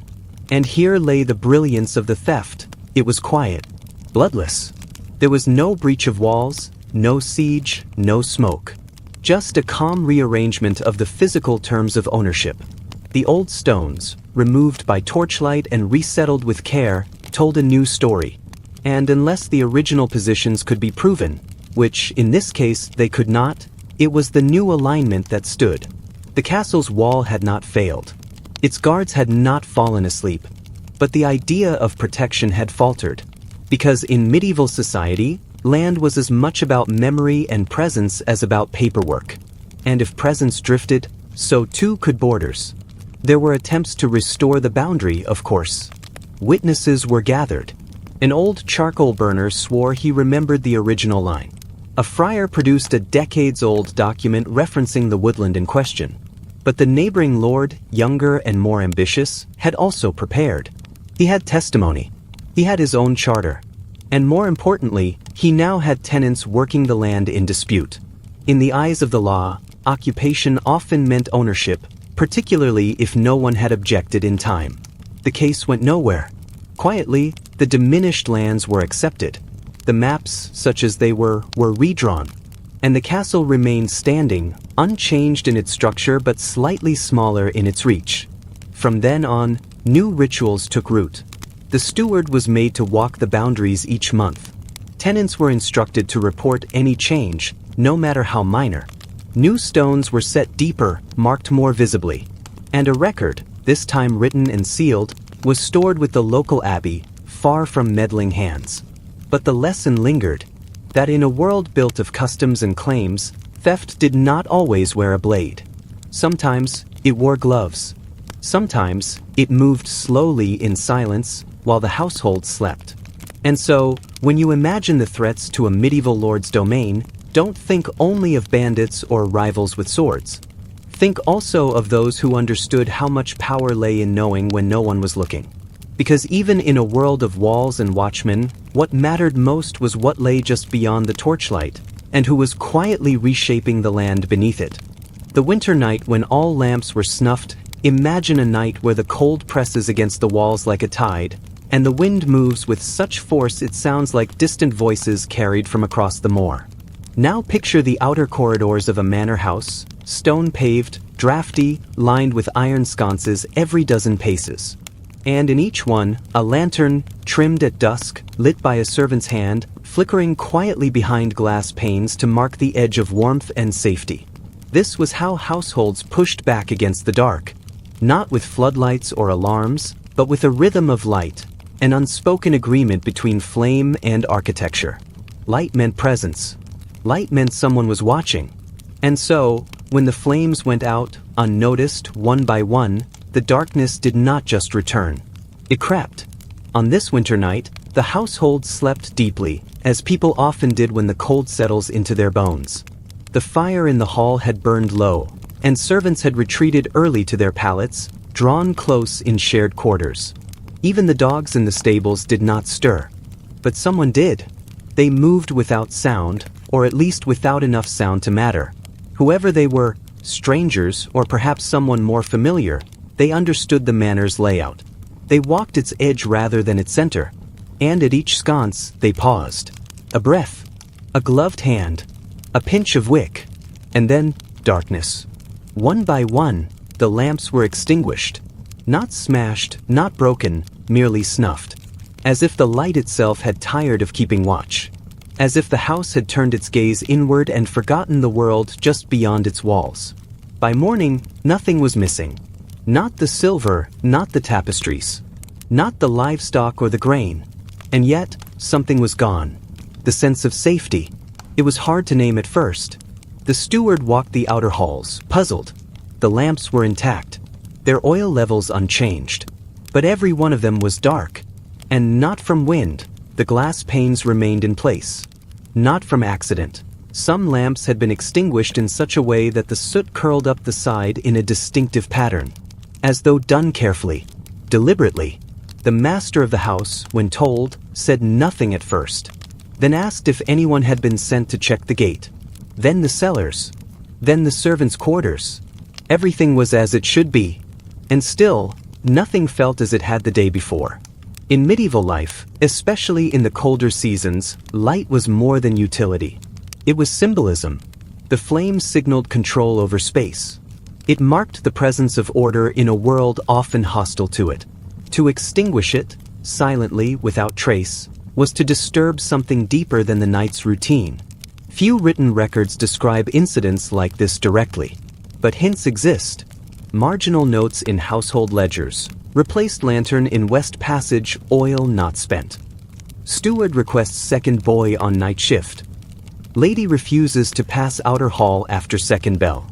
And here lay the brilliance of the theft. It was quiet, bloodless. There was no breach of walls, no siege, no smoke. Just a calm rearrangement of the physical terms of ownership. The old stones, removed by torchlight and resettled with care, told a new story. And unless the original positions could be proven, which in this case they could not, it was the new alignment that stood. The castle's wall had not failed. Its guards had not fallen asleep. But the idea of protection had faltered. Because in medieval society, land was as much about memory and presence as about paperwork. And if presence drifted, so too could borders. There were attempts to restore the boundary, of course. Witnesses were gathered. An old charcoal burner swore he remembered the original line. A friar produced a decades-old document referencing the woodland in question. But the neighboring lord, younger and more ambitious, had also prepared. He had testimony. He had his own charter. And more importantly, he now had tenants working the land in dispute. In the eyes of the law, occupation often meant ownership, particularly if no one had objected in time. The case went nowhere. Quietly, the diminished lands were accepted. The maps, such as they were redrawn. And the castle remained standing, unchanged in its structure but slightly smaller in its reach. From then on, new rituals took root. The steward was made to walk the boundaries each month. Tenants were instructed to report any change, no matter how minor. New stones were set deeper, marked more visibly. And a record, this time written and sealed, was stored with the local abbey, far from meddling hands. But the lesson lingered, that in a world built of customs and claims, theft did not always wear a blade. Sometimes it wore gloves. Sometimes it moved slowly in silence while the household slept. And so, when you imagine the threats to a medieval lord's domain, don't think only of bandits or rivals with swords. Think also of those who understood how much power lay in knowing when no one was looking. Because even in a world of walls and watchmen, what mattered most was what lay just beyond the torchlight, and who was quietly reshaping the land beneath it. The winter night when all lamps were snuffed, imagine a night where the cold presses against the walls like a tide, and the wind moves with such force it sounds like distant voices carried from across the moor. Now picture the outer corridors of a manor house, stone-paved, drafty, lined with iron sconces every dozen paces. And in each one, a lantern, trimmed at dusk, lit by a servant's hand, flickering quietly behind glass panes to mark the edge of warmth and safety. This was how households pushed back against the dark. Not with floodlights or alarms, but with a rhythm of light, an unspoken agreement between flame and architecture. Light meant presence. Light meant someone was watching. And so, when the flames went out, unnoticed, one by one, the darkness did not just return. It crept. On this winter night, the household slept deeply, as people often did when the cold settles into their bones. The fire in the hall had burned low, and servants had retreated early to their pallets, drawn close in shared quarters. Even the dogs in the stables did not stir. But someone did. They moved without sound, or at least without enough sound to matter. Whoever they were, strangers or perhaps someone more familiar, they understood the manor's layout. They walked its edge rather than its center, and at each sconce they paused. A breath, a gloved hand, a pinch of wick, and then darkness. One by one, the lamps were extinguished. Not smashed, not broken, merely snuffed. As if the light itself had tired of keeping watch. As if the house had turned its gaze inward and forgotten the world just beyond its walls. By morning, nothing was missing. Not the silver, not the tapestries. Not the livestock or the grain. And yet, something was gone. The sense of safety. It was hard to name at first. The steward walked the outer halls, puzzled. The lamps were intact, their oil levels unchanged. But every one of them was dark. And not from wind, the glass panes remained in place. Not from accident. Some lamps had been extinguished in such a way that the soot curled up the side in a distinctive pattern. As though done carefully, deliberately. The master of the house, when told, said nothing at first. Then asked if anyone had been sent to check the gate. Then the cellars. Then the servants' quarters. Everything was as it should be. And still, nothing felt as it had the day before. In medieval life, especially in the colder seasons, light was more than utility. It was symbolism. The flame signaled control over space. It marked the presence of order in a world often hostile to it. To extinguish it, silently, without trace, was to disturb something deeper than the night's routine. Few written records describe incidents like this directly. But hints exist. Marginal notes in household ledgers. Replaced lantern in West Passage, oil not spent. Steward requests second boy on night shift. Lady refuses to pass outer hall after second bell.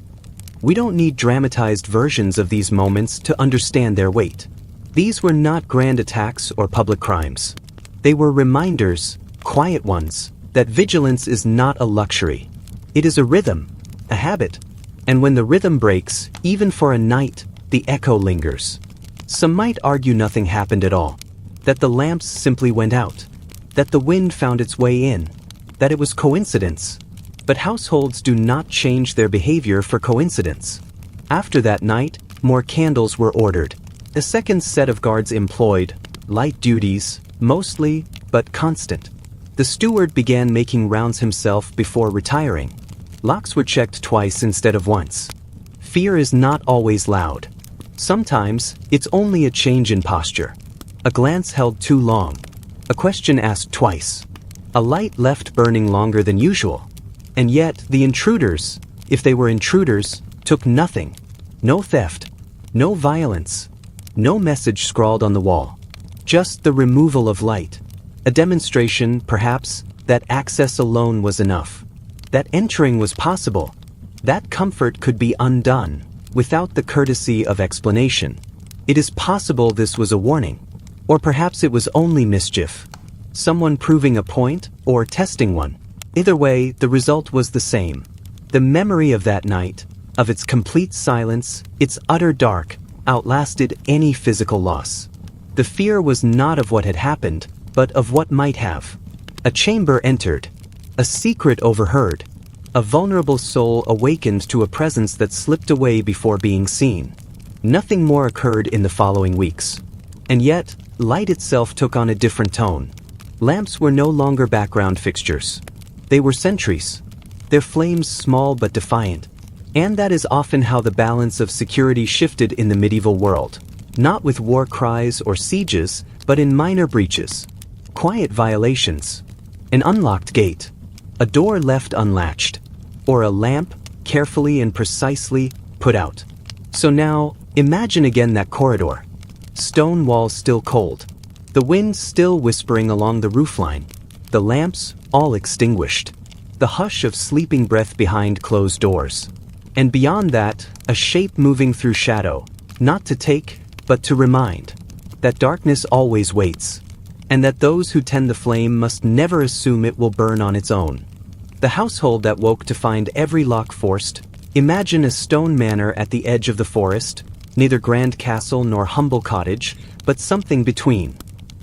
We don't need dramatized versions of these moments to understand their weight. These were not grand attacks or public crimes. They were reminders, quiet ones, that vigilance is not a luxury. It is a rhythm, a habit. And when the rhythm breaks, even for a night, the echo lingers. Some might argue nothing happened at all. That the lamps simply went out. That the wind found its way in. That it was coincidence. But households do not change their behavior for coincidence. After that night, more candles were ordered. A second set of guards employed. Light duties, mostly, but constant. The steward began making rounds himself before retiring. Locks were checked twice instead of once. Fear is not always loud. Sometimes, it's only a change in posture. A glance held too long. A question asked twice. A light left burning longer than usual. And yet, the intruders, if they were intruders, took nothing. No theft. No violence. No message scrawled on the wall. Just the removal of light. A demonstration, perhaps, that access alone was enough. That entering was possible. That comfort could be undone, without the courtesy of explanation. It is possible this was a warning. Or perhaps it was only mischief. Someone proving a point, or testing one. Either way, the result was the same. The memory of that night, of its complete silence, its utter dark, outlasted any physical loss. The fear was not of what had happened, but of what might have. A chamber entered. A secret overheard. A vulnerable soul awakened to a presence that slipped away before being seen. Nothing more occurred in the following weeks. And yet, light itself took on a different tone. Lamps were no longer background fixtures. They were sentries. Their flames small but defiant. And that is often how the balance of security shifted in the medieval world. Not with war cries or sieges, but in minor breaches. Quiet violations. An unlocked gate. A door left unlatched. Or a lamp, carefully and precisely, put out. So now, imagine again that corridor. Stone walls still cold. The wind still whispering along the roofline. The lamps, all extinguished. The hush of sleeping breath behind closed doors. And beyond that, a shape moving through shadow, not to take, but to remind. That darkness always waits. And that those who tend the flame must never assume it will burn on its own. The household that woke to find every lock forced. Imagine a stone manor at the edge of the forest, neither grand castle nor humble cottage, but something between.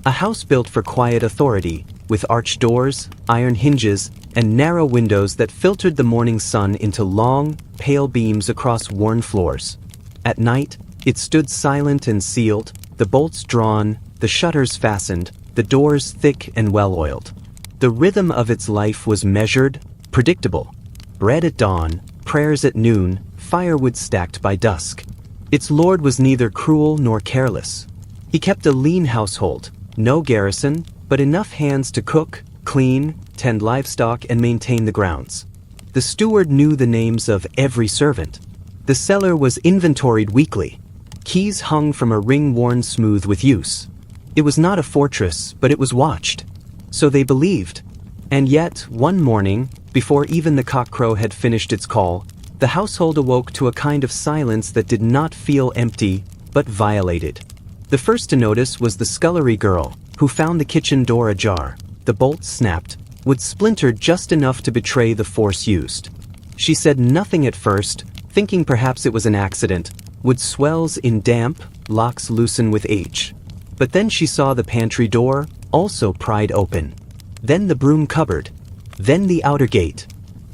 A house built for quiet authority, with arched doors, iron hinges, and narrow windows that filtered the morning sun into long, pale beams across worn floors. At night, it stood silent and sealed, the bolts drawn, the shutters fastened, the doors thick and well-oiled. The rhythm of its life was measured, predictable. Bread at dawn, prayers at noon, firewood stacked by dusk. Its lord was neither cruel nor careless. He kept a lean household, no garrison, but enough hands to cook, clean, tend livestock, and maintain the grounds. The steward knew the names of every servant. The cellar was inventoried weekly. Keys hung from a ring worn smooth with use. It was not a fortress, but it was watched. So they believed. And yet, one morning, before even the cockcrow had finished its call, the household awoke to a kind of silence that did not feel empty, but violated. The first to notice was the scullery girl, who found the kitchen door ajar. The bolt snapped, would splinter just enough to betray the force used. She said nothing at first, thinking perhaps it was an accident. Would swells in damp, locks loosen with age. But then she saw the pantry door, also pried open. Then the broom cupboard. Then the outer gate.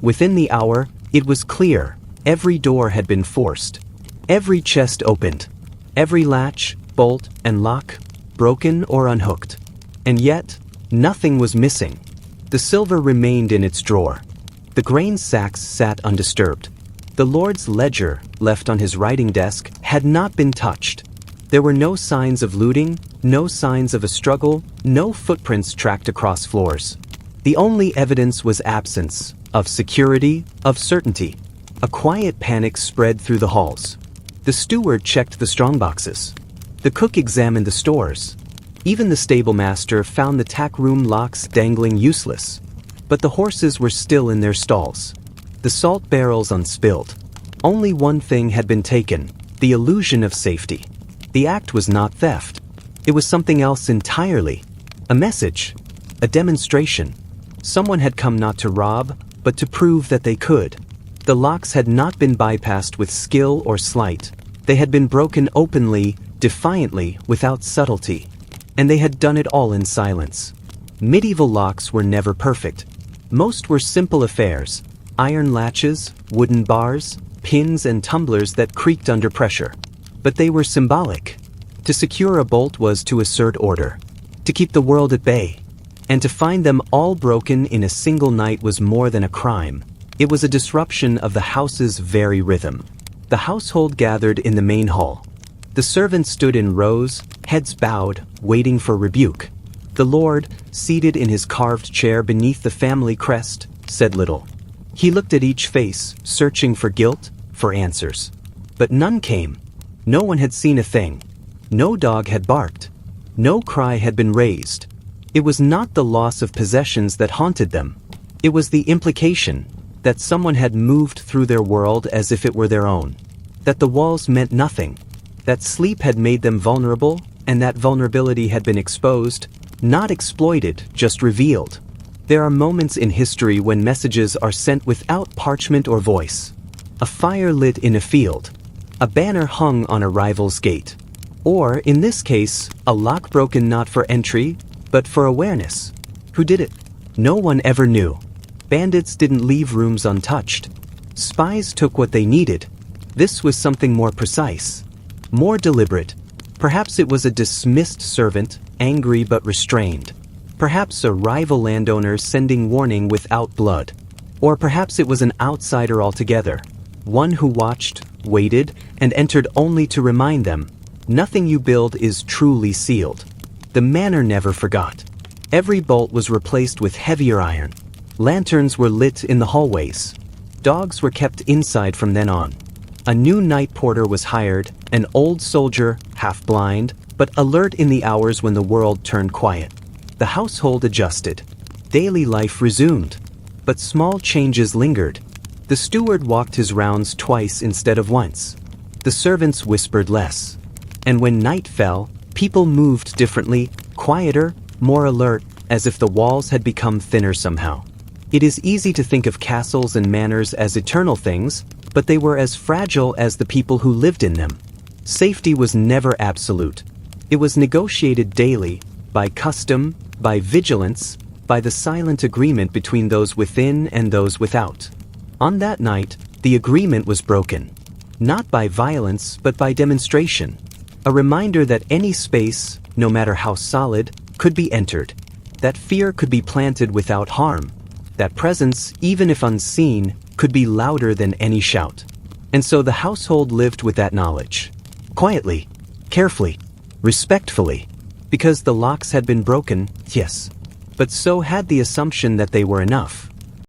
Within the hour, it was clear, every door had been forced. Every chest opened. Every latch, bolt, and lock, broken or unhooked. And yet, nothing was missing. The silver remained in its drawer. The grain sacks sat undisturbed. The Lord's ledger, left on his writing desk, had not been touched. There were no signs of looting, no signs of a struggle, no footprints tracked across floors. The only evidence was absence, of security, of certainty. A quiet panic spread through the halls. The steward checked the strongboxes. The cook examined the stores. Even the stable master found the tack room locks dangling useless. But the horses were still in their stalls. The salt barrels unspilled. Only one thing had been taken, the illusion of safety. The act was not theft. It was something else entirely. A message. A demonstration. Someone had come not to rob, but to prove that they could. The locks had not been bypassed with skill or sleight. They had been broken openly, defiantly, without subtlety. And they had done it all in silence. Medieval locks were never perfect. Most were simple affairs. Iron latches, wooden bars, pins and tumblers that creaked under pressure. But they were symbolic. To secure a bolt was to assert order. To keep the world at bay. And to find them all broken in a single night was more than a crime. It was a disruption of the house's very rhythm. The household gathered in the main hall. The servants stood in rows, heads bowed, waiting for rebuke. The Lord, seated in his carved chair beneath the family crest, said little. He looked at each face, searching for guilt, for answers. But none came. No one had seen a thing. No dog had barked. No cry had been raised. It was not the loss of possessions that haunted them. It was the implication that someone had moved through their world as if it were their own. That the walls meant nothing. That sleep had made them vulnerable, and that vulnerability had been exposed, not exploited, just revealed. There are moments in history when messages are sent without parchment or voice. A fire lit in a field. A banner hung on a rival's gate. Or, in this case, a lock broken not for entry, but for awareness. Who did it? No one ever knew. Bandits didn't leave rooms untouched. Spies took what they needed. This was something more precise. More deliberate. Perhaps it was a dismissed servant, angry but restrained. Perhaps a rival landowner sending warning without blood. Or perhaps it was an outsider altogether. One who watched, waited, and entered only to remind them, nothing you build is truly sealed. The manor never forgot. Every bolt was replaced with heavier iron. Lanterns were lit in the hallways. Dogs were kept inside from then on. A new night porter was hired, an old soldier, half blind, but alert in the hours when the world turned quiet. The household adjusted. Daily life resumed. But small changes lingered. The steward walked his rounds twice instead of once. The servants whispered less. And when night fell, people moved differently, quieter, more alert, as if the walls had become thinner somehow. It is easy to think of castles and manors as eternal things, but they were as fragile as the people who lived in them. Safety was never absolute. It was negotiated daily, by custom, by vigilance, by the silent agreement between those within and those without. On that night, the agreement was broken. Not by violence, but by demonstration. A reminder that any space, no matter how solid, could be entered. That fear could be planted without harm. That presence, even if unseen, could be louder than any shout. And so the household lived with that knowledge. Quietly, carefully, respectfully. Because the locks had been broken, yes. But so had the assumption that they were enough.